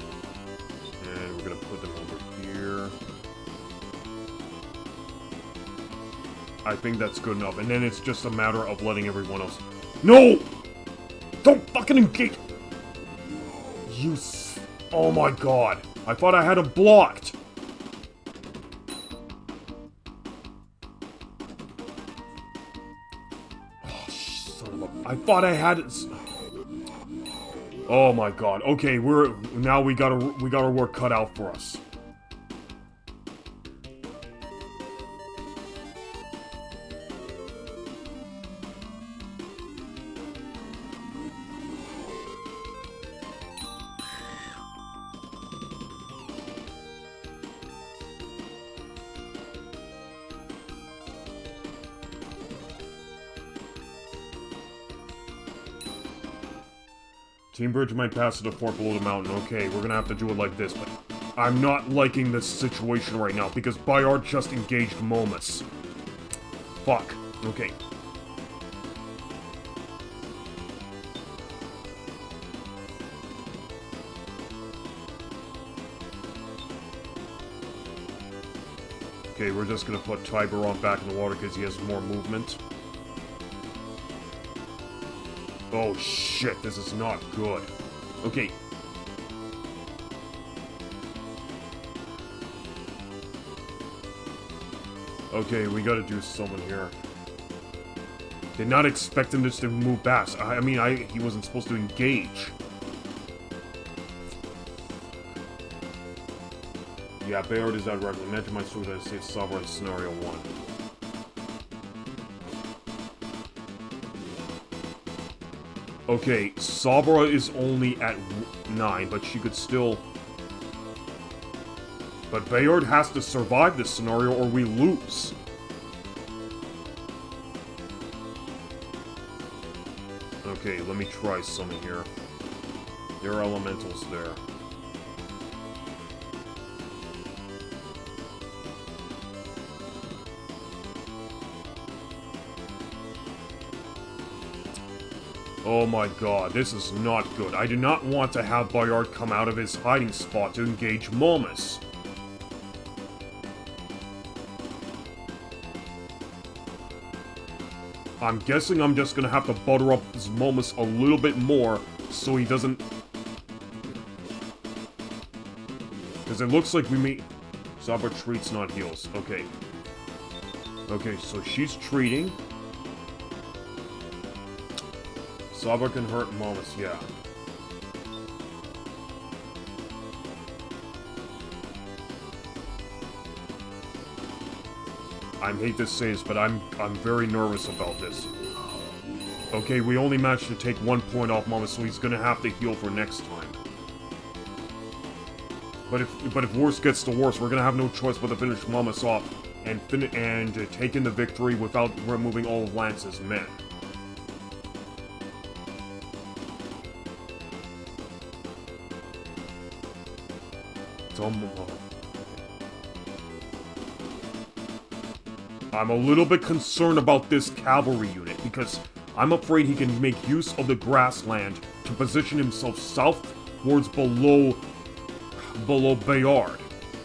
And we're gonna put them over here. I think that's good enough. And then it's just a matter of letting everyone else... No! Don't fucking engage! You Oh my god. I thought I had him blocked. I thought I had it. Oh my god. Okay, now we got our work cut out for us. Team Bridge might pass to the fort below the mountain. Okay, we're gonna have to do it like this, but I'm not liking this situation right now because Bayard just engaged Momus. Fuck. Okay. Okay, we're just gonna put Tiberon back in the water because he has more movement. Oh shit, this is not good. Okay. Okay, we gotta do something here. Did not expect him just to move fast. I mean, he wasn't supposed to engage. Yeah, Bayard is out regularly. Imagine my sword that I saved Sabra in scenario 1. Okay, Sabra is only at 9, but she could still... But Bayard has to survive this scenario or we lose. Okay, let me try something here. There are elementals there. Oh my god, this is not good. I do not want to have Bayard come out of his hiding spot to engage Momus. I'm guessing I'm just gonna have to butter up his Momus a little bit more so he doesn't... Because it looks like we may... Sabra treats, not heals. Okay. Okay, so she's treating. Sabra can hurt Momus, yeah. I hate to say this, but I'm very nervous about this. Okay, we only managed to take 1 point off Momus, so he's gonna have to heal for next time. But if worse gets to worse, we're gonna have no choice but to finish Momus off and take in the victory without removing all of Lance's men. I'm a little bit concerned about this cavalry unit because I'm afraid he can make use of the grassland to position himself southwards below Bayard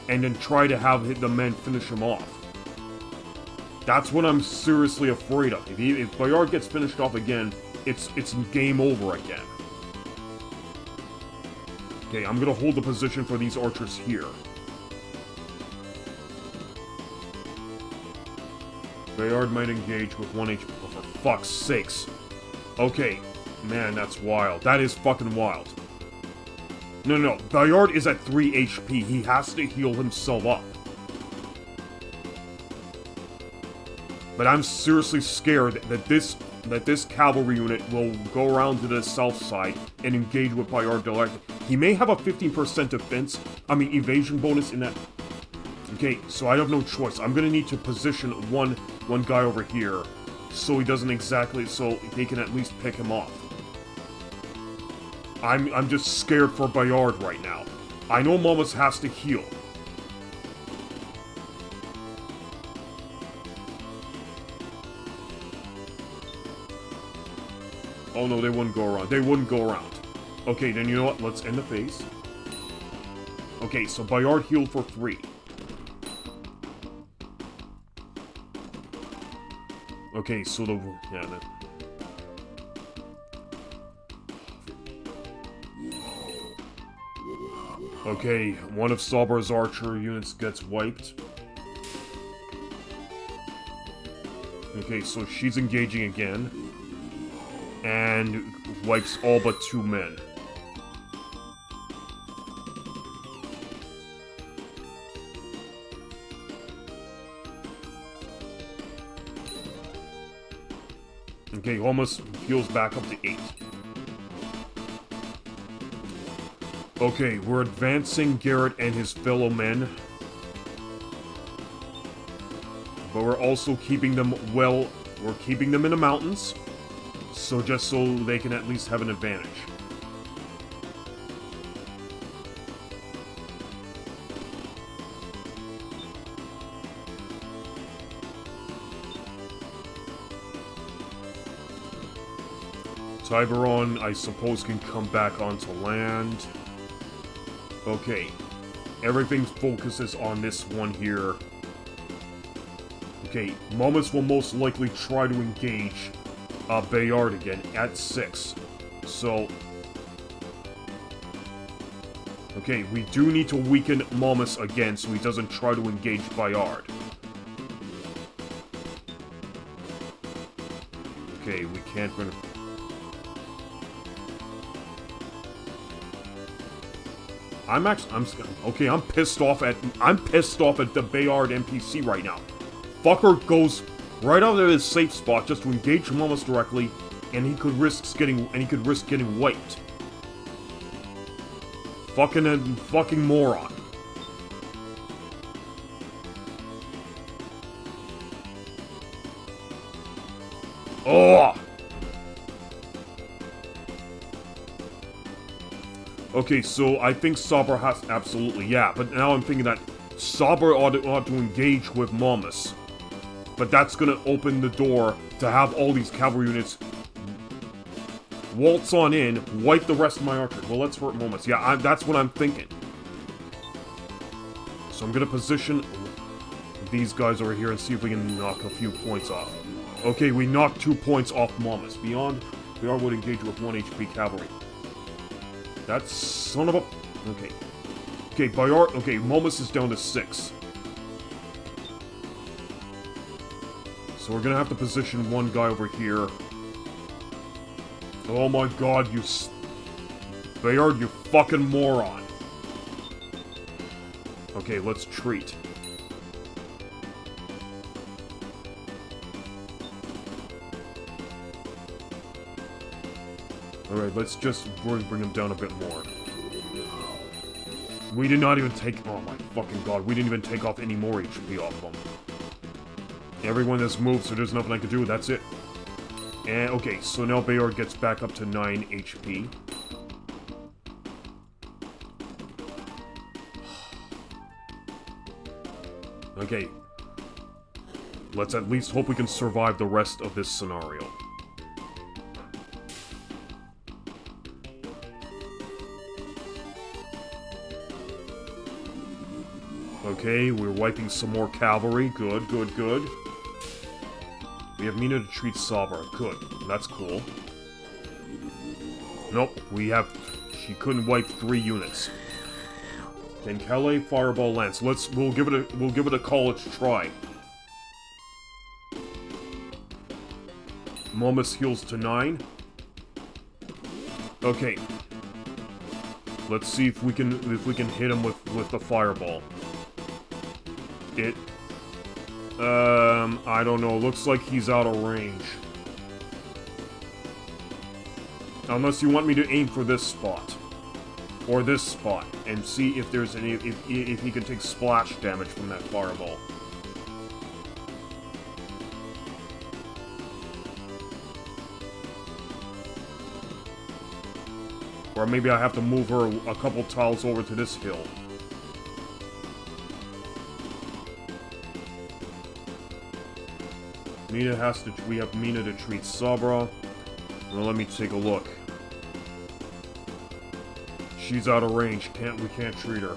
and then try to have the men finish him off. That's what I'm seriously afraid of. If Bayard gets finished off again, it's game over again. Okay, I'm gonna hold the position for these archers here. Bayard might engage with 1 HP. Oh, for fuck's sakes. Okay. Man, that's wild. That is fucking wild. No. Bayard is at 3 HP. He has to heal himself up. But I'm seriously scared that this cavalry unit will go around to the south side and engage with Bayard directly. He may have a 15% evasion bonus in that. Okay, so I have no choice. I'm gonna need to position one guy over here so he doesn't exactly, so they can at least pick him off. I'm just scared for Bayard right now. I know Momus has to heal. Oh no, they wouldn't go around. They wouldn't go around. Okay, then you know what? Let's end the phase. Okay, so Bayard healed for 3. Okay, so okay, one of Sabra's archer units gets wiped. Okay, so she's engaging again. And wipes all but 2 men. Okay, almost heals back up to 8. Okay, we're advancing Garrett and his fellow men. But we're also keeping them we're keeping them in the mountains. So just so they can at least have an advantage. Tiburon, I suppose, can come back onto land. Okay. Everything focuses on this one here. Okay, Momus will most likely try to engage Bayard again at 6. So... okay, we do need to weaken Momus again so he doesn't try to engage Bayard. Okay, we can't run... Okay, I'm pissed off at the Bayard NPC right now. Fucker goes right out of his safe spot just to engage Momus directly, and he could risk getting wiped. Fucking moron. Oh! Okay, so I think Sabra has... Absolutely, yeah. But now I'm thinking that Sabra ought to engage with Momus. But that's gonna open the door to have all these cavalry units waltz on in, wipe the rest of my archers. Well, let's hurt Momus. Yeah, that's what I'm thinking. So I'm gonna position these guys over here and see if we can knock a few points off. Okay, we knocked 2 points off Momus. Beyond, Bayard would engage with 1 HP cavalry. That son of a... Okay. Okay, Bayard... Okay, Momus is down to 6. So we're gonna have to position one guy over here. Oh my god, you... Bayard, you fucking moron. Okay, let's treat. Alright, let's just bring him down a bit more. We did not even take... Oh my fucking god, we didn't even take off any more HP off him. Everyone has moved, so there's nothing I can do, that's it. And, okay, so now Bayard gets back up to 9 HP. Okay. Let's at least hope we can survive the rest of this scenario. Okay, we're wiping some more cavalry. Good, good, good. We have Mina to treat Sabra. Good. That's cool. Nope, we have... She couldn't wipe 3 units. Can Calais Fireball Lance? We'll give it a college try. Momus heals to 9. Okay. Let's see if we can hit him with the fireball. I don't know. Looks like he's out of range. Unless you want me to aim for this spot. Or this spot. And see if there's any... If he can take splash damage from that fireball. Or maybe I have to move her a couple tiles over to this hill. Mina has to... We have Mina to treat Sabra. Well, let me take a look. She's out of range. We can't treat her.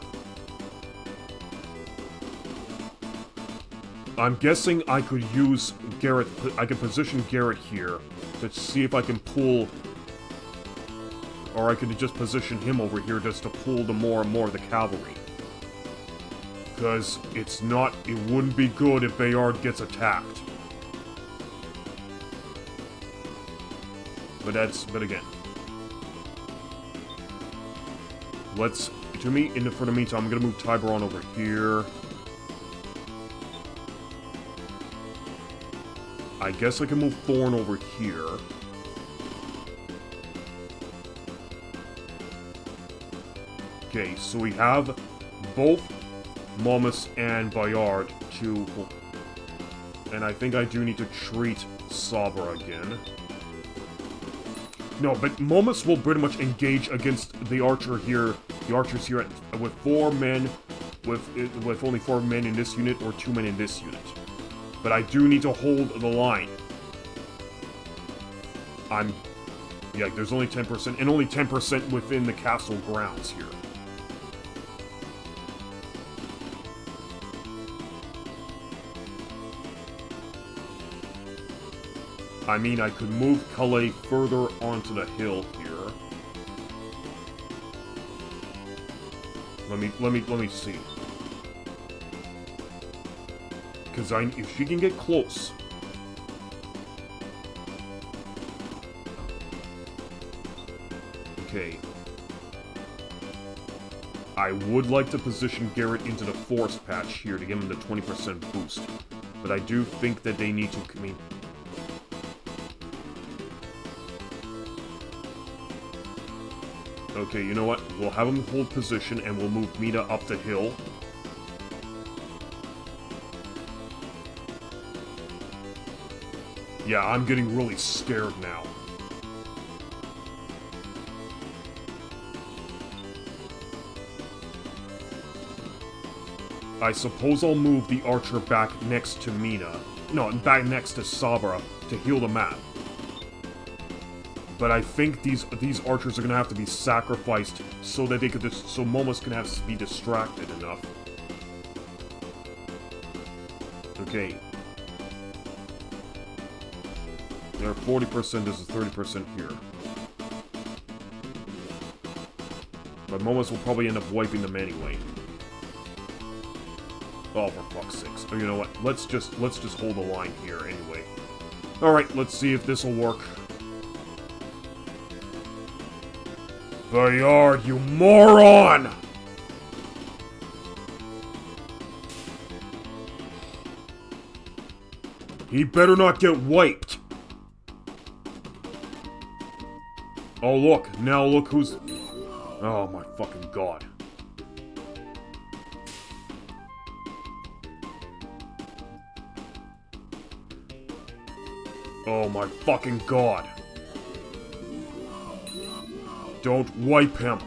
I'm guessing I could use Garrett... I could position Garrett here to see if I can pull... Or I could just position him over here just to pull the more and more of the cavalry. Because it's not... It wouldn't be good if Bayard gets attacked. But again. Let's... For the meantime, I'm gonna move Tiberon over here. I guess I can move Thorn over here. Okay, so we have both Momus and Bayard to... And I think I do need to treat Sabra again. No, but Momus will pretty much engage against the archers here with 4 men, with only 4 men in this unit or 2 men in this unit. But I do need to hold the line. Yeah, there's only 10%, and only 10% within the castle grounds here. I mean, I could move Calais further onto the hill here. Let me see. Because if she can get close. Okay. I would like to position Garrett into the force patch here to give him the 20% boost. But I do think that they need to... I mean... Okay, you know what? We'll have him hold position and we'll move Mina up the hill. Yeah, I'm getting really scared now. I suppose I'll move the archer back next to Mina. No, back next to Sabra to heal the map. But I think these archers are gonna have to be sacrificed so that they could so Momus can be distracted enough. Okay. They're 40%, this is 30% here. But Momus will probably end up wiping them anyway. Oh, for fuck's sakes. Oh, you know what? Let's just hold the line here anyway. Alright, let's see if this'll work. Bayard, you moron! He better not get wiped. Oh, look. Now look who's... Oh, my fucking god. Oh, my fucking god. Don't wipe him.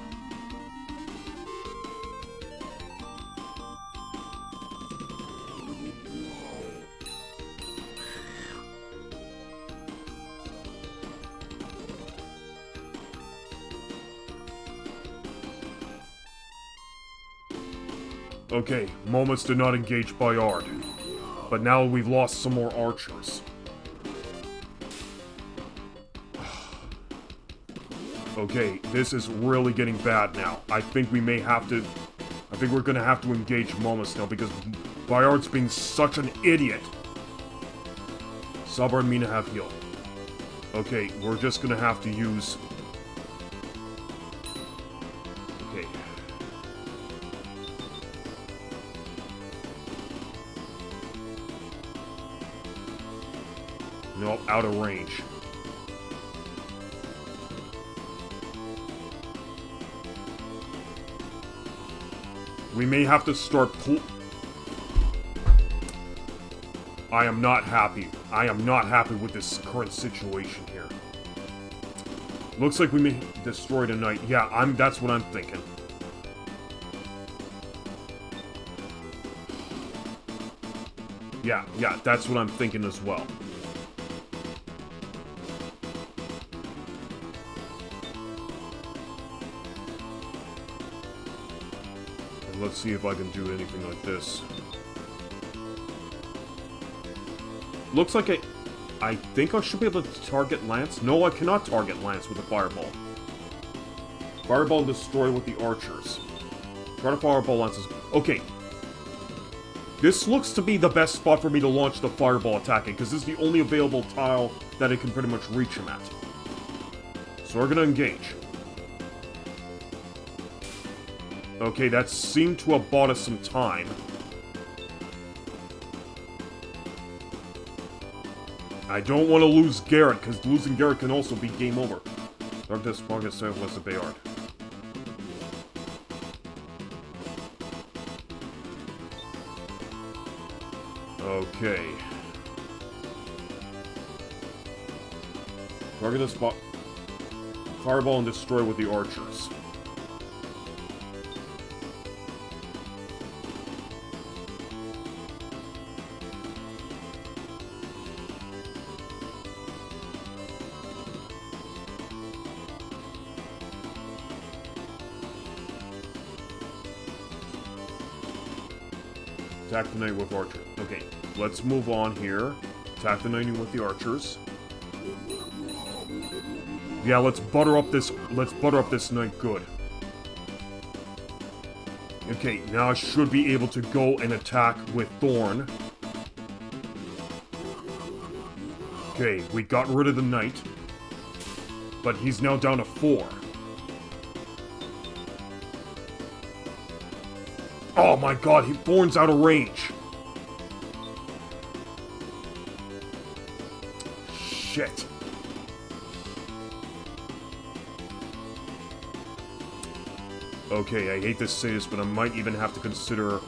Okay, Momus did not engage Bayard. But now we've lost some more archers. Okay, this is really getting bad now. I think we may have to... I think we're gonna have to engage Momus now because Bayard's being such an idiot. Sabra and Mina have healed. Okay, we're just gonna have to use... Okay. Nope, out of range. We may have to start I am not happy. I am not happy with this current situation here. Looks like we may destroy the knight. Yeah, that's what I'm thinking. Yeah, that's what I'm thinking as well. Let's see if I can do anything like this. Looks like I think I should be able to target Lance. No, I cannot target Lance with a fireball. Fireball and destroy with the archers. Try to fireball Lance's... Okay. This looks to be the best spot for me to launch the fireball attacking, because this is the only available tile that it can pretty much reach him at. So we're gonna engage. Okay, that seemed to have bought us some time. I don't want to lose Garrett, because losing Garrett can also be game over. Darkness, Marcus, Southwest of Bayard. Okay. Target the spot. Fireball and destroy with the archers. Attack the knight with archer. Okay, let's move on here. Attack the knight with the archers. Yeah, let's butter up this knight good. Okay, now I should be able to go and attack with Thorn. Okay, we got rid of the knight. But he's now down to 4. Oh my god, Thorn's out of range. Shit. Okay, I hate to say this, but I might even have to consider...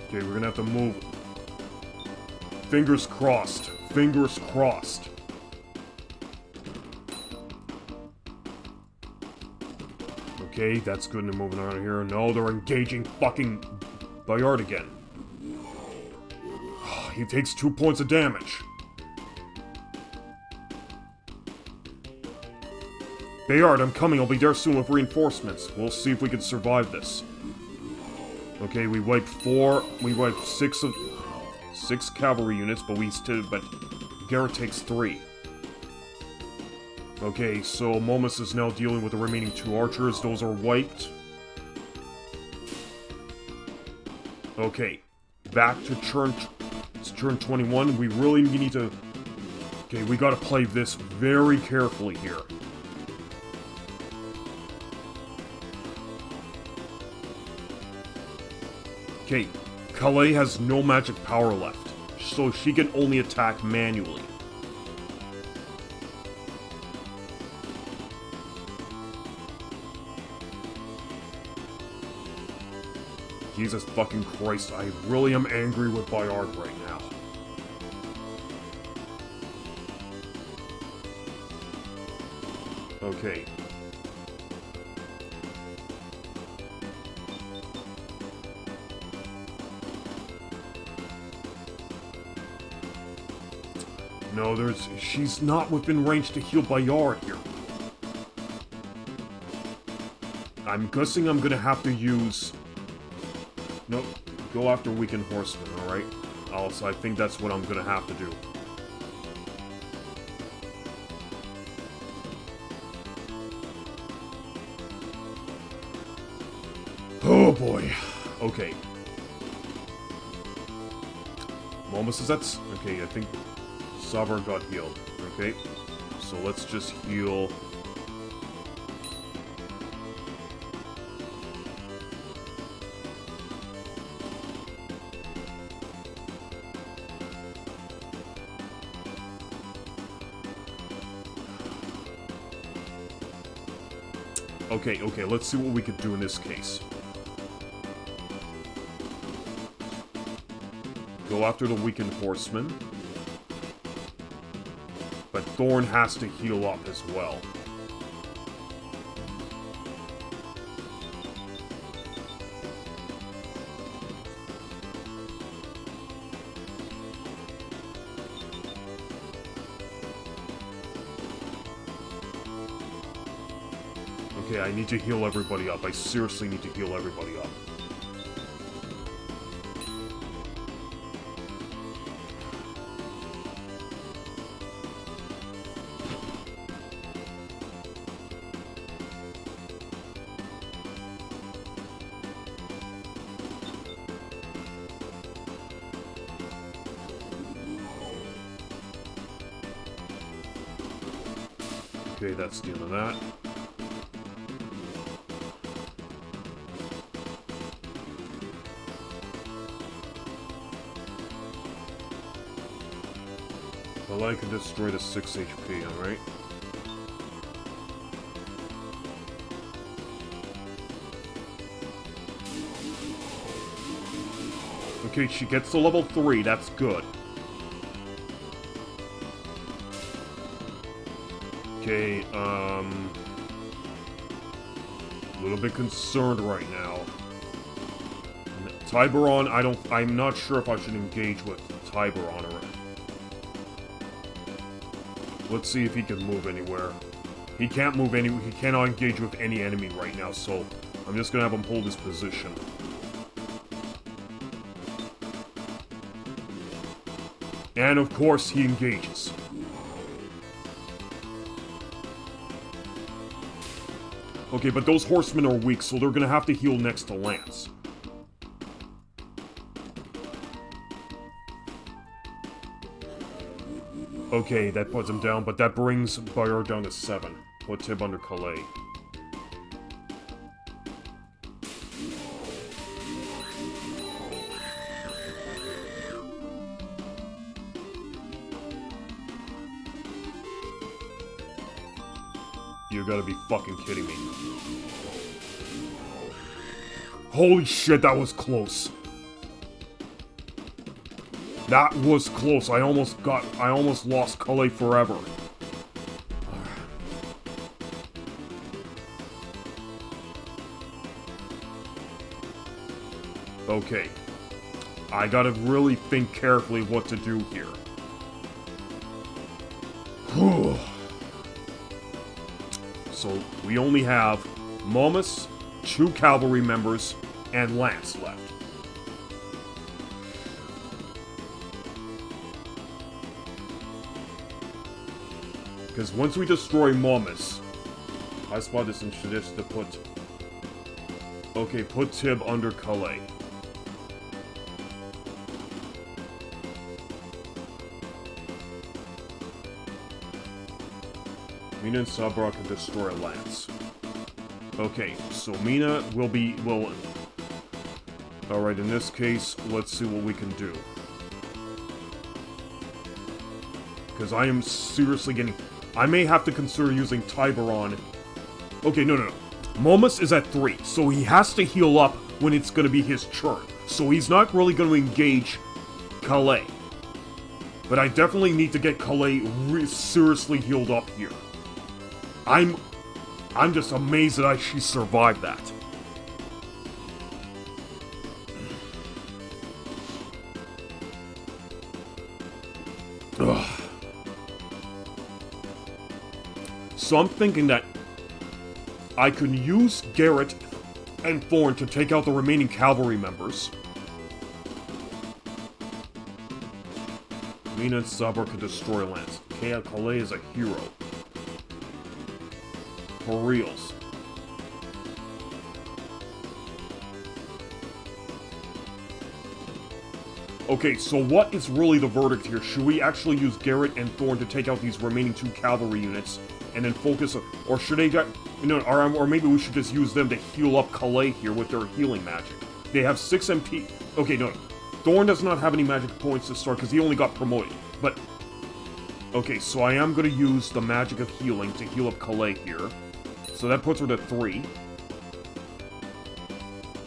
Okay, we're gonna have to move. Fingers crossed. Fingers crossed. Okay, that's good. They're moving around here. No, they're engaging fucking Bayard again. He takes 2 points of damage. Bayard, I'm coming. I'll be there soon with reinforcements. We'll see if we can survive this. Okay, we wiped 6 cavalry units, but Garrett takes 3. Okay, so Momus is now dealing with the remaining 2 archers. Those are wiped. Okay, back to turn 21. We really need to... Okay, we gotta play this very carefully here. Okay, Calais has no magic power left, so she can only attack manually. Jesus fucking Christ, I really am angry with Bayard right now. Okay. No, she's not within range to heal Bayard here. I'm guessing I'm gonna have to use... Nope, go after weakened horsemen, alright? Also, I think that's what I'm gonna have to do. Oh boy. Okay. Momus is at... Okay, I think Sovereign got healed. Okay. So let's just heal... Okay, let's see what we can do in this case. Go after the weakened horseman. But Thorn has to heal up as well. Okay, I need to heal everybody up. I seriously need to heal everybody up. Okay, that's the end of that. Well, I can destroy the 6 HP, alright? Okay, she gets to level 3, that's good. Okay, a little bit concerned right now. Tiburon, I'm not sure if I should engage with Tiburon or... Let's see if he can move anywhere. He can't move anywhere. He cannot engage with any enemy right now, so I'm just gonna have him hold his position. And of course, he engages. Okay, but those horsemen are weak, so they're gonna have to heal next to Lance. Okay, that puts him down, but that brings Bayer down to 7. Put Tib under Calais. You gotta be fucking kidding me. Holy shit, that was close. That was close. I almost lost Calais forever. Okay. I gotta really think carefully what to do here. Whew. So, we only have Momus, 2 cavalry members, and Lance left. Because once we destroy Momus, I spot this and suggest to put... Okay, put Tib under Calais. Mina and Sabra can destroy Lance. Okay, so Mina will... Alright, in this case, let's see what we can do. Because I am seriously getting... I may have to consider using Tiburon. Okay, no. Momus is at 3, so he has to heal up when it's going to be his turn. So he's not really going to engage Calais. But I definitely need to get Calais seriously healed up here. I'm just amazed that she survived that. Ugh. So I'm thinking that I could use Garrett and Thorn to take out the remaining cavalry members. Mina and Sabra could destroy Lance. Calais is a hero. For reals. Okay, so what is really the verdict here? Should we actually use Garrett and Thorn to take out these remaining 2 cavalry units and then focus on, or should they get, or maybe we should just use them to heal up Calais here with their healing magic. They have 6 MP. Okay, no. Thorn does not have any magic points to start because he only got promoted. But okay, so I am going to use the magic of healing to heal up Calais here. So that puts her to 3.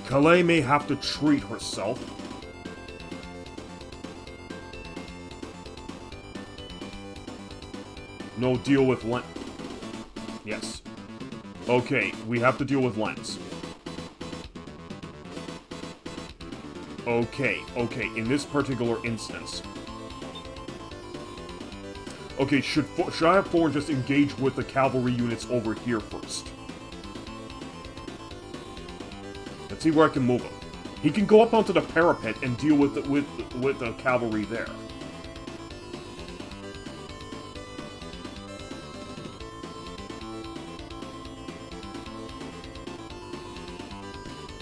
Calais may have to treat herself. No deal with Lance. Yes. Okay, we have to deal with Lance. Okay, in this particular instance. Okay, should I have Thorn just engage with the cavalry units over here first? Let's see where I can move him. He can go up onto the parapet and deal with the cavalry there.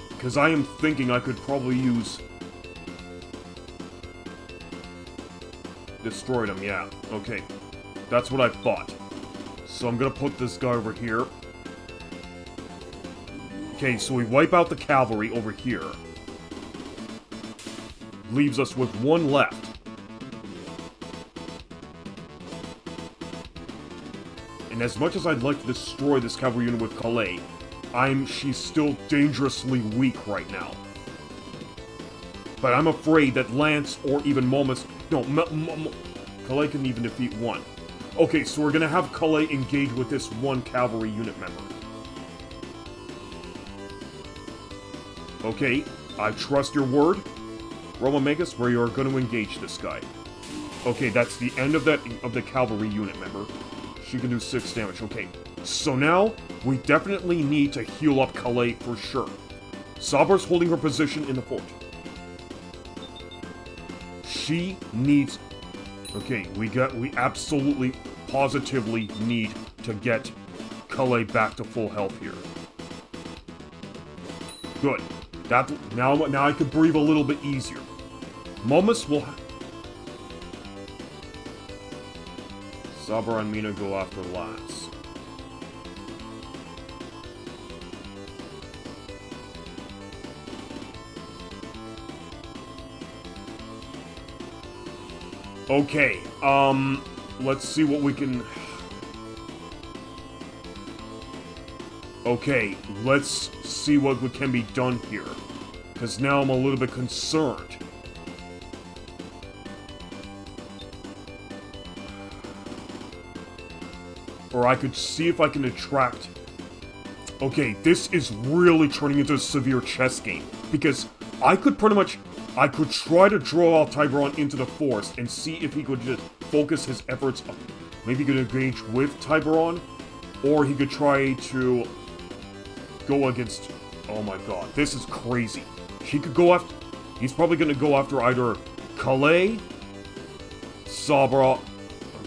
Because I am thinking I could probably use... Destroyed him, yeah. Okay. That's what I thought. So I'm gonna put this guy over here. Okay, so we wipe out the cavalry over here. Leaves us with 1 left. And as much as I'd like to destroy this cavalry unit with Calais, she's still dangerously weak right now. But I'm afraid that Lance or even Momus... No, Calais can even defeat 1. Okay, so we're gonna have Calais engage with this 1 cavalry unit member. Okay, I trust your word, Romomagus, where you're gonna engage this guy. Okay, that's the end of the cavalry unit member. She can do 6 damage. Okay, so now we definitely need to heal up Calais for sure. Sabra's holding her position in the fort. She needs... Okay, we absolutely, positively need to get Calais back to full health here. Good. Now I can breathe a little bit easier. Momus will... Sabra and Mina go after Lance. Okay, let's see what we can... Okay, let's see what can be done here. Because now I'm a little bit concerned. Or I could see if I can attract... Okay, this is really turning into a severe chess game. Because I could pretty much... I could try to draw out Tiburon into the forest and see if he could just focus his efforts up. Maybe he could engage with Tiburon, or he could try to go against... Oh my god, this is crazy. He could go after... He's probably going to go after either Calais, Sabra, or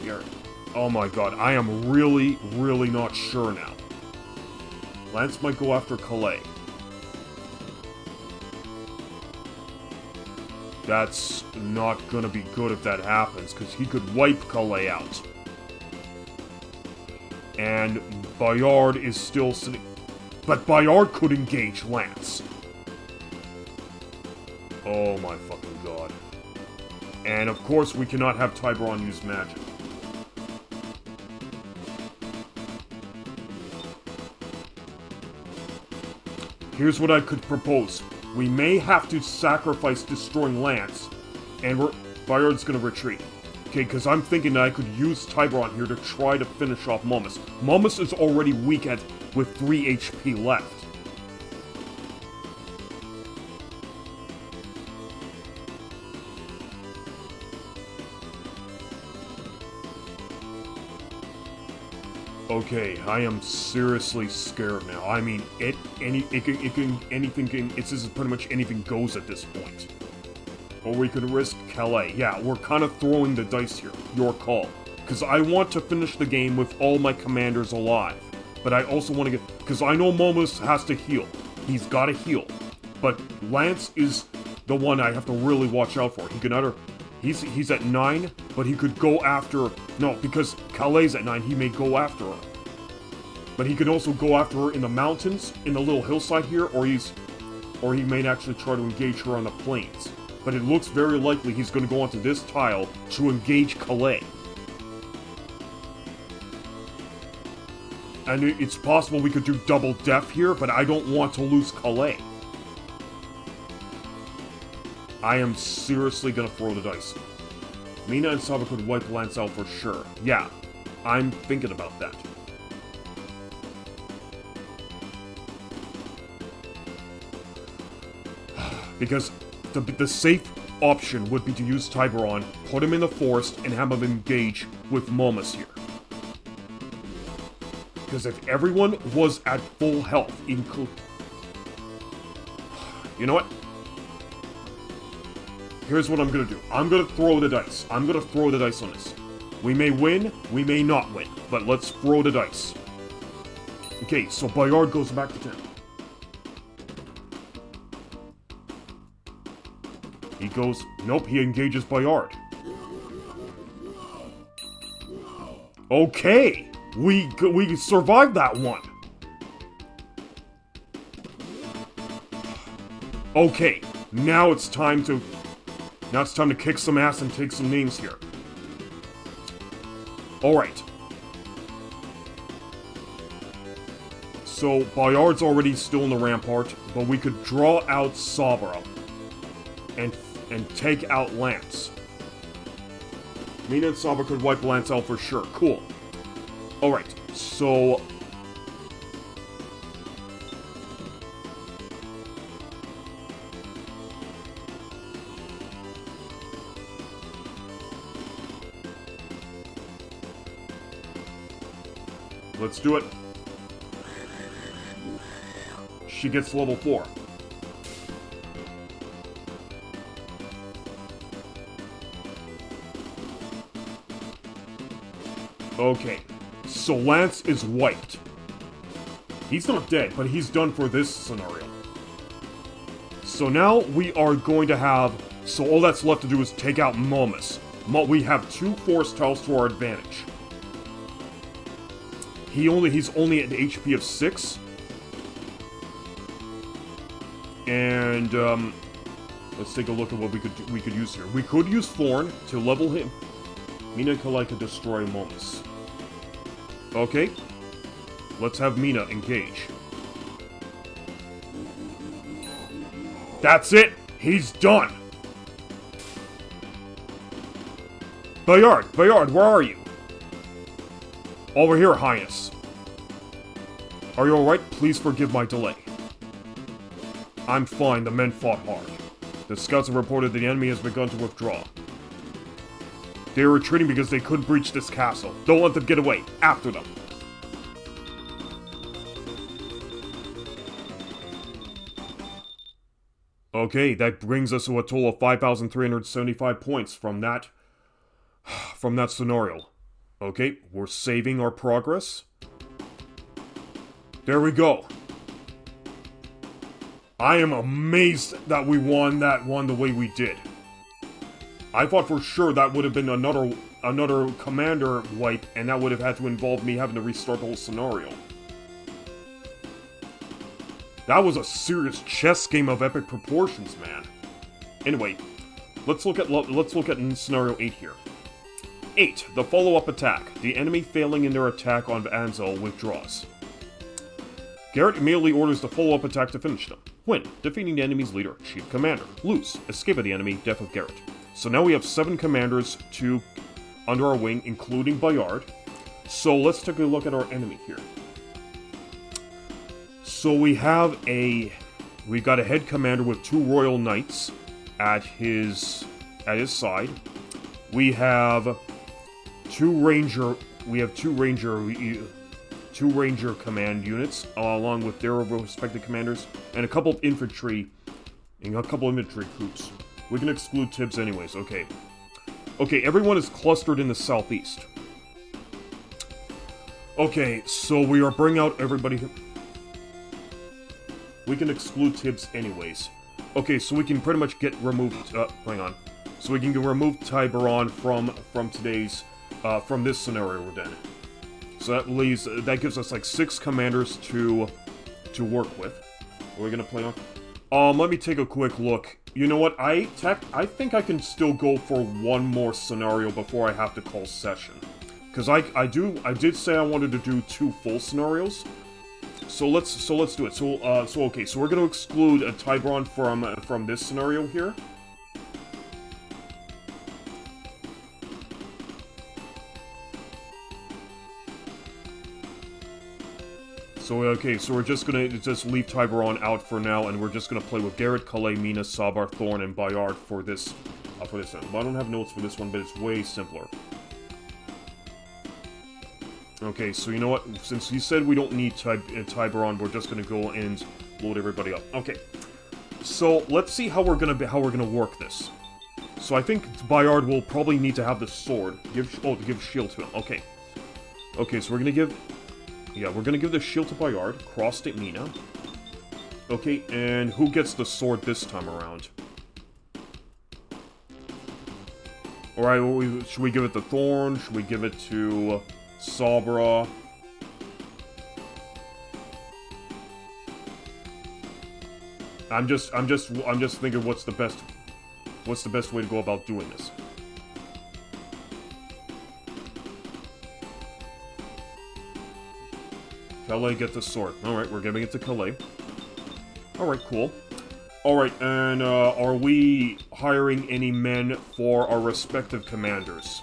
Garrett. Oh my god, I am really, really not sure now. Lance might go after Calais. That's not gonna be good if that happens, because he could wipe Calais out. And Bayard is still sitting... But Bayard could engage Lance. Oh my fucking god. And of course we cannot have Tiburon use magic. Here's what I could propose. We may have to sacrifice destroying Lance, and Bayard's gonna retreat. Okay, because I'm thinking that I could use Tiburon here to try to finish off Momus. Momus is already weak with 3 HP left. Okay, I am seriously scared now. I mean, this is pretty much anything goes at this point. Or we could risk Calais. Yeah, we're kind of throwing the dice here. Your call. Because I want to finish the game with all my commanders alive. But I also want to get... Because I know Momus has to heal. He's got to heal. But Lance is the one I have to really watch out for. He can either... He's at 9, but he could go after... No, because Calais at 9, he may go after her. But he could also go after her in the mountains, in the little hillside here, or he may actually try to engage her on the plains. But it looks very likely he's going to go onto this tile to engage Calais. And it's possible we could do double def here, but I don't want to lose Calais. I am seriously gonna throw the dice. Mina and Saba could wipe Lance out for sure. Yeah, I'm thinking about that. Because the safe option would be to use Tiburon, put him in the forest, and have him engage with Momus here. Because if everyone was at full health, you know what? Here's what I'm gonna do. I'm gonna throw the dice. I'm gonna throw the dice on this. We may win, we may not win, but let's throw the dice. Okay, so Bayard goes back to 10. He goes... Nope, he engages Bayard. Okay! We survived that one! Okay, now it's time to kick some ass and take some names here. Alright. So, Bayard's already still in the rampart, but we could draw out Sabra and take out Lance. Mina and Sabra could wipe Lance out for sure. Cool. Alright, so... Let's do it. She gets level 4. Okay, so Lance is wiped. He's not dead, but he's done for this scenario. So now we are going to have... So all that's left to do is take out Momus. We have 2 force tiles to our advantage. He's only at HP of 6. And let's take a look at what we could use here. We could use Thorn to level him. Mina Kalai could destroy Momus. Okay. Let's have Mina engage. That's it! He's done! Bayard, where are you? Over here, Highness. Are you alright? Please forgive my delay. I'm fine, the men fought hard. The scouts have reported that the enemy has begun to withdraw. They are retreating because they couldn't breach this castle. Don't let them get away. After them. Okay, that brings us to a total of 5,375 points from that scenario. Okay, we're saving our progress. There we go. I am amazed that we won that one the way we did. I thought for sure that would have been another commander wipe, and that would have had to involve me having to restart the whole scenario. That was a serious chess game of epic proportions, man. Anyway, let's look at scenario 8 here. 8. The follow-up attack. The enemy failing in their attack on Anzel withdraws. Garrett immediately orders the follow-up attack to finish them. Win. Defeating the enemy's leader, chief commander. Lose. Escape of the enemy, death of Garrett. So now we have 7 commanders under our wing, including Bayard. So let's take a look at our enemy here. So we've got a head commander with 2 royal knights at his side. We have two ranger command units along with their respective commanders, and a couple of infantry troops. We can exclude Tibbs anyways. Okay, everyone is clustered in the southeast. Okay, so we are bringing out everybody. We can exclude Tibbs anyways. Okay, so we can pretty much get removed. Hang on. So we can remove Tiberon from this scenario we're in. So that gives us like 6 commanders to work with. Are we gonna play on? Let me take a quick look. You know what? I think I can still go for one more scenario before I have to call session. Because I did say I wanted to do 2 full scenarios. So let's do it. Okay, so we're gonna exclude Tiberon from this scenario here. So we're just gonna leave Tiberon out for now, and we're just gonna play with Garrett, Calais, Mina, Sabar, Thorn, and Bayard for this one. I don't have notes for this one, but it's way simpler. Okay, so you know what? Since you said we don't need Tiberon, we're just gonna go and load everybody up. Okay, so let's see how we're gonna work this. So I think Bayard will probably need to have the sword. Give shield to him. Okay, so we're gonna give the shield to Bayard. Crossed at Mina. Okay, and who gets the sword this time around? Alright, should we give it to Thorn? Should we give it to Sabra? I'm just thinking what's the best way to go about doing this. Calais gets the sword. Alright, we're giving it to Calais. Alright, cool. Alright, and are we hiring any men for our respective commanders?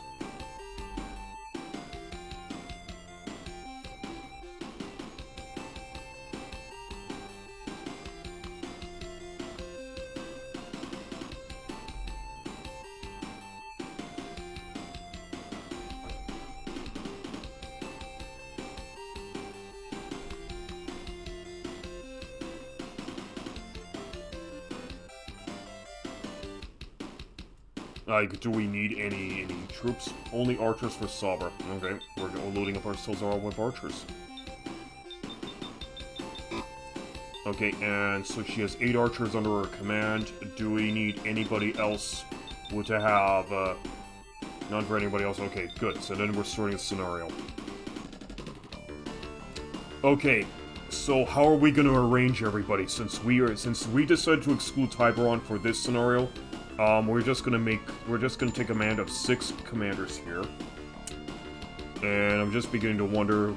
Do we need any troops? Only archers for Saber. Okay, we're loading up ourselves with archers. Okay, and so she has 8 archers under her command. Do we need anybody else to have, none for anybody else? Okay, good. So then we're starting a scenario. Okay, so how are we going to arrange everybody since we decided to exclude Tiburon for this scenario? We're just gonna take command of 6 commanders here, and I'm just beginning to wonder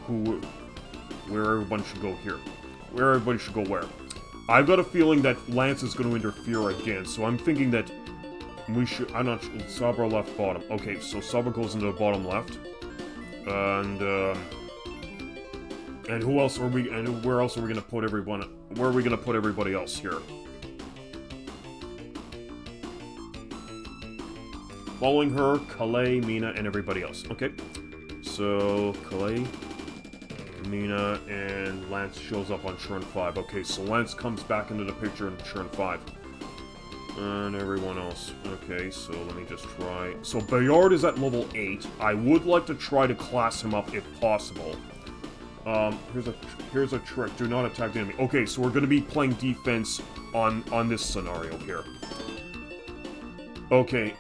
where everyone should go here, where everybody should go where. I've got a feeling that Lance is going to interfere again, so I'm thinking that we should. I'm not. Sabra left bottom. Okay, so Sabra goes into the bottom left, and who else are we? And where else are we gonna put everyone? Where are we gonna put everybody else here? Following her, Calais, Mina, and everybody else. Okay, so Calais, Mina, and Lance shows up on turn 5. Okay, so Lance comes back into the picture in turn 5. And everyone else. Okay, so let me just try. So Bayard is at level 8. I would like to try to class him up if possible. Here's a trick. Do not attack the enemy. Okay, so we're going to be playing defense on this scenario here. Okay,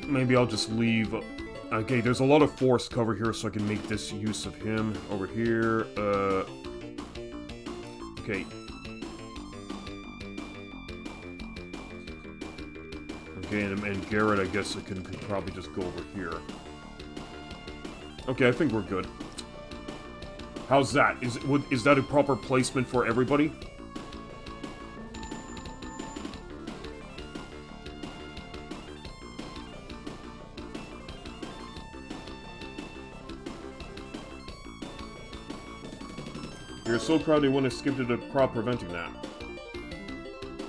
maybe I'll just leave. Okay, there's a lot of force cover here, so I can make this use of him over here. Okay. Okay, and Garrett, I guess I could probably just go over here. Okay, I think we're good. How's that? Is that a proper placement for everybody? You're so proud you wouldn't have skipped a crop preventing that.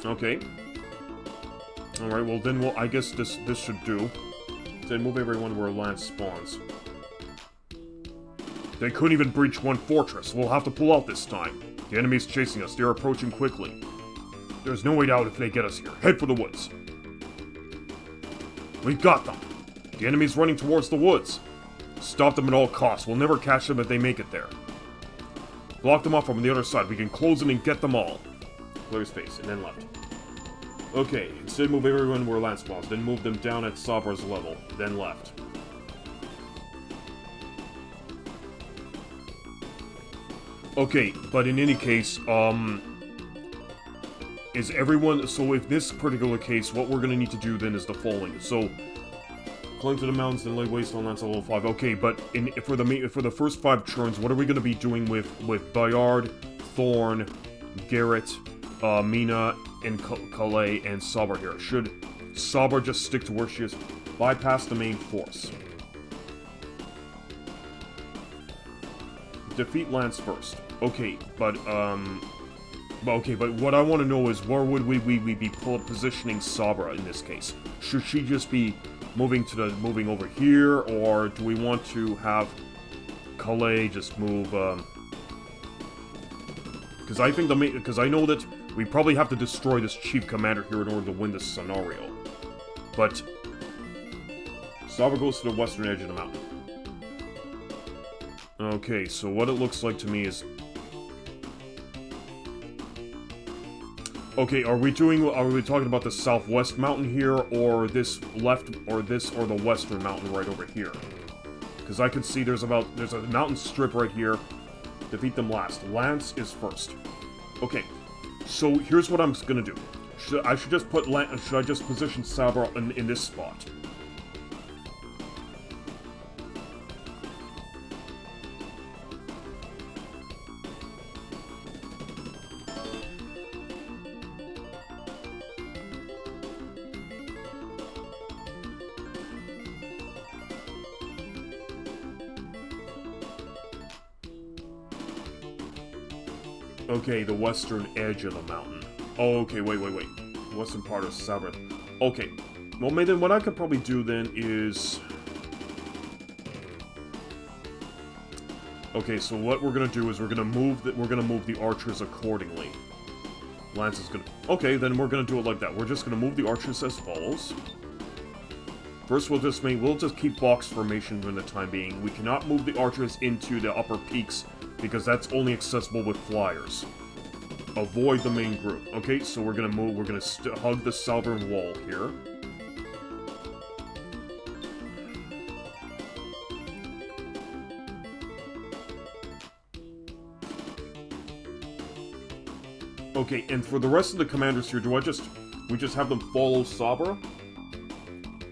Okay. Alright, well then I guess this should do. Then move everyone where Lance spawns. They couldn't even breach one fortress. We'll have to pull out this time. The enemy's chasing us. They're approaching quickly. There's no way out if they get us here. Head for the woods. We've got them. The enemy's running towards the woods. Stop them at all costs. We'll never catch them if they make it there. Block them off from the other side. We can close them and get them all. Clear space, and then left. Okay, instead move everyone where Lance spawns. Then move them down at Sabra's level. Then left. Okay, but in any case, is everyone... So if this particular case, what we're gonna need to do then is the following. So, climb to the mountains and lay waste on Lance at level 5. Okay, but for the first 5 turns, what are we gonna be doing with Bayard, Thorn, Garrett, Mina, and Calais, and Sabra here? Should Sabra just stick to where she is? Bypass the main force. Defeat Lance first. Okay, but what I want to know is where would we be positioning Sabra in this case? Should she just be moving over here, or do we want to have Calais just move? Because I think because I know that we probably have to destroy this chief commander here in order to win this scenario. But Sabra goes to the western edge of the mountain. Okay, so what it looks like to me is... Okay, are we talking about the southwest mountain here, or this left, or the western mountain right over here? Because I can see there's a mountain strip right here. Defeat them last. Lance is first. Okay, so here's what I'm gonna do. Should I just position Sabra in this spot? Okay, the western edge of the mountain. Oh, okay, wait. The western part of Sabra. Okay. Well, maybe then what I could probably do then is... Okay, so what we're gonna do is we're gonna move the archers accordingly. Lance is gonna... Okay, then we're gonna do it like that. We're just gonna move the archers as follows. First, we'll just keep box formation for the time being. We cannot move the archers into the upper peaks, because that's only accessible with flyers. Avoid the main group. Okay, so we're gonna hug the southern wall here. Okay, and for the rest of the commanders here, we just have them follow Sabra?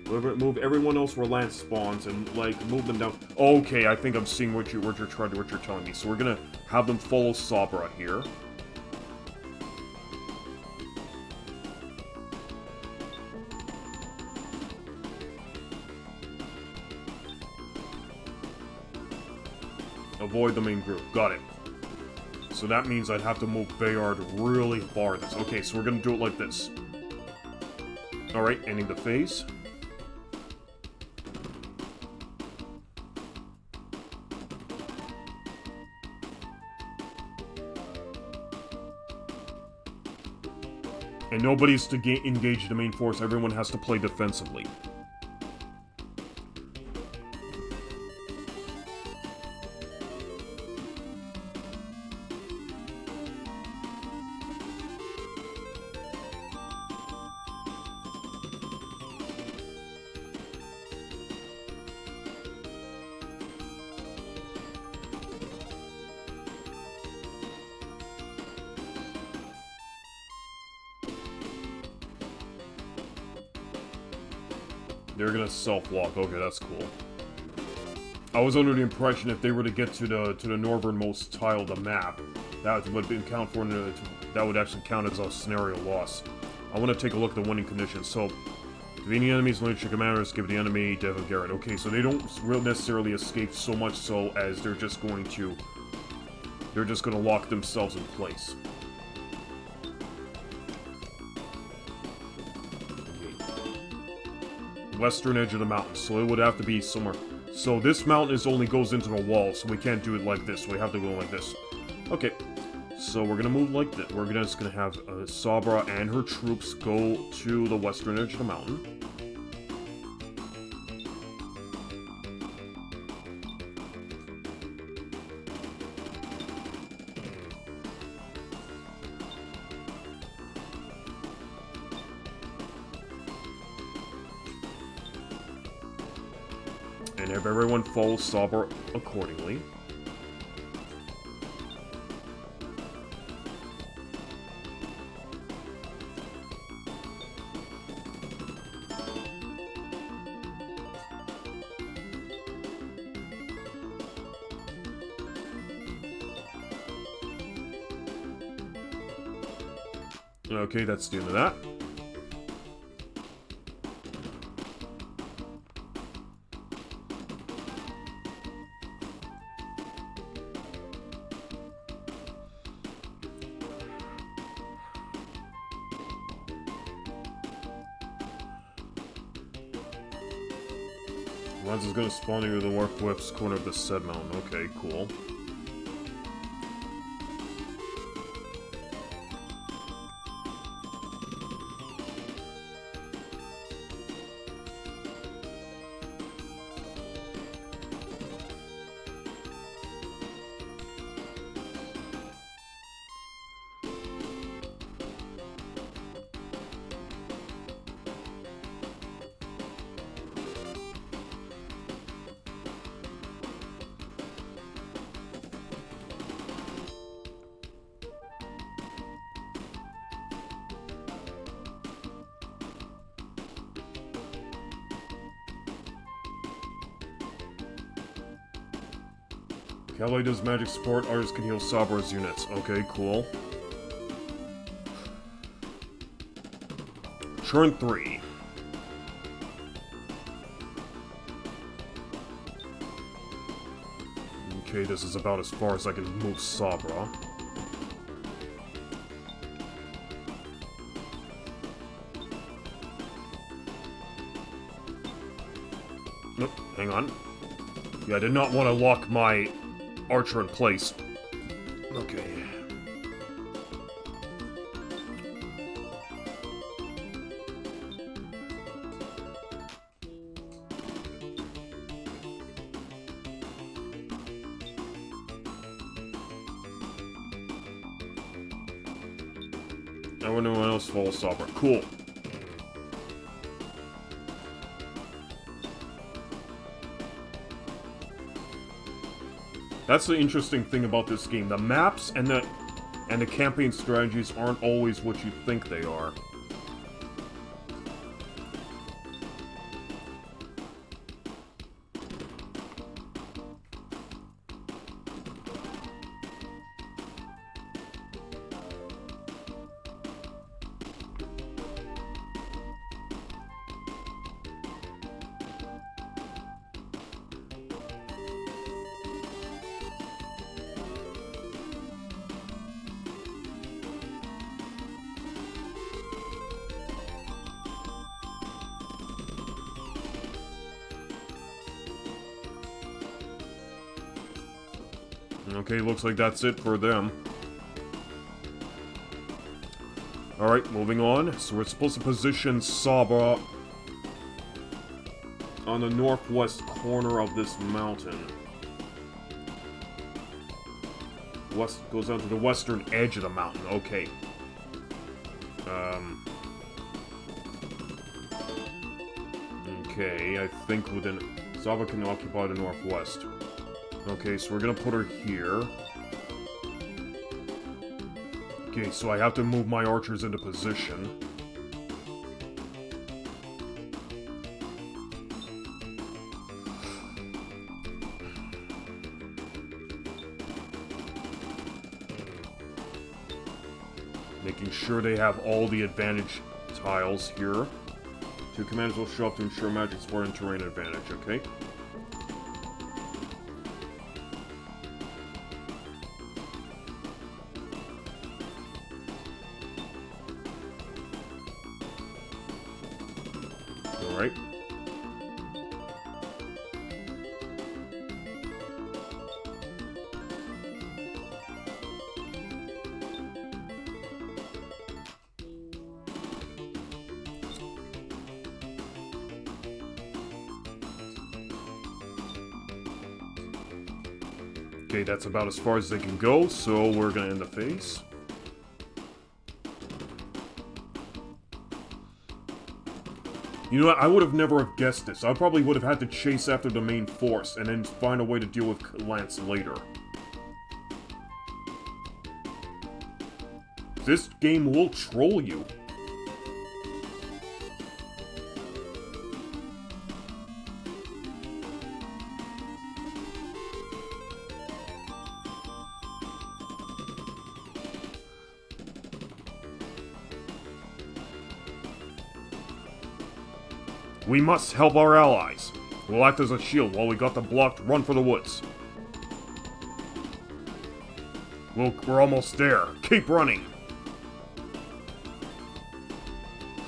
Move everyone else where Lance spawns and, like, move them down. Okay, I think I'm seeing what you're telling me. So we're gonna have them follow Sabra here. Avoid the main group. Got it. So that means I'd have to move Bayard really far. Okay, so we're gonna do it like this. Alright, ending the phase. And nobody's to engage the main force, everyone has to play defensively. They're gonna self-walk. Okay, that's cool. I was under the impression if they were to get to the northernmost tile of the map, that would actually count as a scenario loss. I want to take a look at the winning conditions. So, defeating enemies, militia commanders, give the enemy death of Garrett. Okay, so they don't necessarily escape so much so as they're just going to lock themselves in place. Western edge of the mountain, so it would have to be somewhere. So this mountain only goes into the wall, so we can't do it like this. We have to go like this. Okay, so we're gonna move like this. We're just gonna have Sabra and her troops go to the western edge of the mountain. And have everyone follow Sabra accordingly. Okay, that's the end of that. Lance is going to spawn near the northwest corner of the said mountain. Okay, cool. Cavalry does magic support, artists can heal Sabra's units. Okay, cool. Turn 3. Okay, this is about as far as I can move Sabra. Nope, hang on. Yeah, I did not want to lock my archer in place. Okay. Everyone else follows Sabra. Cool. That's the interesting thing about this game. The maps and And the campaign strategies aren't always what you think they are. Okay, looks like that's it for them. Alright, moving on. So we're supposed to position Saba on the northwest corner of this mountain. West goes down to the western edge of the mountain. Okay. Okay, I think within... Saba can occupy the northwest. Okay, so we're gonna put her here. Okay, so I have to move my archers into position. Making sure they have all the advantage tiles here. 2 commanders will show up to ensure magic support and terrain advantage, okay? Alright. Okay, that's about as far as they can go, so we're gonna end the phase. You know what, I would have never have guessed this. I probably would have had to chase after the main force, and then find a way to deal with Lance later. This game will troll you. We must help our allies. We'll act as a shield while we got them blocked. Run for the woods. We're almost there. Keep running.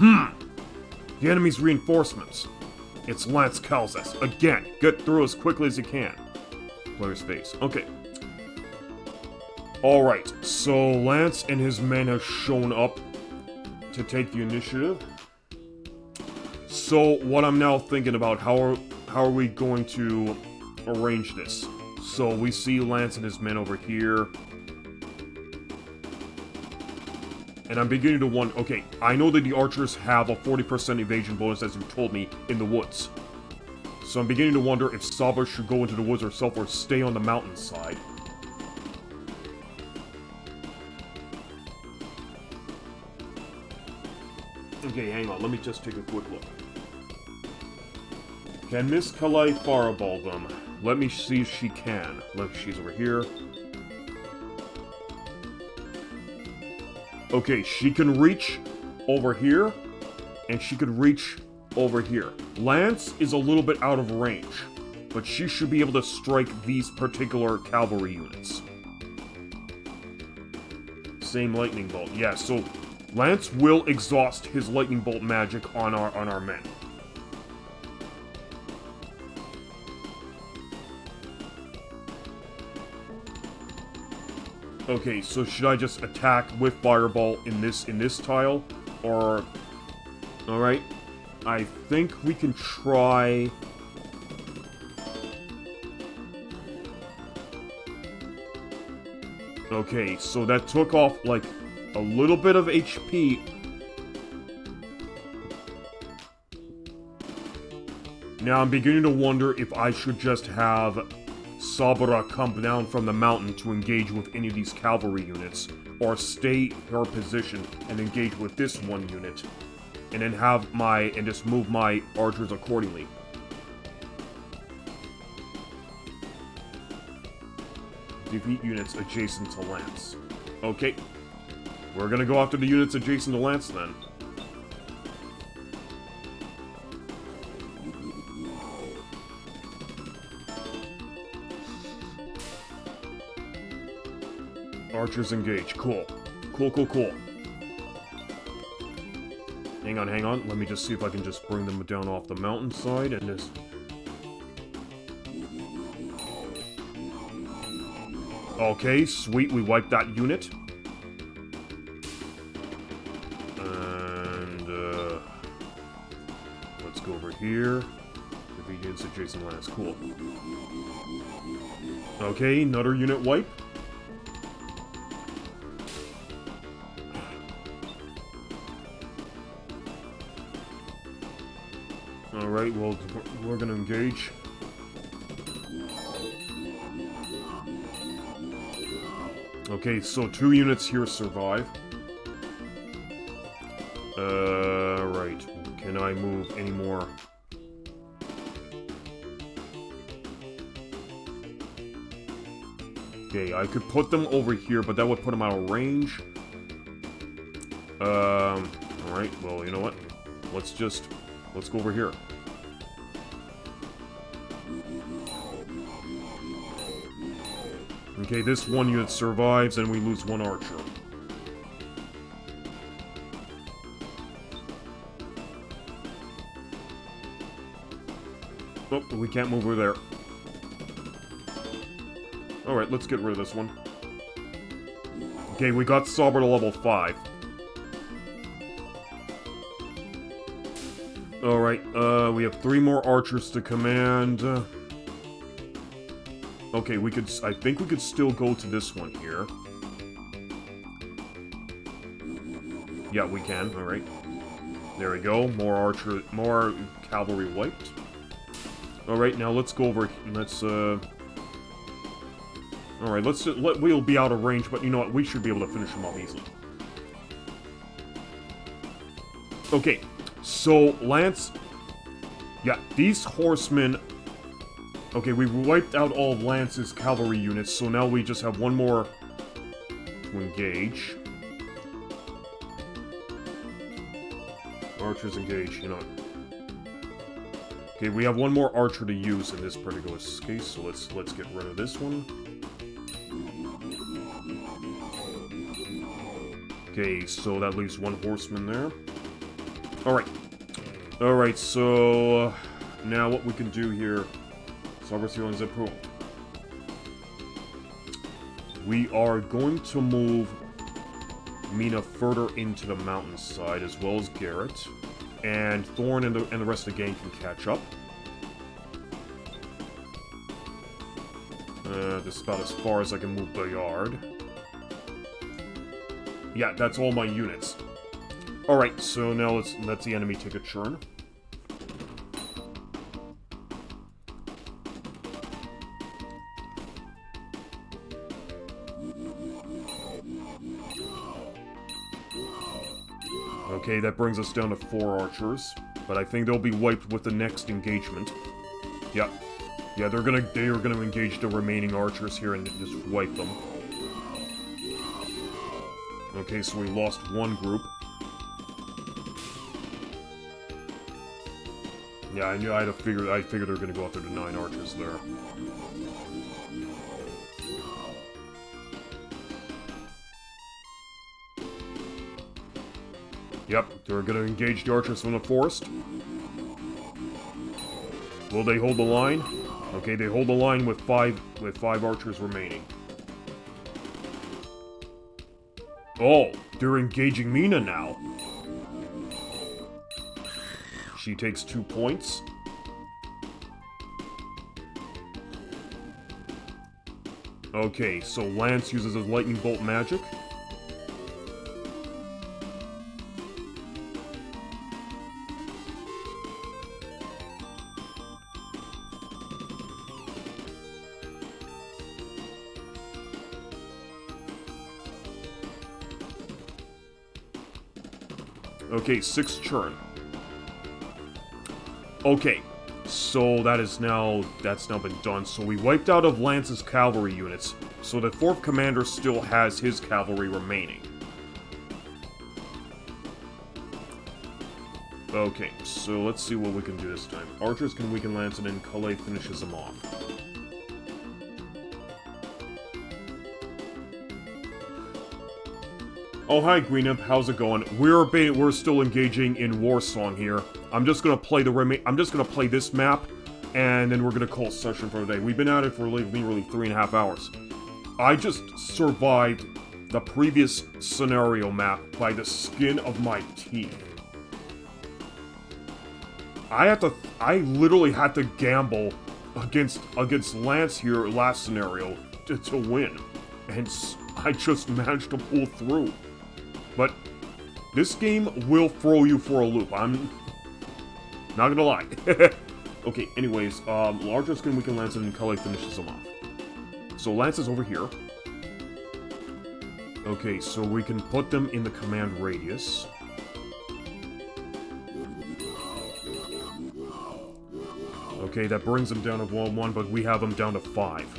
The enemy's reinforcements. It's Lance Calzas. Again, get through as quickly as you can. Player's face. Okay. Alright, so Lance and his men have shown up to take the initiative. So, what I'm now thinking about, how are we going to arrange this? So, we see Lance and his men over here. And I'm beginning to wonder, okay, I know that the archers have a 40% evasion bonus, as you told me, in the woods. So I'm beginning to wonder if Saba should go into the woods herself or stay on the mountainside. Okay, hang on, let me just take a quick look. Can Miss Kalai fireball them? Let me see if she can. Look, she's over here. Okay, she can reach over here, and she could reach over here. Lance is a little bit out of range, but she should be able to strike these particular cavalry units. Same lightning bolt. Yeah, so Lance will exhaust his lightning bolt magic on our men. Okay, so should I just attack with Fireball in this tile? Or... Alright. I think we can try... Okay, so that took off, like, a little bit of HP. Now I'm beginning to wonder if I should just have Sabura come down from the mountain to engage with any of these cavalry units, or stay her position and engage with this one unit, and then and just move my archers accordingly. Defeat units adjacent to Lance. Okay. We're gonna go after the units adjacent to Lance then. Archers engage. Cool. Cool. Hang on. Let me just see if I can just bring them down off the mountainside and just... Okay, sweet. We wiped that unit. And, let's go over here. Defeat units adjacent lands. Cool. Okay, another unit wipe. Alright, well, we're gonna engage. Okay, so 2 units here survive. Right. Can I move any more? Okay, I could put them over here, but that would put them out of range. Alright, well, you know what? Let's go over here. Okay, this one unit survives, and we lose 1 archer. Oh, we can't move over there. Alright, let's get rid of this one. Okay, we got Saber to level 5. Alright, we have 3 more archers to command. Okay, I think we could still go to this one here. Yeah, we can, alright. There we go, more cavalry wiped. Alright, now let's go over, alright, we'll be out of range, but you know what, we should be able to finish them off easily. Okay, so, Lance... Yeah, these horsemen... Okay, we wiped out all of Lance's cavalry units, so now we just have 1 more to engage. Archers engage, you know. Okay, we have 1 more archer to use in this particular case, so let's get rid of this one. Okay, so that leaves 1 horseman there. Alright, so... now what we can do here... Saber ceilings approved. We are going to move Mina further into the mountainside, as well as Garrett. And Thorn and the rest of the gang can catch up. This is about as far as I can move the yard. Yeah, that's all my units. Alright, so now let's let the enemy take a turn. Okay, that brings us down to 4 archers, but I think they'll be wiped with the next engagement. Yeah, they are gonna engage the remaining archers here and just wipe them. Okay, so we lost 1 group. Yeah, I figured they're gonna go after the 9 archers there. Yep, they're gonna engage the archers from the forest. Will they hold the line? Okay, they hold the line with 5 archers remaining. Oh, they're engaging Mina now. She takes 2 points. Okay, so Lance uses his lightning bolt magic. Okay, 6 churn. Okay, so that's now been done. So we wiped out of Lance's cavalry units, so the 4th commander still has his cavalry remaining. Okay, so let's see what we can do this time. Archers can weaken Lance, and then Calais finishes them off. Oh, hi, Green Imp. How's it going? We're still engaging in Warsong here. I'm just gonna play this map, and then we're gonna call session for the day. We've been at it for nearly 3.5 hours. I just survived the previous scenario map by the skin of my teeth. I literally had to gamble against Lance here last scenario to win, and I just managed to pull through. But this game will throw you for a loop. I'm not gonna lie. Okay. Anyways, larger skin weaken Lance and Calais finishes them off. So Lance is over here. Okay, so we can put them in the command radius. Okay, that brings them down to 1-1, but we have them down to 5.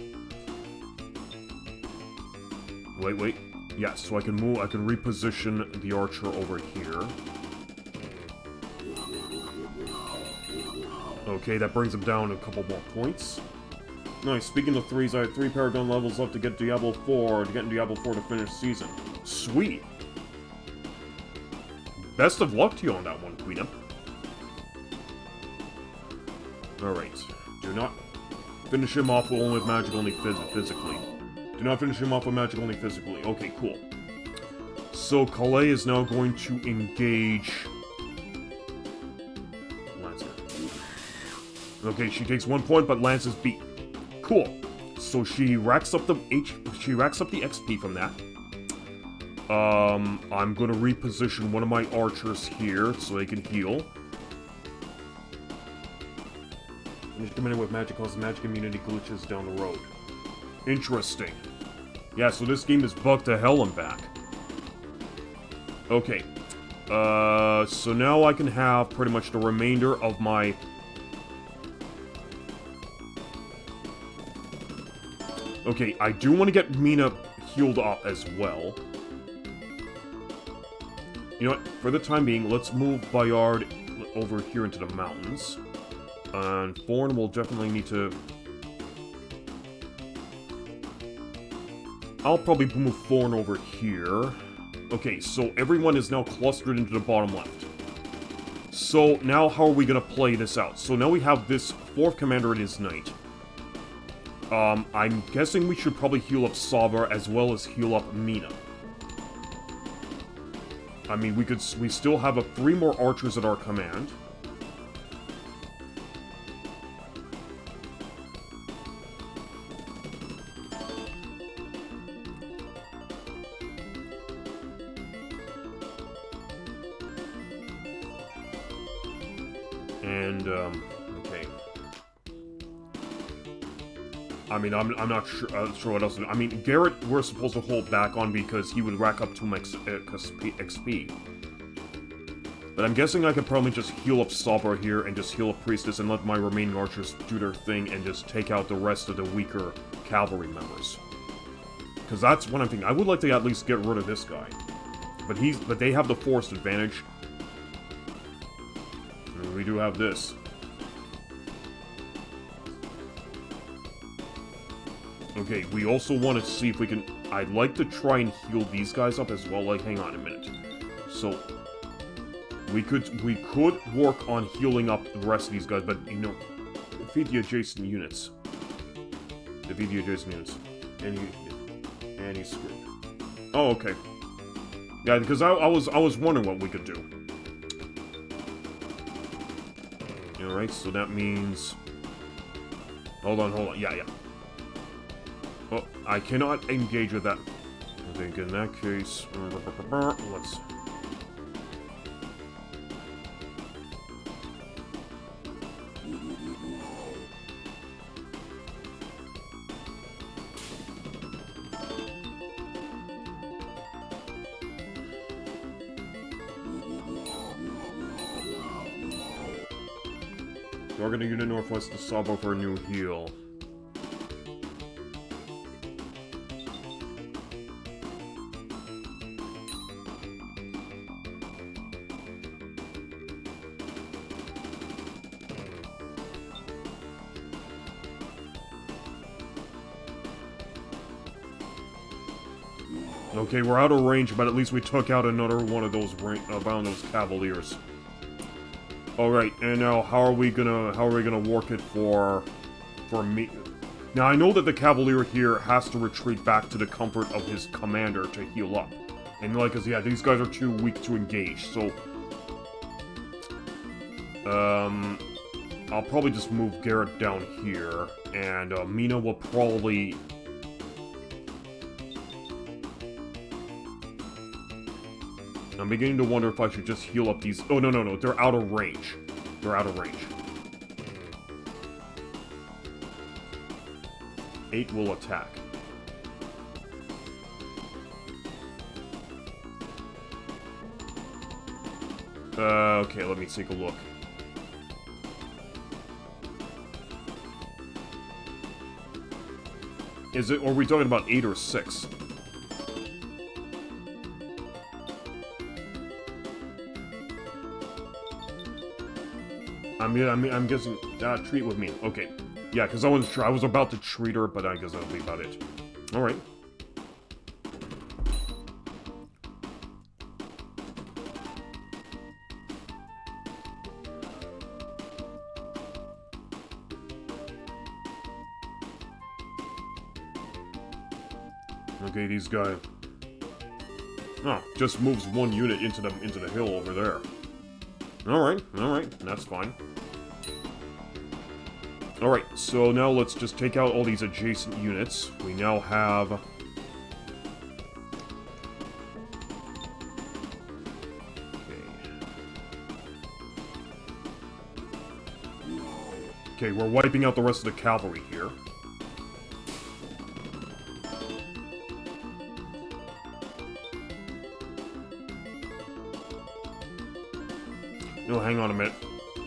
Wait. Yeah, so I can reposition the archer over here. Okay, that brings them down a couple more points. Nice, speaking of 3s, I have 3 Paragon levels left to get Diablo 4, to finish season. Sweet! Best of luck to you on that one, Queen. Alright. Do not finish him off only with magic, only physically. Do not finish him off with magic, only physically. Okay, cool. So, Calais is now going to engage Lance here. Okay, she takes 1 point, but Lance is beat. Cool. So she racks up the XP from that. I'm gonna reposition one of my archers here so they can heal. Finish committed with magic causes magic immunity glitches down the road. Interesting. Yeah, so this game is bugged to hell and back. Okay. So now I can have pretty much the remainder of my... Okay, I do want to get Mina healed up as well. You know what? For the time being, let's move Bayard over here into the mountains. And Thorn will definitely need to... I'll probably move Thorn over here. Okay, so everyone is now clustered into the bottom left. So now how are we going to play this out? So now we have this 4th commander and his knight. I'm guessing we should probably heal up Saber as well as heal up Mina. I mean, we still have 3 more archers at our command. And, okay. I mean, I'm not sure what else to do. I mean, Garrett we're supposed to hold back on because he would rack up too much XP. But I'm guessing I could probably just heal up Saber here and just heal up Priestess and let my remaining archers do their thing and just take out the rest of the weaker cavalry members. Because that's what I'm thinking. I would like to at least get rid of this guy. But they have the forced advantage. And we do have this. Okay, we also want to see if we can... I'd like to try and heal these guys up as well. Like, hang on a minute. So, we could work on healing up the rest of these guys, but, you know, defeat the adjacent units. Defeat the adjacent units. And he's screwed. Oh, okay. Yeah, because I was wondering what we could do. Alright, so that means... Hold on. Yeah. Oh, I cannot engage with that. I think in that case... Let's... Target unit northwest to Sabo for a new heal. Okay, we're out of range, but at least we took out another one of those cavaliers. All right, and now how are we gonna work it for me? Now I know that the cavalier here has to retreat back to the comfort of his commander to heal up, and like, yeah, these guys are too weak to engage. So, I'll probably just move Garrett down here, and Mina will probably. I'm beginning to wonder if I should just heal up these... Oh, no, they're out of range. They're out of range. 8 will attack. Okay, let me take a look. Are we talking about 8 or 6? I'm guessing, treat with me. Okay. Yeah, because I was about to treat her, but I guess that'll be about it. Alright. Okay, these guys... Oh, just moves one unit into the hill over there. Alright, that's fine. Alright, so now let's just take out all these adjacent units. We now have... Okay, we're wiping out the rest of the cavalry here. No, hang on a minute.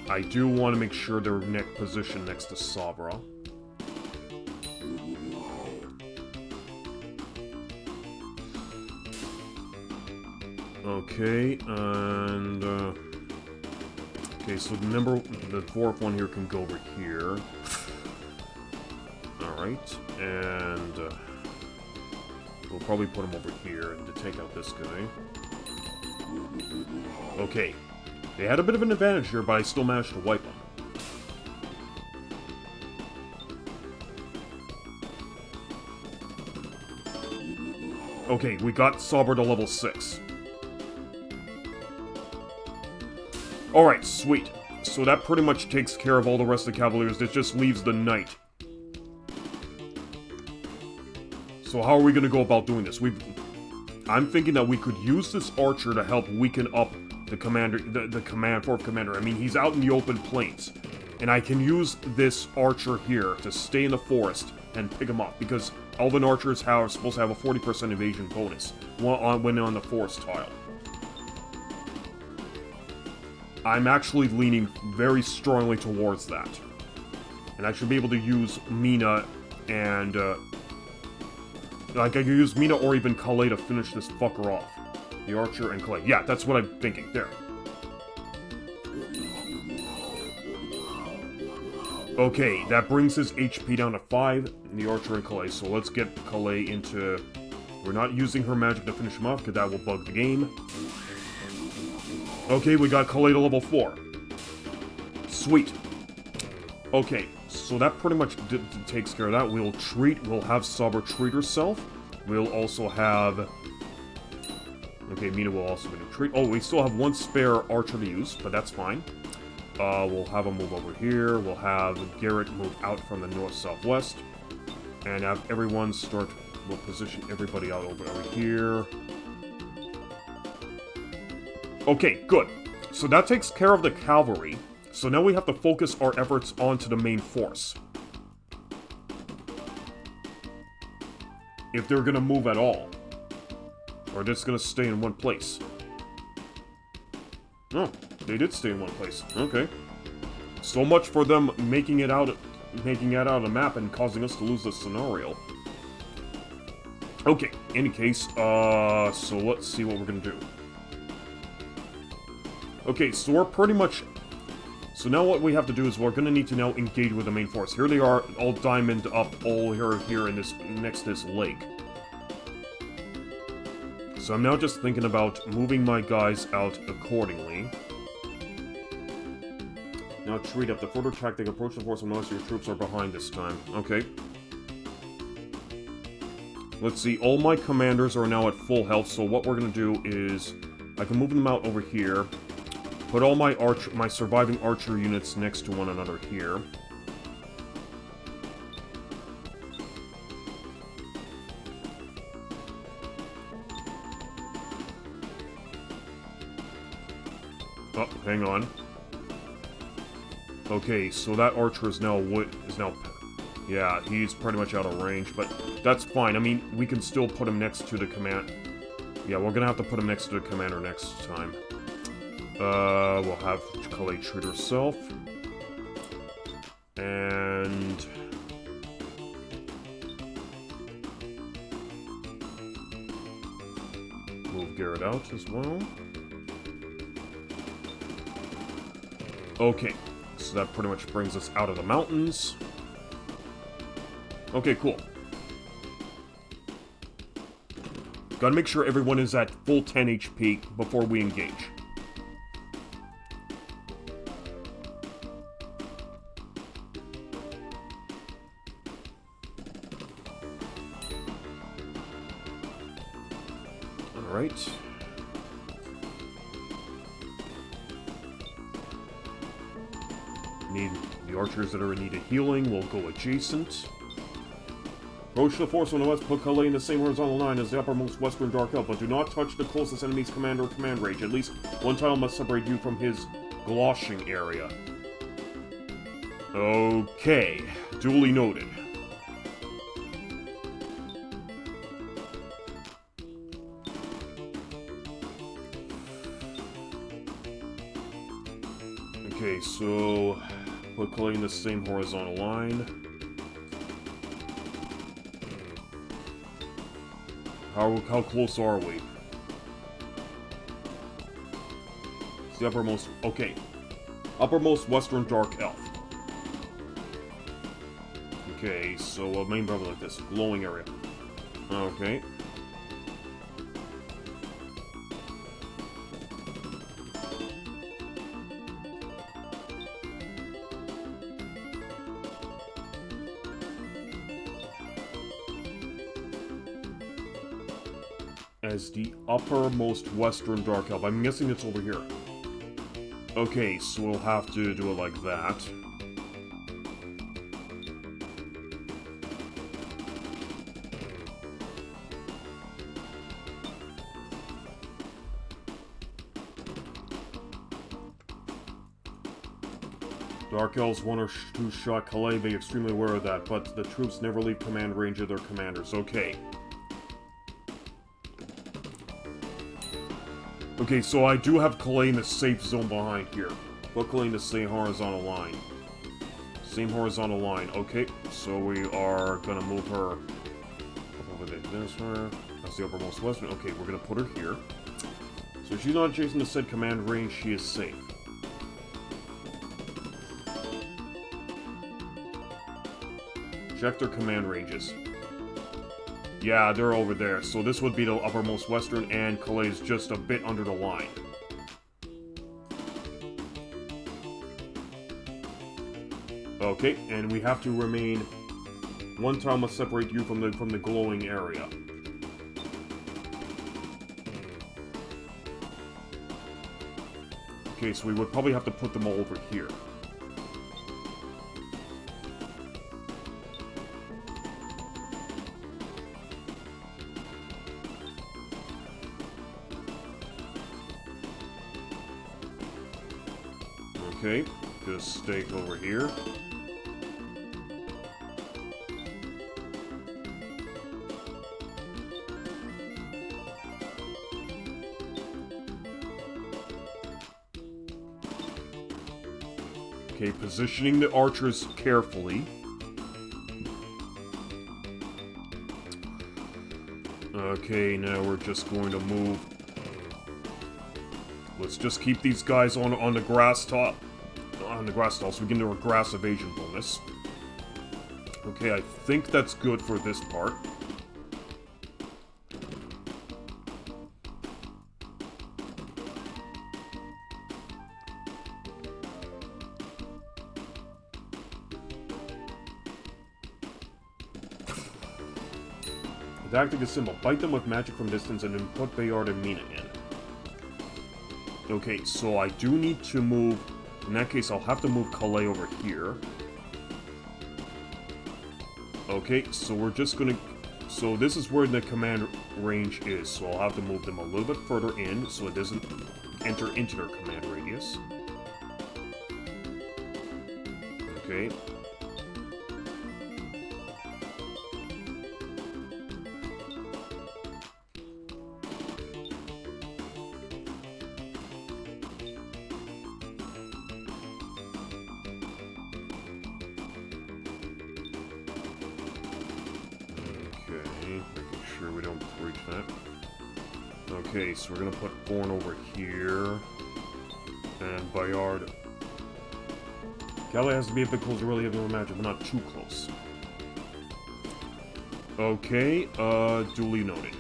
I do want to make sure they're positioned next to Sabra. Okay, and... okay, so the fourth one here can go over here. Alright, and... we'll probably put him over here to take out this guy. Okay. They had a bit of an advantage here, but I still managed to wipe them. Okay, we got Sabra to level 6. Alright, sweet. So that pretty much takes care of all the rest of the Cavaliers. It just leaves the Knight. So how are we going to go about doing this? I'm thinking that we could use this archer to help weaken up the commander, fourth commander. I mean, he's out in the open plains. And I can use this archer here to stay in the forest and pick him up, because elven archers are supposed to have a 40% evasion bonus when on the forest tile. I'm actually leaning very strongly towards that. And I should be able to use Mina and, like, I could use Mina or even Calais to finish this fucker off. The archer and Calais. Yeah, that's what I'm thinking. There. Okay, that brings his HP down to 5, the archer and Calais. So let's get Calais into... We're not using her magic to finish him off, because that will bug the game. Okay, we got Calais to level 4. Sweet. Okay, so that pretty much takes care of that. We'll have Sabra treat herself. We'll also have... Okay, Mina will also be treat. Oh, we still have one spare archer to use, but that's fine. We'll have him move over here. We'll have Garrett move out from the north-southwest. And have everyone start... We'll position everybody out over here. Okay, good. So that takes care of the cavalry. So now we have to focus our efforts onto the main force. If they're gonna move at all. Or they're just gonna stay in one place. Oh, they did stay in one place. Okay. So much for them making it out of the map and causing us to lose this scenario. Okay, any case, so let's see what we're gonna do. Okay, so we're pretty much... So now what we have to do is we're gonna need to now engage with the main force. Here they are, all diamond up, all here in this, next to this lake. So I'm now just thinking about moving my guys out accordingly. Now treat up. The further tactic, approach the force when most of your troops are behind this time. Okay. Let's see, all my commanders are now at full health, so what we're gonna do is... I can move them out over here. Put all my surviving archer units next to one another here. Oh, hang on. Okay, so that archer is now yeah, he's pretty much out of range, but that's fine. I mean, we can still put him next to the command. Yeah, we're gonna have to put him next to the commander next time. We'll have Calais treat herself. And... move Garrett out as well. Okay, so that pretty much brings us out of the mountains. Okay, cool. Gotta make sure everyone is at full 10 HP before we engage. Alright. Need the archers that are in need of healing will go adjacent. Approach the force on the west, put Calais in the same horizontal line as the uppermost western Dark Elf, but do not touch the closest enemy's commander or command range. At least one tile must separate you from his gloshing area. Okay, duly noted. Okay, so put Calais in the same horizontal line. How close are we? It's the uppermost... Okay. Uppermost western Dark Elf. Okay, so main brother like this. Glowing area. Okay. As the uppermost western Dark Elf. I'm guessing it's over here. Okay, so we'll have to do it like that. Dark Elves 1 or 2 shot Calais, be extremely aware of that, but the troops never leave command range of their commanders. Okay. Okay, so I do have Calais in the safe zone behind here. Put Calais in the same horizontal line. Same horizontal line. Okay, so we are gonna move her up over there. That's the uppermost western. Okay, we're gonna put her here. So if she's not adjacent to said command range, she is safe. Check their command ranges. Yeah, they're over there. So this would be the uppermost western, and Calais is just a bit under the line. Okay, and we have to remain... One tile must separate you from the glowing area. Okay, so we would probably have to put them all over here. Okay, get a stake over here. Okay, positioning the archers carefully. Okay, now we're just going to move. Let's just keep these guys on the grass top. On the grass tile, so we can do a grass evasion bonus. Okay, I think that's good for this part. The tactic is simple. Bite them with magic from distance and then put Bayard and Mina in. Okay, so I do need to move... In that case, I'll have to move Calais over here. Okay, so we're just gonna... So this is where the command range is, so I'll have to move them a little bit further in, so it doesn't enter into their command radius. Okay. Making sure we don't breach that. Okay, so we're gonna put Thorn over here. And Bayard. Calais has to be a bit closer, really have to imagine, but not too close. Okay, duly noted.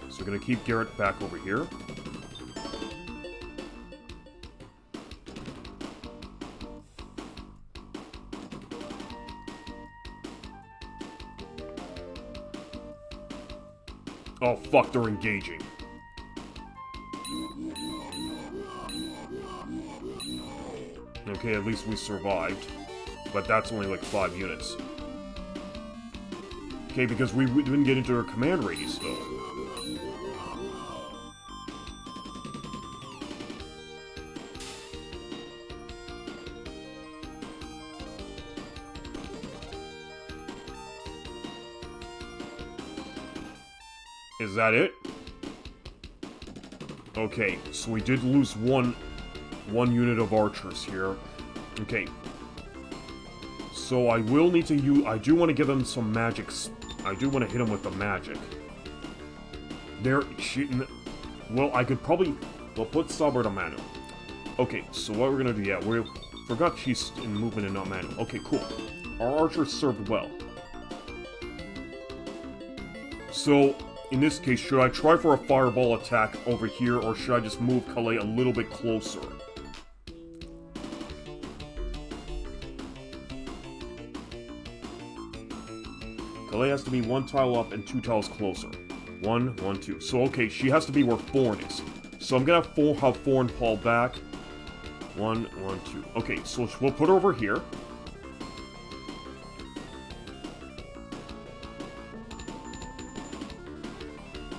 So we're gonna keep Garrett back over here. Oh, fuck, they're engaging. Okay, at least we survived. But that's only like 5 units. Okay, because we didn't get into our command radius, though. Is that it? Okay, so we did lose one unit of archers here. Okay. So I will need to use... I do want to give them some magics. I do want to hit them with the magic. They're cheating. Well, I could probably... We'll put Saber to Manu. Okay, so what we're gonna do... Yeah, we forgot she's in movement and not Manu. Okay, cool. Our archers served well. So... In this case, should I try for a fireball attack over here, or should I just move Calais a little bit closer? Calais has to be 1 tile up and 2 tiles closer. 1, 1, 2. So, okay, she has to be where Thorn is. So I'm gonna have Thorn fall back. 1, 1, 2. Okay, so we'll put her over here.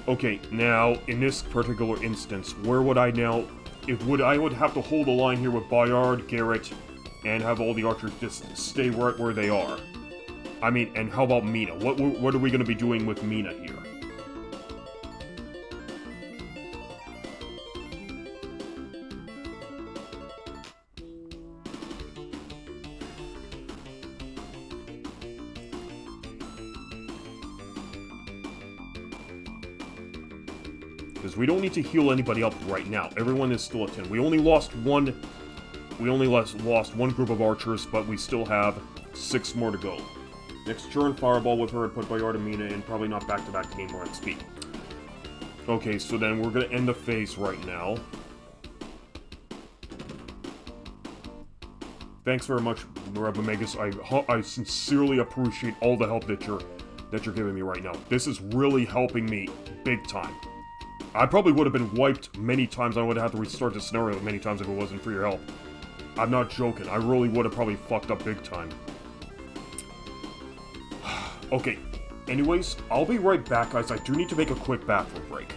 Okay, now, in this particular instance, where would I now... I would have to hold a line here with Bayard, Garrett, and have all the archers just stay right where they are. I mean, and how about Mina? What are we going to be doing with Mina here? Because we don't need to heal anybody up right now. Everyone is still at 10. We only lost one... We only lost one group of archers, but we still have 6 more to go. Next turn, Fireball with her and put Bayard and Mina in. Probably not back-to-back to gain more XP. Okay, so then we're going to end the phase right now. Thanks very much, Rabamegas. I sincerely appreciate all the help that you're giving me right now. This is really helping me big time. I probably would have been wiped many times. I would have had to restart the scenario many times if it wasn't for your help. I'm not joking. I really would have probably fucked up big time. Okay. Anyways, I'll be right back, guys. I do need to make a quick bathroom break.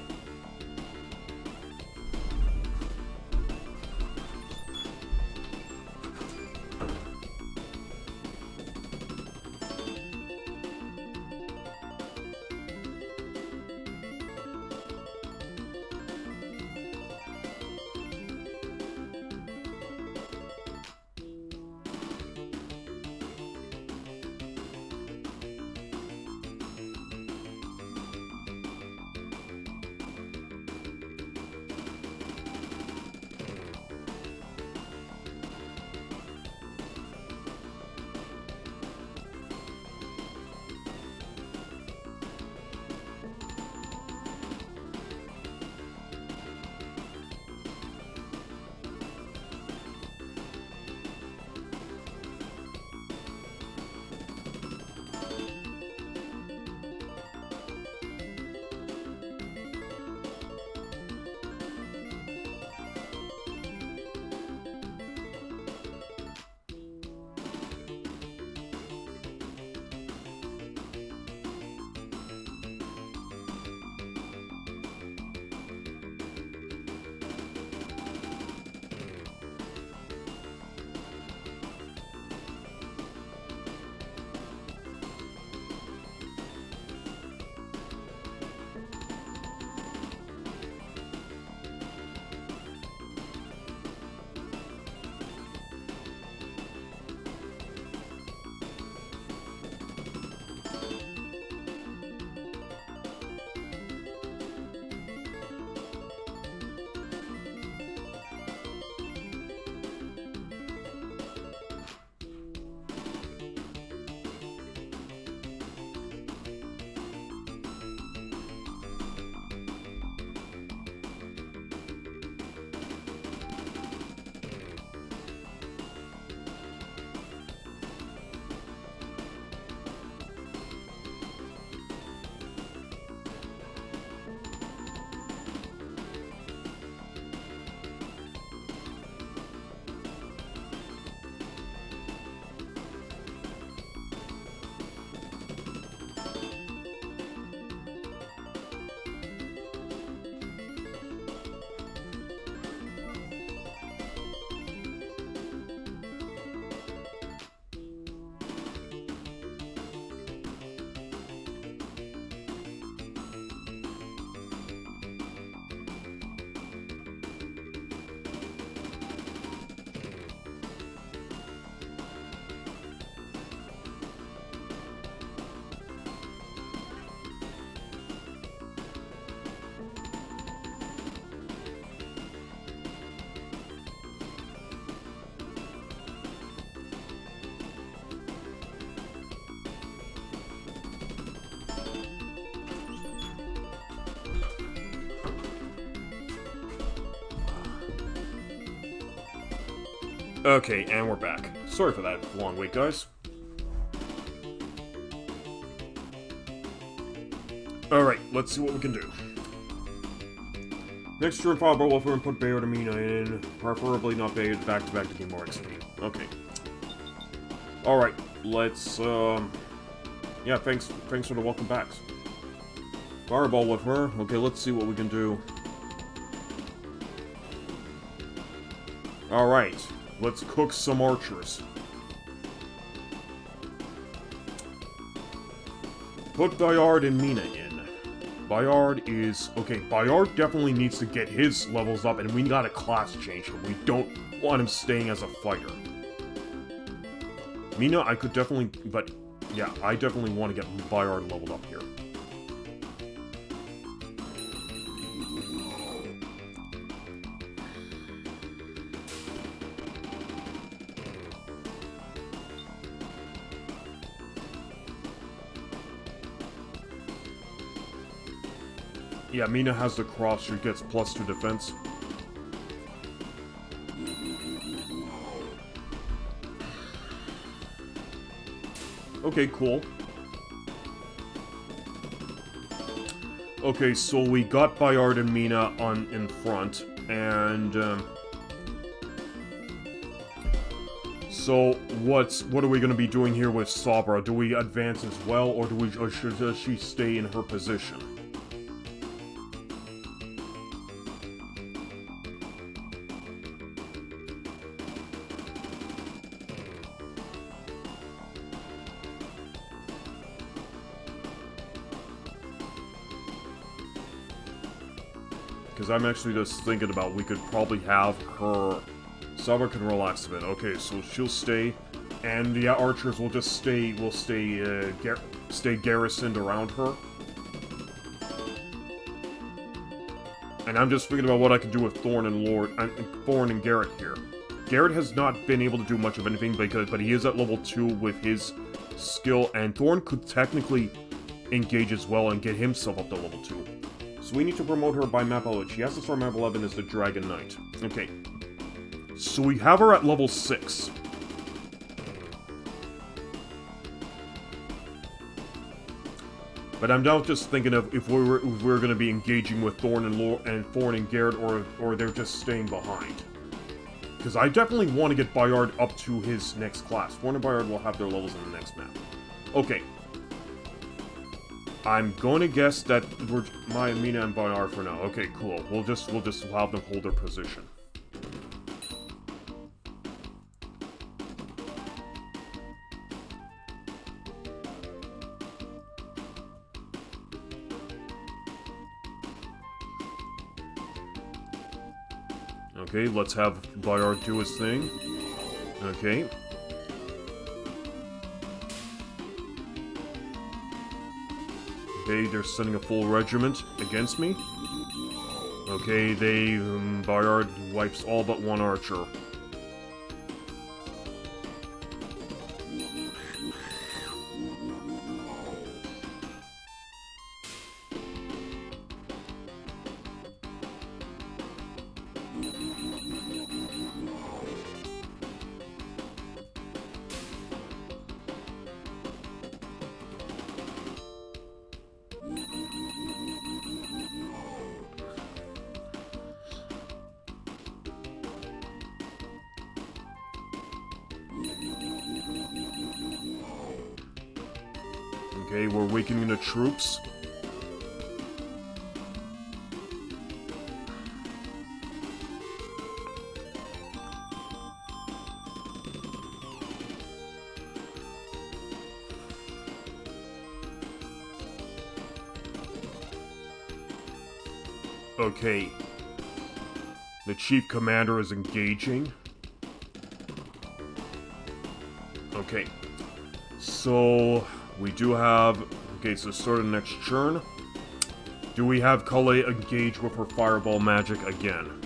Okay, and we're back. Sorry for that long wait, guys. Alright, let's see what we can do. Next turn, Fireball Wolfer and put Bayard and Mina in. Preferably not Bayard back-to-back to gain more XP. Okay. Alright, let's, yeah, thanks for the welcome backs. Fireball with her. Okay, let's see what we can do. Alright, let's cook some archers. Put Bayard and Mina in. Bayard is... Okay, Bayard definitely needs to get his levels up, and we got a class change him. We don't want him staying as a fighter. Mina, I could definitely... But, yeah, I definitely want to get Bayard leveled up here. Yeah, Mina has the cross, she gets +2 defense. Okay, cool. Okay, so we got Bayard and Mina in front, and so what are we gonna be doing here with Sabra? Do we advance as well, or does she stay in her position? Because I'm actually just thinking about we could probably have her... Sabra can relax a bit. Okay, so she'll stay, and the archers will just stay garrisoned around her. And I'm just thinking about what I can do with Thorn and Garrett here. Garrett has not been able to do much of anything but he is at level 2 with his skill, and Thorn could technically engage as well and get himself up to level 2. So we need to promote her by map 11. She has to start map 11 as the Dragon Knight. Okay. So we have her at level 6. But I'm now just thinking of if we're going to be engaging with Thorn and Garrett, or they're just staying behind. Because I definitely want to get Bayard up to his next class. Thorn and Bayard will have their levels in the next map. Okay. I'm going to guess that we're Mina and Bayard for now. Okay, cool. We'll just have them hold their position. Okay, let's have Bayard do his thing. Okay. Okay, they're sending a full regiment against me. Okay, Bayard wipes all but one archer. Okay, we're weakening the troops. Okay. The chief commander is engaging. Okay. So... we do have... okay, so start of the next turn. Do we have Kale engage with her fireball magic again?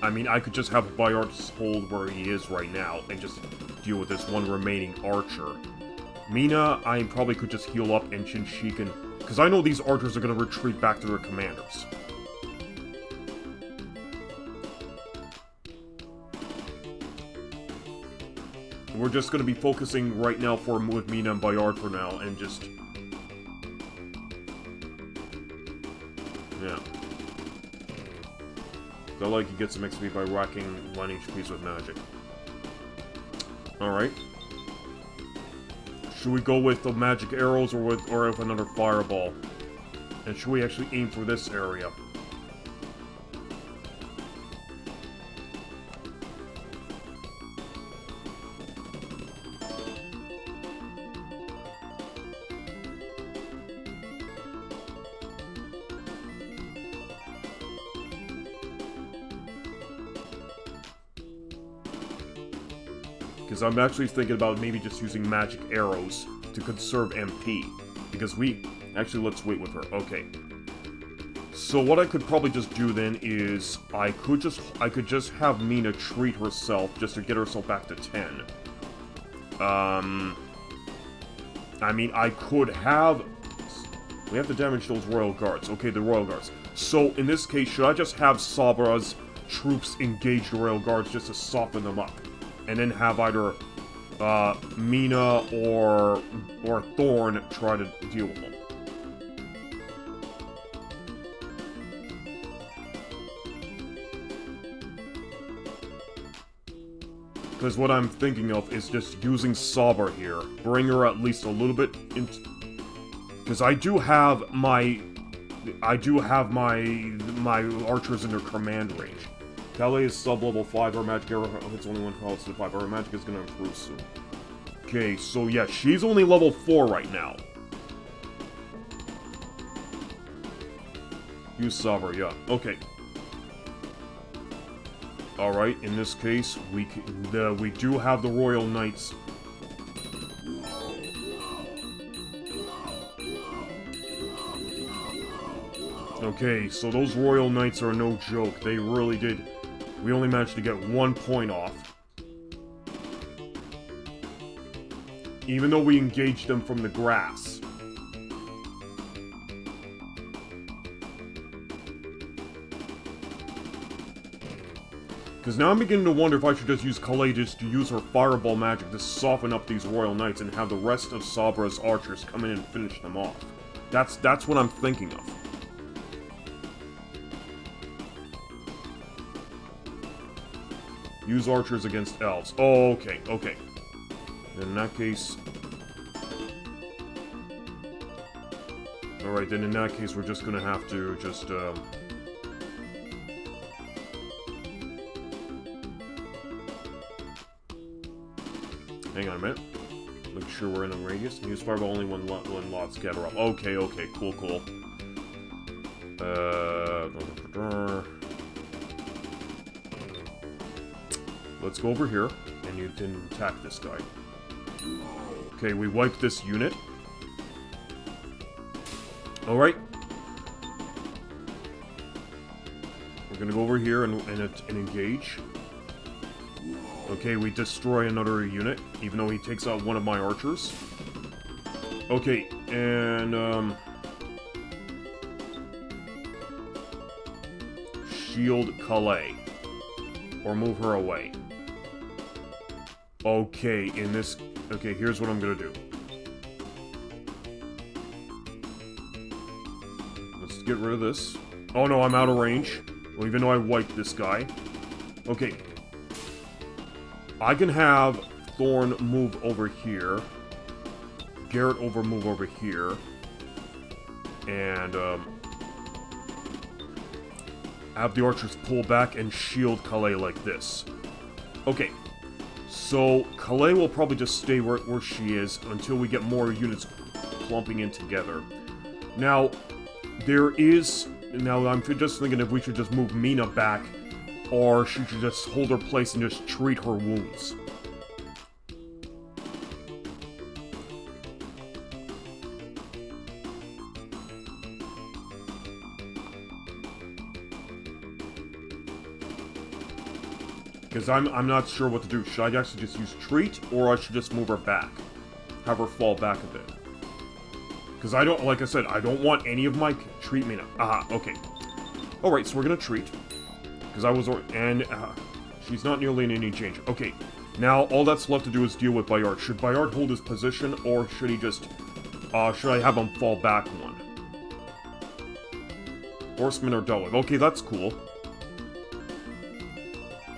I mean, I could just have Bayard hold where he is right now and just deal with this one remaining archer. Mina, I probably could just heal up and she can... because I know these archers are going to retreat back to their commanders. we're just gonna be focusing right now with Mina and Bayard for now, and just... Yeah. I like he gets some XP by racking 1 HPs with magic. Alright. Should we go with the magic arrows or with another fireball? And should we actually aim for this area? Because I'm actually thinking about maybe just using magic arrows to conserve MP. Because actually, let's wait with her. Okay. So what I could probably just do then is I could just have Mina treat herself just to get herself back to 10. I mean, I could have... We have to damage those Royal Guards. Okay, the Royal Guards. So, in this case, should I just have Sabra's troops engage the Royal Guards just to soften them up? And then have either Mina or Thorn try to deal with them. Because what I'm thinking of is just using Sabra here. Bring her at least a little bit into... Because I do have my archers in their command range. Calais is sub-level 5, her magic arrow hits only one call to 5, her magic is gonna improve soon. Okay, so yeah, she's only level 4 right now. Use Sabra, yeah, okay. Alright, in this case, we do have the Royal Knights. Okay, so those Royal Knights are no joke, they really did... We only managed to get 1 point off. Even though we engaged them from the grass. Because now I'm beginning to wonder if I should just use Calais just to use her fireball magic to soften up these Royal Knights and have the rest of Sabra's archers come in and finish them off. That's what I'm thinking of. Use archers against elves. Oh, okay, okay. Then in that case... Alright, then in that case we're just gonna have to just, Hang on a minute. Make sure we're in a radius. Use fireball only when lots scatter up. Okay, okay, cool, cool. Let's go over here, and you can attack this guy. Okay, we wiped this unit. Alright. We're gonna go over here and engage. Okay, we destroy another unit, even though he takes out one of my archers. Okay, and, shield Calais. Or move her away. Okay, okay, here's what I'm gonna do. Let's get rid of this. Oh no, I'm out of range. Well, even though I wiped this guy. Okay. I can have Thorn move over here. Garrett move over here. And, have the archers pull back and shield Calais like this. Okay. So, Calais will probably just stay where she is until we get more units clumping in together. Now, now I'm just thinking if we should just move Mina back, or she should just hold her place and just treat her wounds. Because I'm not sure what to do. Should I actually just use treat, or I should just move her back? Have her fall back a bit. Because I don't, like I said, I don't want any of my treat Mina. Aha, okay. Alright, so we're gonna treat. Because I was, and she's not nearly in any danger. Okay, Now, all that's left to do is deal with Bayard. Should Bayard hold his position, or should he just... should I have him fall back one? Horsemen are dealt with. Okay, that's cool.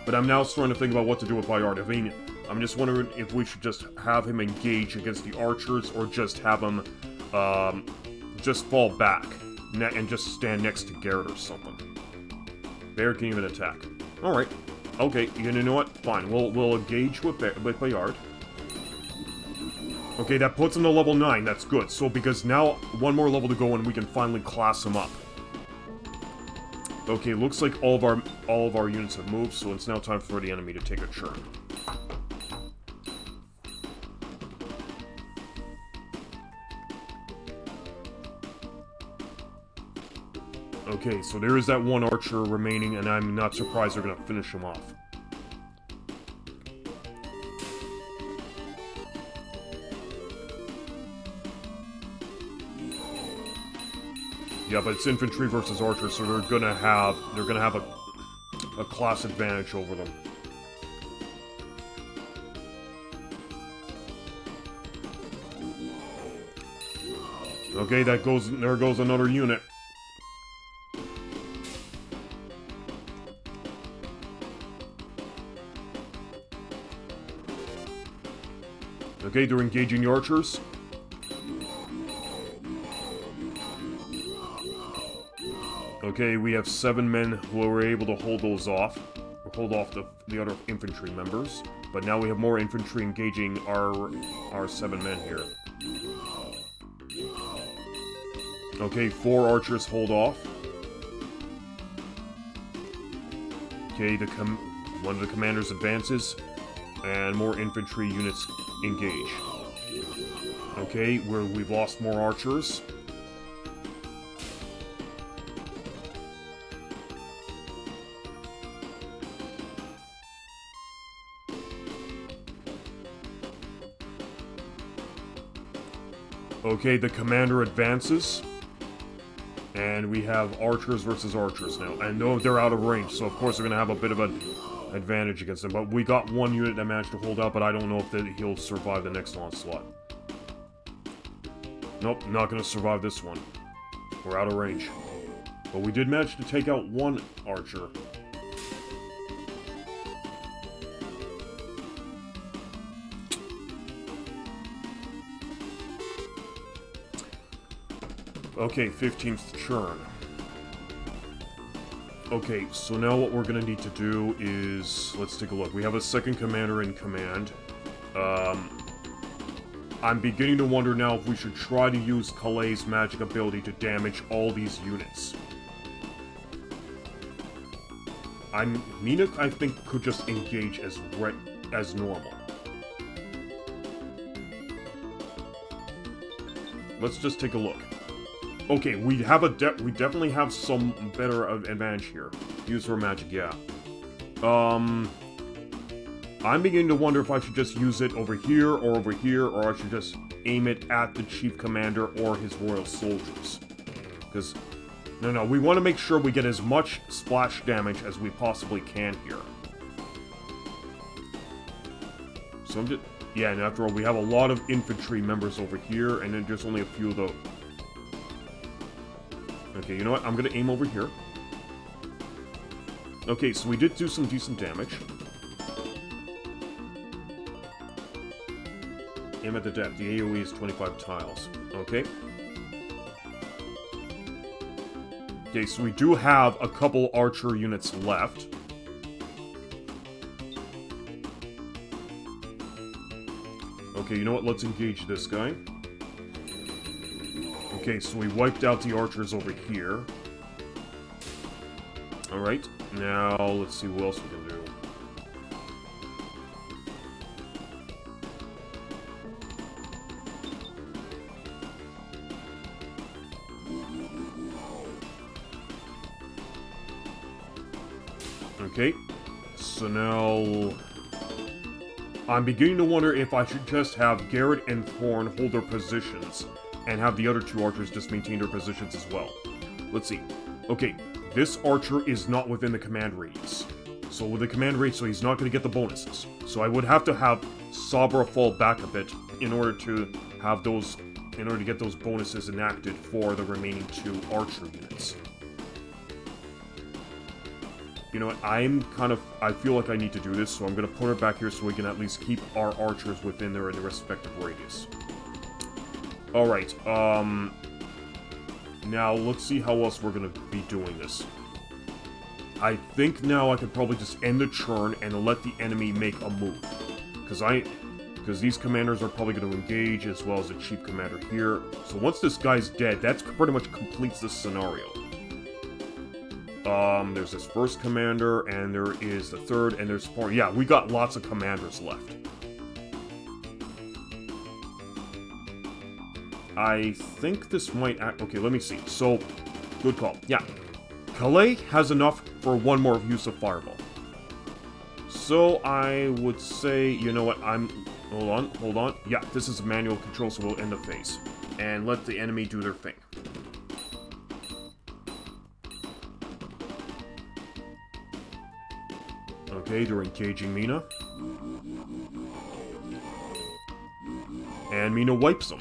But I'm now starting to think about what to do with Bayard. I mean, I'm just wondering if we should just have him engage against the archers, or just have him, just fall back and just stand next to Garrett or something. Bayard can even attack. Alright. Okay, you know what? Fine. We'll engage with Bayard. Okay, that puts him to level 9. That's good. So, because now, one more level to go and we can finally class him up. Okay, looks like all of our units have moved, so it's now time for the enemy to take a turn. Okay, so there is that one archer remaining, and I'm not surprised they're gonna finish him off. Yeah, but it's infantry versus archers, so they're gonna have a class advantage over them. Okay, there goes another unit. Okay, they're engaging the archers. Okay, we have 7 men who were able to hold those off. Or hold off the other infantry members. But now we have more infantry engaging our 7 men here. Okay, 4 archers hold off. Okay, one of the commanders advances. And more infantry units engage. Okay, we've lost more archers. Okay, the commander advances. And we have archers versus archers now. And no, they're out of range, so of course they're going to have a bit of an advantage against them. But we got one unit that managed to hold out, but I don't know if he'll survive the next onslaught. Nope, not going to survive this one. We're out of range. But we did manage to take out one archer. Okay, 15th turn. Okay, so now what we're gonna need to do is... Let's take a look. We have a second commander in command. I'm beginning to wonder now if we should try to use Kalei's magic ability to damage all these units. Mina, I think, could just engage as normal. Let's just take a look. Okay, we definitely have some better advantage here. Use her magic, yeah. I'm beginning to wonder if I should just use it over here, or I should just aim it at the Chief Commander or his royal soldiers. Because, no, we want to make sure we get as much splash damage as we possibly can here. So I'm just... Yeah, and after all, we have a lot of infantry members over here, and then there's only a few of the... Okay, you know what? I'm gonna aim over here. Okay, so we did do some decent damage. Aim at the depth. The AoE is 25 tiles. Okay. Okay, so we do have a couple archer units left. Okay, you know what? Let's engage this guy. Okay, so we wiped out the archers over here. Alright, now let's see what else we can do. Okay, so now... I'm beginning to wonder if I should just have Garrett and Thorn hold their positions, and have the other 2 archers just maintain their positions as well. Let's see. Okay, this archer is not within the command radius. So with the command rate, so he's not going to get the bonuses. So I would have to have Sabra fall back a bit in order to have those, in order to get those bonuses enacted for the remaining 2 archer units. You know what, I feel like I need to do this, so I'm going to put her back here so we can at least keep our archers within their respective radius. Alright, now let's see how else we're going to be doing this. I think now I could probably just end the churn and let the enemy make a move. Because these commanders are probably going to engage, as well as the chief commander here. So once this guy's dead, that's pretty much completes this scenario. There's this first commander, and there is the third, and there's 4. Yeah, we got lots of commanders left. I think this might act... Okay, let me see. So, good call. Yeah. Calais has enough for one more use of Fireball. So, I would say, you know what, hold on. Yeah, this is manual control, so we'll end the phase. And let the enemy do their thing. Okay, they're engaging Mina. And Mina wipes them.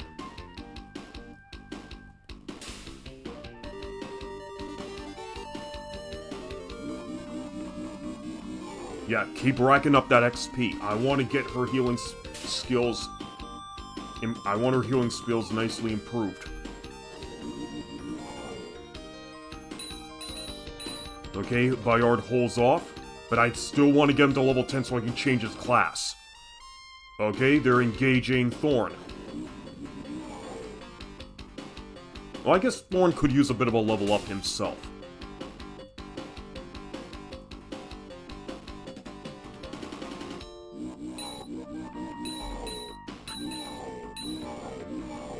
Yeah, keep racking up that XP. I want to get her healing skills... I want her healing skills nicely improved. Okay, Bayard holds off. But I still want to get him to level 10 so I can change his class. Okay, they're engaging Thorn. Well, I guess Thorn could use a bit of a level up himself.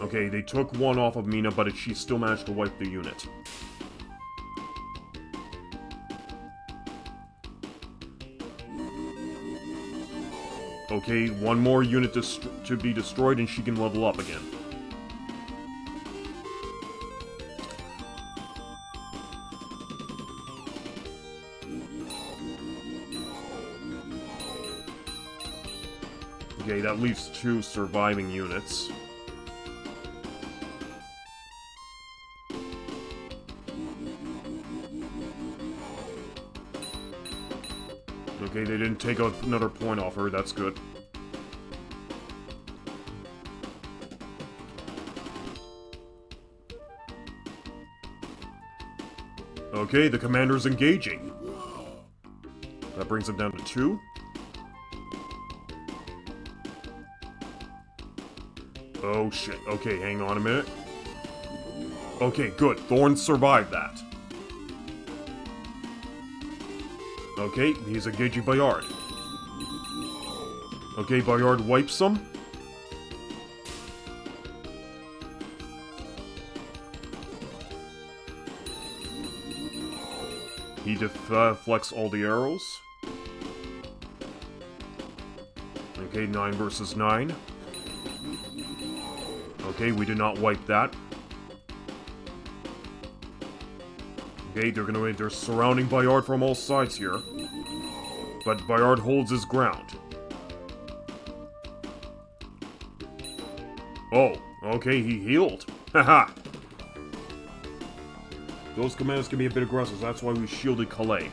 Okay, they took one off of Mina, but she still managed to wipe the unit. Okay, one more unit to be destroyed and she can level up again. Okay, that leaves 2 surviving units. Okay, they didn't take another point off her, that's good. Okay, the commander's engaging. That brings him down to 2. Oh shit, okay, hang on a minute. Okay, good, Thorn survived that. Okay, he's engaging Bayard. Okay, Bayard wipes him. He deflects all the arrows. Okay, 9 versus 9. Okay, we did not wipe that. Okay, they're surrounding Bayard from all sides here. But Bayard holds his ground. Oh, okay, he healed. Haha. Those commanders can be a bit aggressive, that's why we shielded Calais.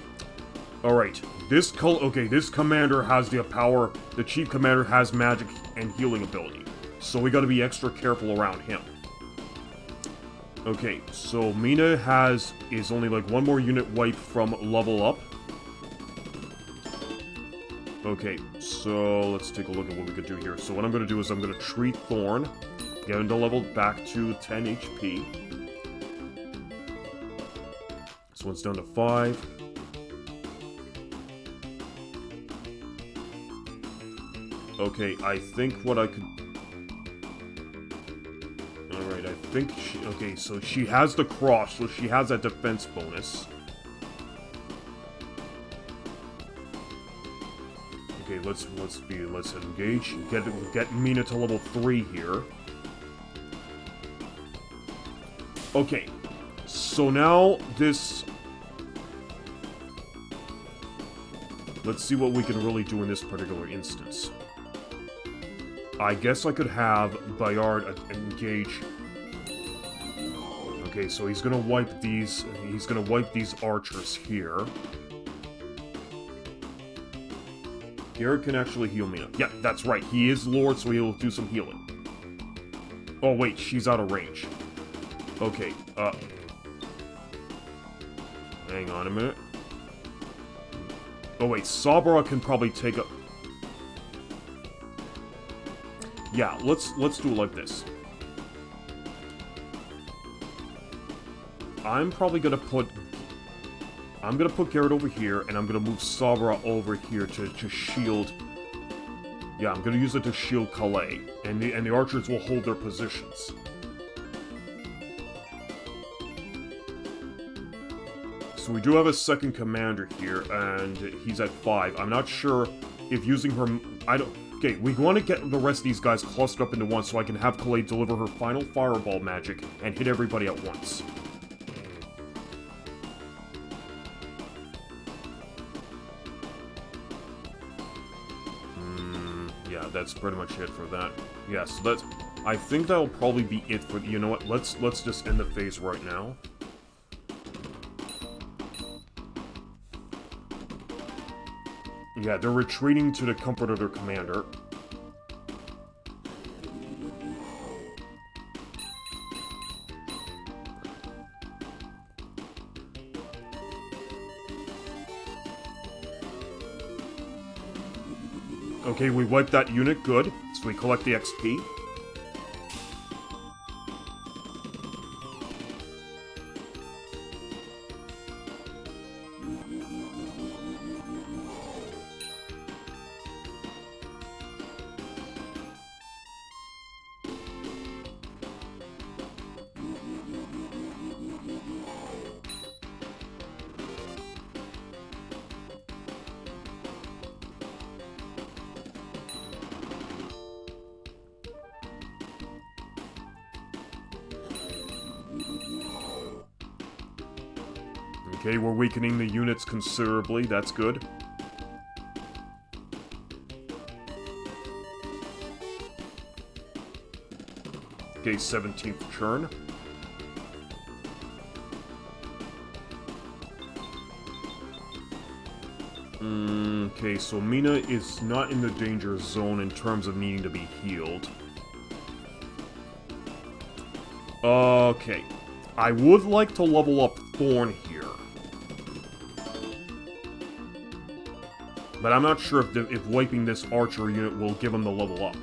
Alright, this commander has the power, the chief commander has magic and healing ability. So we gotta be extra careful around him. Okay, so Mina is only like 1 more unit wipe from level up. Okay, so let's take a look at what we could do here. So what I'm gonna do is I'm gonna treat Thorn, get him to level back to 10 HP. This one's down to 5. Okay, I think what I could... Alright, I think she... Okay, so she has the cross, so she has that defense bonus. Okay, let's engage. Get Mina to level 3 here. Okay, so now this... Let's see what we can really do in this particular instance. I guess I could have Bayard engage... Okay, so he's gonna wipe these... He's gonna wipe these archers here. Garrett can actually heal Mina. Yeah, that's right. He is Lord, so he'll do some healing. Oh, wait. She's out of range. Okay, hang on a minute. Oh, wait. Sabra can probably take a... Yeah, let's do it like this. I'm probably gonna put... I'm gonna put Garrett over here, and I'm gonna move Sabra over here to shield... Yeah, I'm gonna use it to shield Calais, and the archers will hold their positions. So we do have a second commander here, and he's at 5. I'm not sure if using her... Okay, we want to get the rest of these guys clustered up into one so I can have Calais deliver her final fireball magic and hit everybody at once. Yeah, that's pretty much it for that. Yeah, so that's... I think that'll probably be it for... You know what? Let's just end the phase right now. Yeah, they're retreating to the comfort of their commander. Okay, we wiped that unit, good. So we collect the XP. Okay, we're weakening the units considerably, that's good. Okay, 17th turn. Okay, so Mina is not in the danger zone in terms of needing to be healed. Okay. I would like to level up Thorn here. But I'm not sure if wiping this archer unit will give him the level up.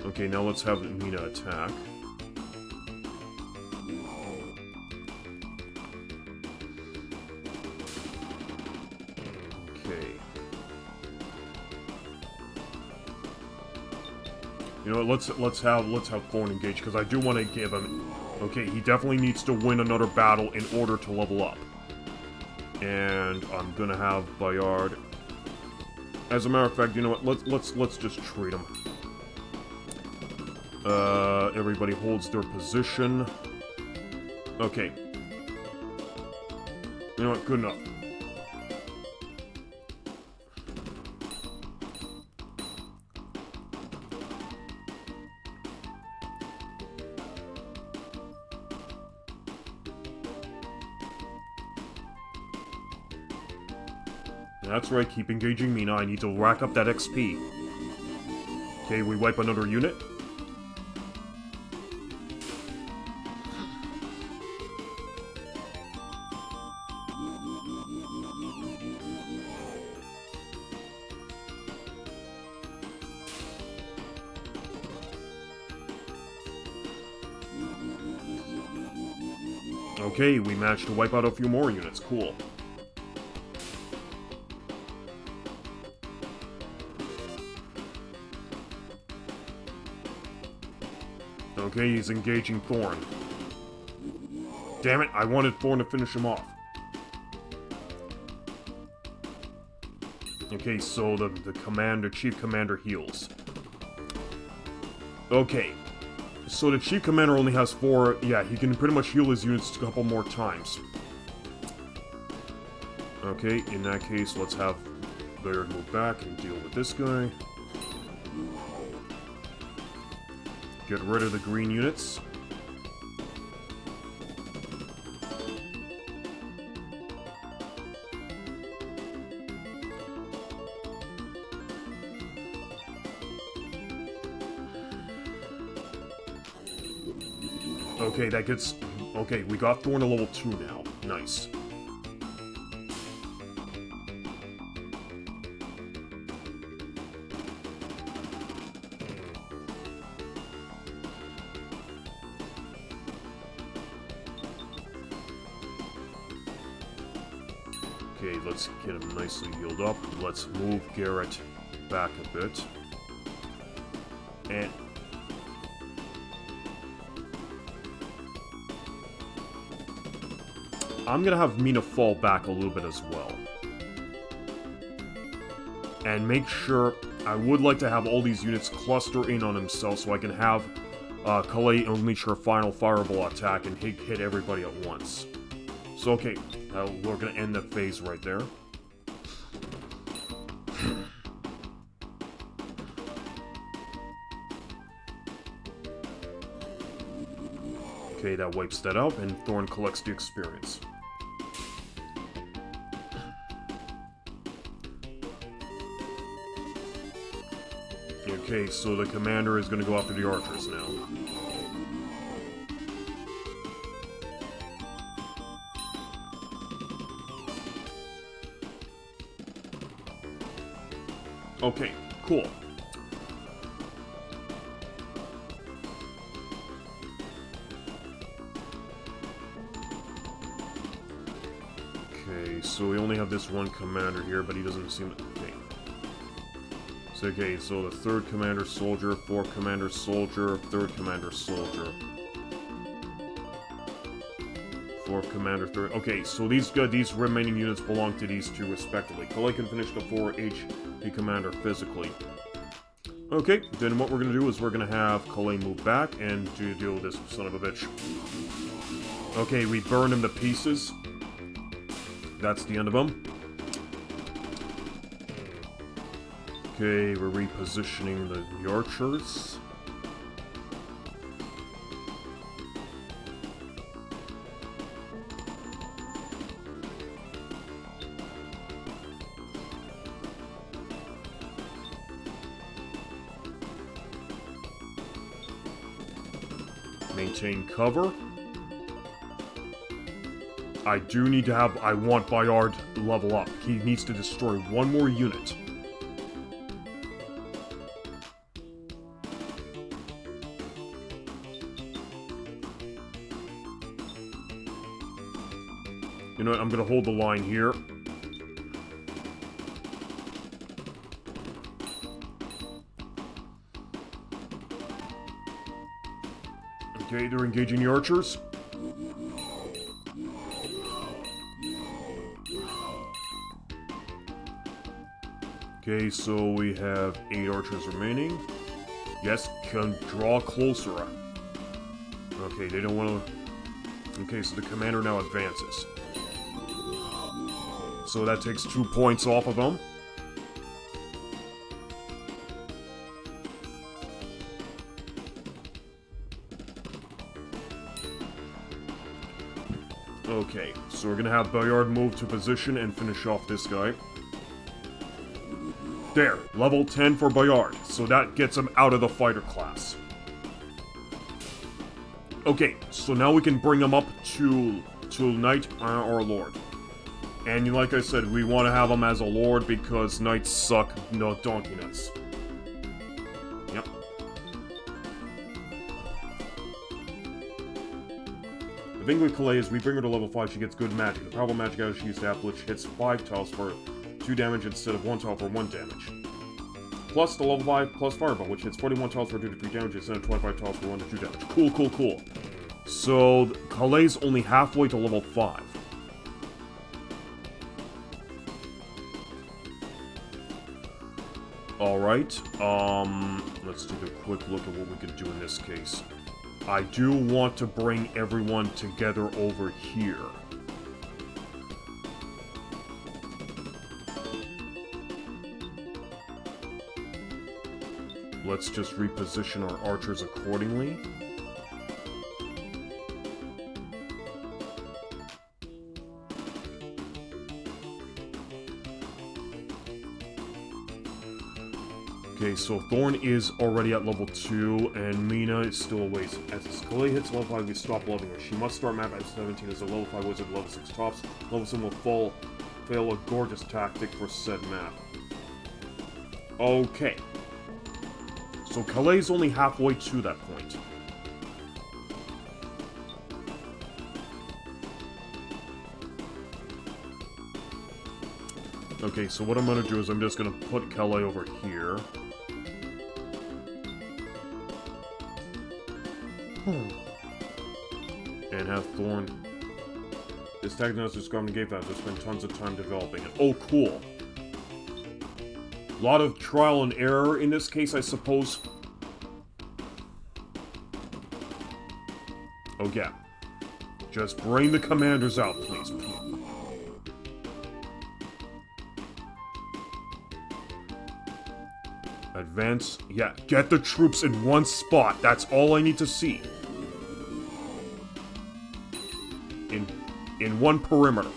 Okay, now let's have Mina attack. Okay. You know what, let's have Thorn engage, because I do want to give him... Okay, he definitely needs to win another battle in order to level up. And I'm gonna have Bayard. As a matter of fact, you know what, let's just treat him. Everybody holds their position. Okay. You know what, good enough. That's right, keep engaging Mina. I need to rack up that XP. Okay, we wipe another unit. Okay, we managed to wipe out a few more units. Cool. Okay, he's engaging Thorn. Damn it, I wanted Thorn to finish him off. Okay, so the chief commander heals. Okay. So the Chief Commander only has 4... Yeah, he can pretty much heal his units a couple more times. Okay, in that case, let's have Bayard move back and deal with this guy. Get rid of the green units. Okay, that gets... Okay, we got Thorn to level 2 now. Nice. Okay, let's get him nicely healed up. Let's move Garrett back a bit. And... I'm gonna have Mina fall back a little bit as well. And make sure... I would like to have all these units cluster in on himself so I can have Calais unleash her final fireball attack and hit everybody at once. So, okay, we're gonna end the phase right there. Okay, that wipes that out, and Thorn collects the experience. Okay, so the commander is gonna go after the archers now. Okay, cool. Okay, so we only have this one commander here, but he doesn't seem to... Okay. So, okay, so the third commander soldier, fourth commander soldier, third commander soldier. Fourth commander, third... Okay, so these remaining units belong to these two respectively. Calais can finish the 4 HP commander physically. Okay, then what we're gonna do is we're gonna have Calais move back and deal with this son of a bitch. Okay, we burned him to pieces. That's the end of him. Okay, we're repositioning the archers. Maintain cover. I do need to have... I want Bayard level up. He needs to destroy one more unit. You know what? I'm gonna hold the line here. Okay, they're engaging the archers. Okay, so we have 8 archers remaining. Yes, can draw closer. Okay, they don't want to... Okay, so the commander now advances. So that takes 2 points off of them. Okay, so we're gonna have Bayard move to position and finish off this guy. There, level 10 for Bayard, so that gets him out of the fighter class. Okay, so now we can bring him up to Knight or Lord. And like I said, we want to have him as a Lord because Knights suck no donkey nuts. Yep. The thing with Calais is we bring her to level 5, she gets good magic. The powerful magic out she used to have, which hits 5 tiles for 2 damage instead of 1 tile for 1 damage. Plus the level 5 plus Fireball, which hits 41 tiles for 2 to 3 damage instead of 25 tiles for 1 to 2 damage. Cool, cool, cool. So, Calais is only halfway to level 5. Alright, let's take a quick look at what we can do in this case. I do want to bring everyone together over here. Let's just reposition our archers accordingly. Okay, so Thorn is already at level 2, and Mina is still a ways. As Calais hits level 5, we stop loving her. She must start map at 17 as a level 5 wizard, level 6 tops. Level 7 will fail a gorgeous tactic for said map. Okay. So Calais is only halfway to that point. Okay, so what I'm gonna do is I'm just gonna put Calais over here. And have Thorn. This tactic is described in Game Pass. I've spent tons of time developing it. Oh, cool. A lot of trial and error in this case, I suppose. Oh, yeah. Just bring the commanders out, please. Advance. Yeah, get the troops in one spot. That's all I need to see. In one perimeter.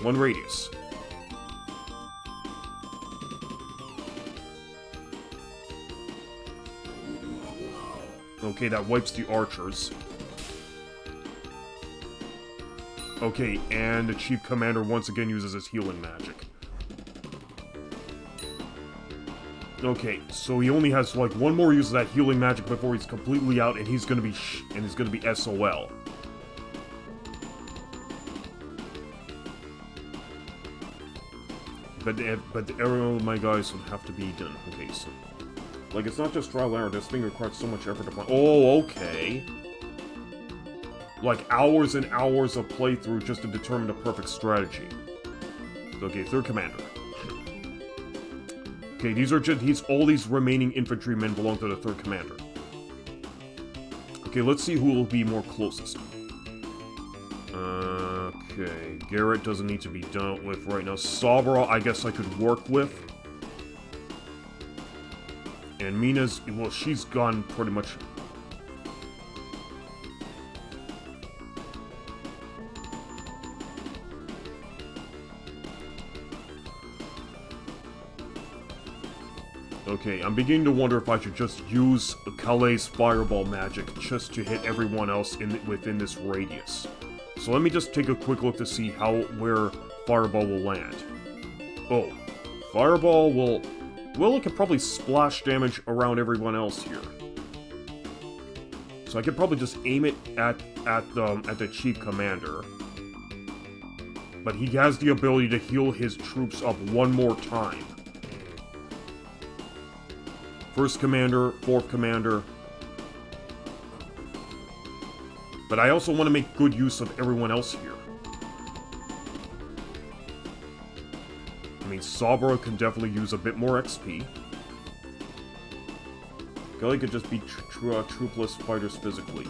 One radius. Okay, that wipes the archers. Okay, and the Chief Commander once again uses his healing magic. Okay, so he only has like one more use of that healing magic before he's completely out, and he's gonna be SOL. But every of my guys would have to be done. Okay, so like it's not just trial and error. This thing requires so much effort to play. Oh, okay. Like hours and hours of playthrough just to determine the perfect strategy. Okay, third commander. Okay, these are just all these remaining infantrymen belong to the third commander. Okay, let's see who will be more closest. Okay, Garrett doesn't need to be dealt with right now. Sabra, I guess I could work with. And Mina's, well, she's gone pretty much. Okay, I'm beginning to wonder if I should just use Calais' fireball magic just to hit everyone else within this radius. So let me just take a quick look to see where fireball will land. Oh, fireball will... Well, it could probably splash damage around everyone else here. So I could probably just aim it at the Chief Commander. But he has the ability to heal his troops up one more time. First Commander, Fourth Commander. But I also want to make good use of everyone else here. I mean, Sabra can definitely use a bit more XP. Kelly could just be troopless fighters physically.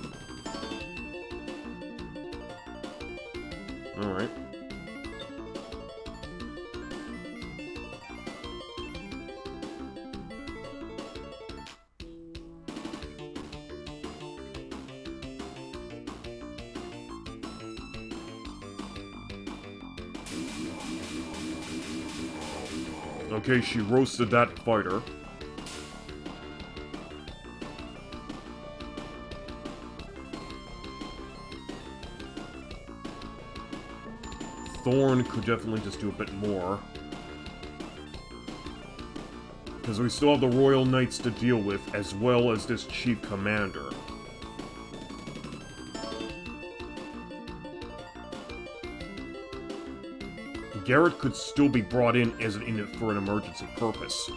Alright. Okay, she roasted that fighter. Thorn could definitely just do a bit more. Because we still have the Royal Knights to deal with, as well as this Chief Commander. Garrett could still be brought in for an emergency purpose.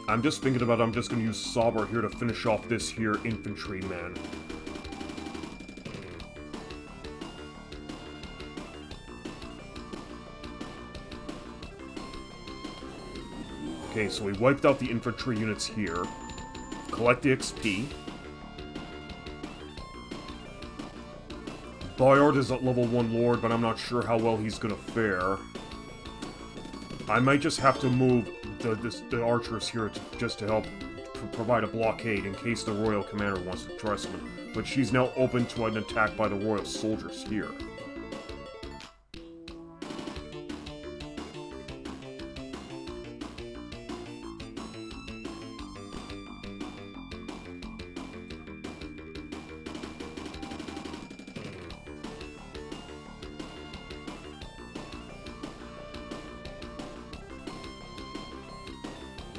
I'm just thinking about I'm just going to use Sabra here to finish off this here infantryman. Okay, so we wiped out the infantry units here. Collect the XP. Bayard is at level 1 Lord, but I'm not sure how well he's gonna fare. I might just have to move the archers here just to help provide a blockade in case the Royal Commander wants to try something. But she's now open to an attack by the Royal soldiers here.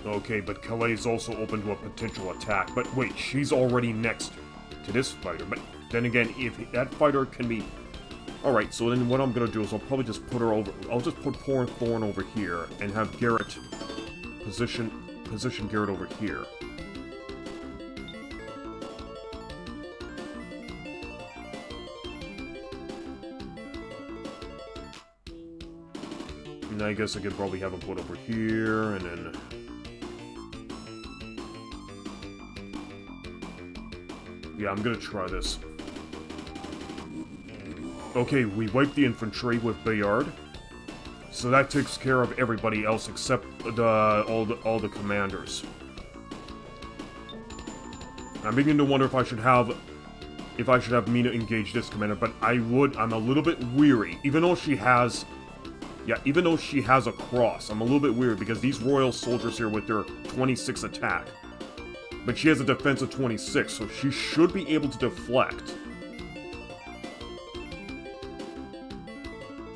Okay, but Calais is also open to a potential attack. But wait, she's already next to this fighter. But then again, if that fighter can be... Alright, so then what I'm gonna do is I'll probably just put her over... I'll just put Thorn over here and have Garrett position Garrett over here. And I guess I could probably have him put over here, and then... Yeah, I'm gonna try this. Okay, we wiped the infantry with Bayard. So that takes care of everybody else except all the commanders. I'm beginning to wonder if I should have Mina engage this commander, but I'm a little bit weary, even though she has a cross. I'm a little bit weary because these royal soldiers here with their 26 attack. But she has a defense of 26, so she should be able to deflect.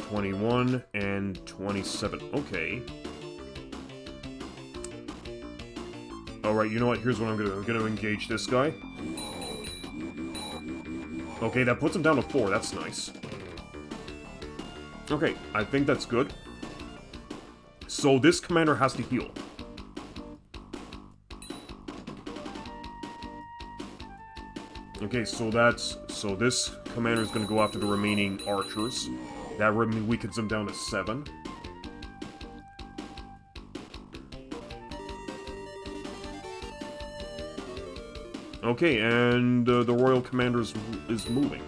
21 and 27. Okay. Alright, you know what? Here's what I'm gonna engage this guy. Okay, that puts him down to 4. That's nice. Okay, I think that's good. So this commander has to heal. Okay, so this commander is going to go after the remaining archers. That weakens them down to 7. Okay, and the royal commander is moving.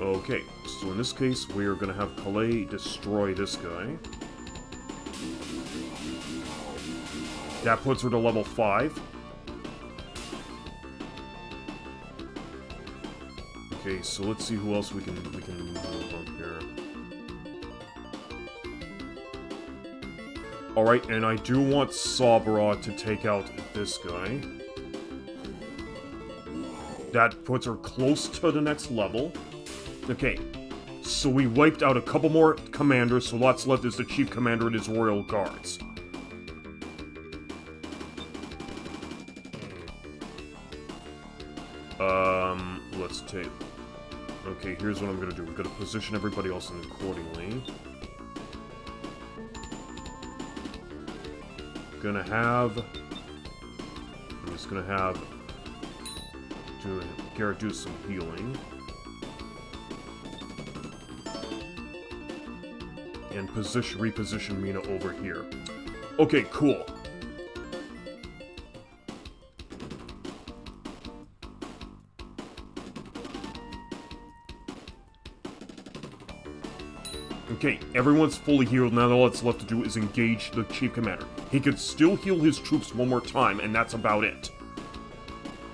Okay, so in this case, we are going to have Calais destroy this guy. That puts her to level 5. Okay, so let's see who else we can move on here. Alright, and I do want Sabra to take out this guy. That puts her close to the next level. Okay, so we wiped out a couple more commanders, so what's left is the chief commander and his royal guards. Let's take... Okay, here's what I'm gonna do. We're gonna position everybody else in accordingly. I'm just gonna have... Garrett do some healing. And reposition Mina over here. Okay, cool. Okay, everyone's fully healed. Now all that's left to do is engage the chief commander. He could still heal his troops one more time, and that's about it.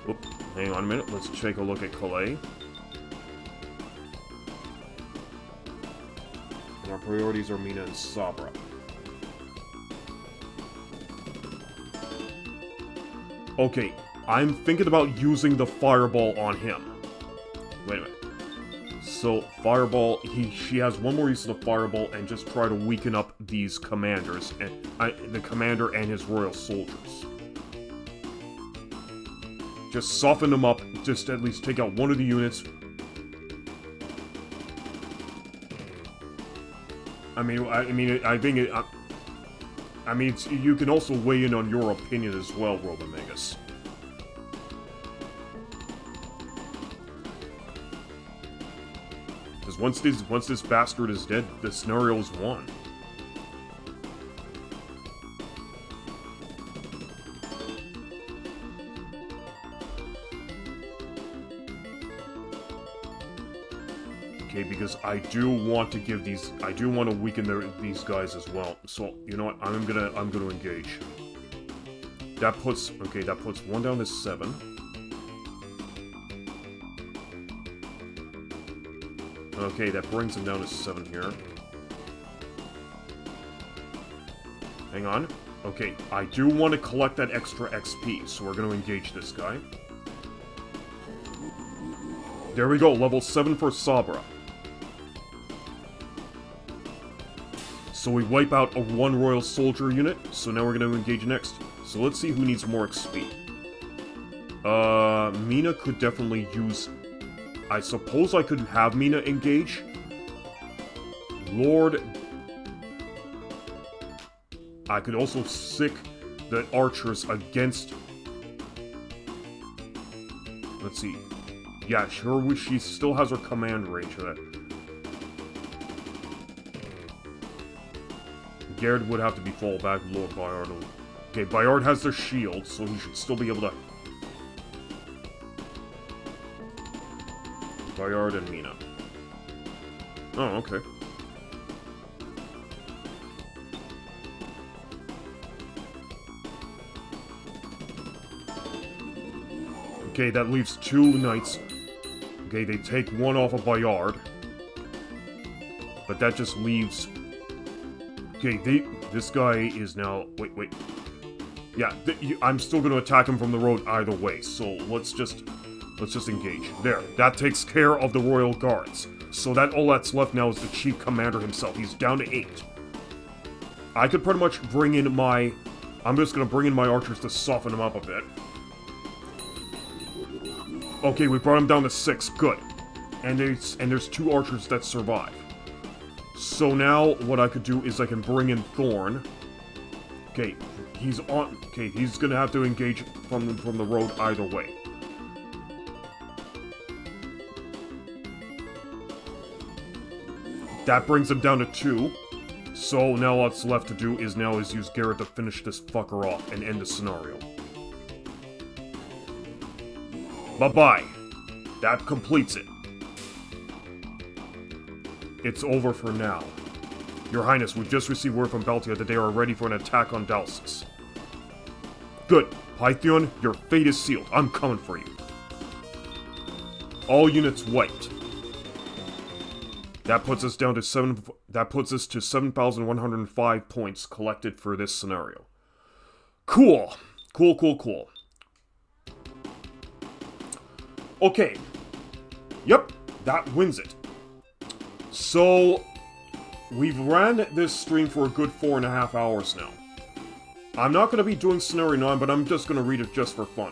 Oop, hang on a minute. Let's take a look at Calais. And our priorities are Mina and Sabra. Okay, I'm thinking about using the fireball on him. Wait a minute. So, Fireball, she has one more use of the Fireball and just try to weaken up these commanders, and the commander and his royal soldiers. Just soften them up, just at least take out one of the units. I mean, you can also weigh in on your opinion as well, Robomegas. Because once this bastard is dead, the scenario is won. Okay, because I do want to give these... I do want to weaken these guys as well. So, you know what? I'm gonna engage. That puts... Okay, that puts one down to 7. Okay, that brings him down to 7 here. Hang on. Okay, I do want to collect that extra XP, so we're going to engage this guy. There we go, level 7 for Sabra. So we wipe out a 1 Royal Soldier unit, so now we're going to engage next. So let's see who needs more XP. Mina could definitely use... I suppose I could have Mina engage. Lord... I could also sick the archers against... Let's see. Yeah, sure, she still has her command range of that. Garrett would have to be fall back, Lord Bayard. Okay, Bayard has their shield, so he should still be able to... Bayard and Mina. Oh, okay. Okay, that leaves 2 knights. Okay, they take 1 off of Bayard. But that just leaves... Okay, this guy is now... Wait. Yeah, I'm still going to attack him from the road either way, so let's just engage. There, that takes care of the Royal Guards. So that all that's left now is the Chief Commander himself. He's down to 8. I could pretty much bring in my... I'm just going to bring in my archers to soften him up a bit. Okay, we brought him down to 6. Good. And there's 2 archers that survive. So now, what I could do is I can bring in Thorn. Okay, he's on... Okay, he's gonna have to engage from the road either way. That brings him down to 2. So now what's left to do is use Garrett to finish this fucker off and end the scenario. Bye-bye. That completes it. It's over for now. Your Highness, we've just received word from Baltia that they are ready for an attack on Dalsis. Good. Pythion, your fate is sealed. I'm coming for you. All units wiped. That puts us down to 7... That puts us to 7,105 points collected for this scenario. Cool. Cool. Okay. Yep, that wins it. So, we've ran this stream for a good 4.5 hours now. I'm not going to be doing Scenario 9, but I'm just going to read it just for fun.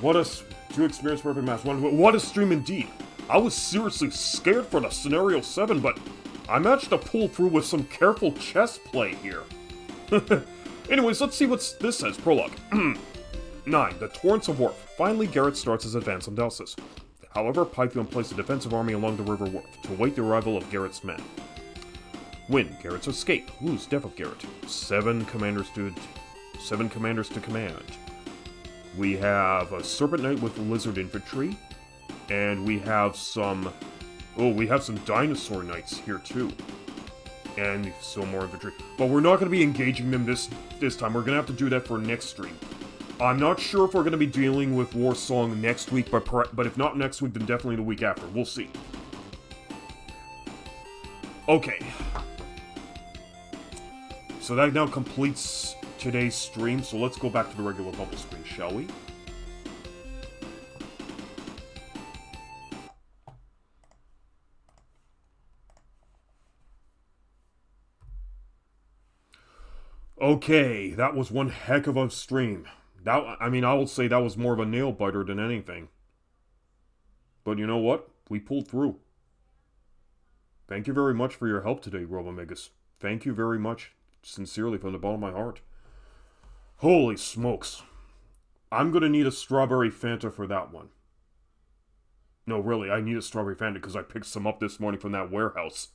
What a... To experience perfect match. What a stream indeed. I was seriously scared for the Scenario 7, but I managed to pull through with some careful chess play here. Anyways, let's see what this says. Prologue. 9. The Torrents of Worth. Finally, Garrett starts his advance on Dalsis. However, Pythion placed a defensive army along the River Worth to await the arrival of Garrett's men. Win. Garrett's escape. Lose. Death of Garrett. 7 commanders to command. We have a Serpent Knight with Lizard Infantry. And we have some... Oh, we have some Dinosaur Knights here too. And some more infantry. But we're not going to be engaging them this time. We're going to have to do that for next stream. I'm not sure if we're going to be dealing with Warsong next week, but if not next week, then definitely the week after. We'll see. Okay. So that now completes today's stream, so let's go back to the regular bubble screen, shall we? Okay, that was one heck of a stream. I will say that was more of a nail-biter than anything. But you know what? We pulled through. Thank you very much for your help today, Robomegas. Thank you very much, sincerely, from the bottom of my heart. Holy smokes. I'm gonna need a strawberry Fanta for that one. No, really, I need a strawberry Fanta because I picked some up this morning from that warehouse.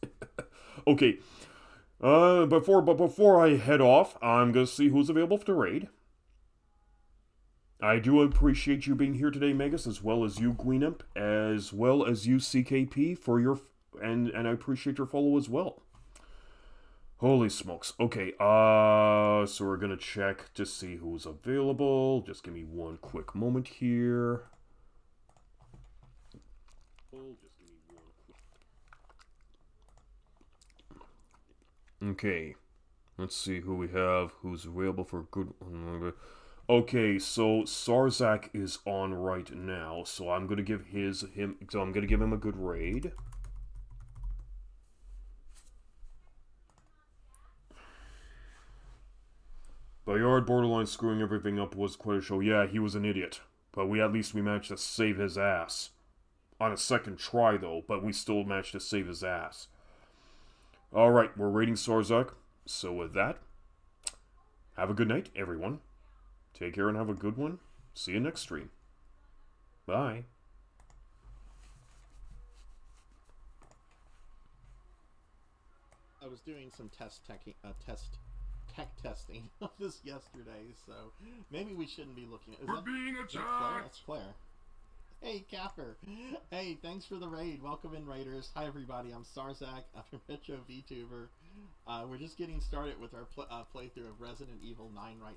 Okay. Before I head off, I'm gonna see who's available for the raid. I do appreciate you being here today, Megas, as well as you, Gweenimp, as well as you, CKP, for your and I appreciate your follow as well. Holy smokes. Okay, so we're gonna check to see who's available. Just give me one quick moment here. Okay, let's see who we have, who's available for good. Okay, so Sarzak is on right now, so I'm gonna give him a good raid. Bayard borderline screwing everything up was quite a show. Yeah, he was an idiot, but at least we managed to save his ass. On a second try though, but we still managed to save his ass. Alright, we're raiding Sarzak. So with that, have a good night, everyone. Take care and have a good one. See you next stream. Bye. I was doing some tech testing of this yesterday, so maybe we shouldn't be looking at. We're being attacked. That's Claire. Hey, Capper. Hey, thanks for the raid. Welcome in, Raiders. Hi, everybody. I'm Sarzak. I'm a retro VTuber. We're just getting started with our playthrough of Resident Evil 9 right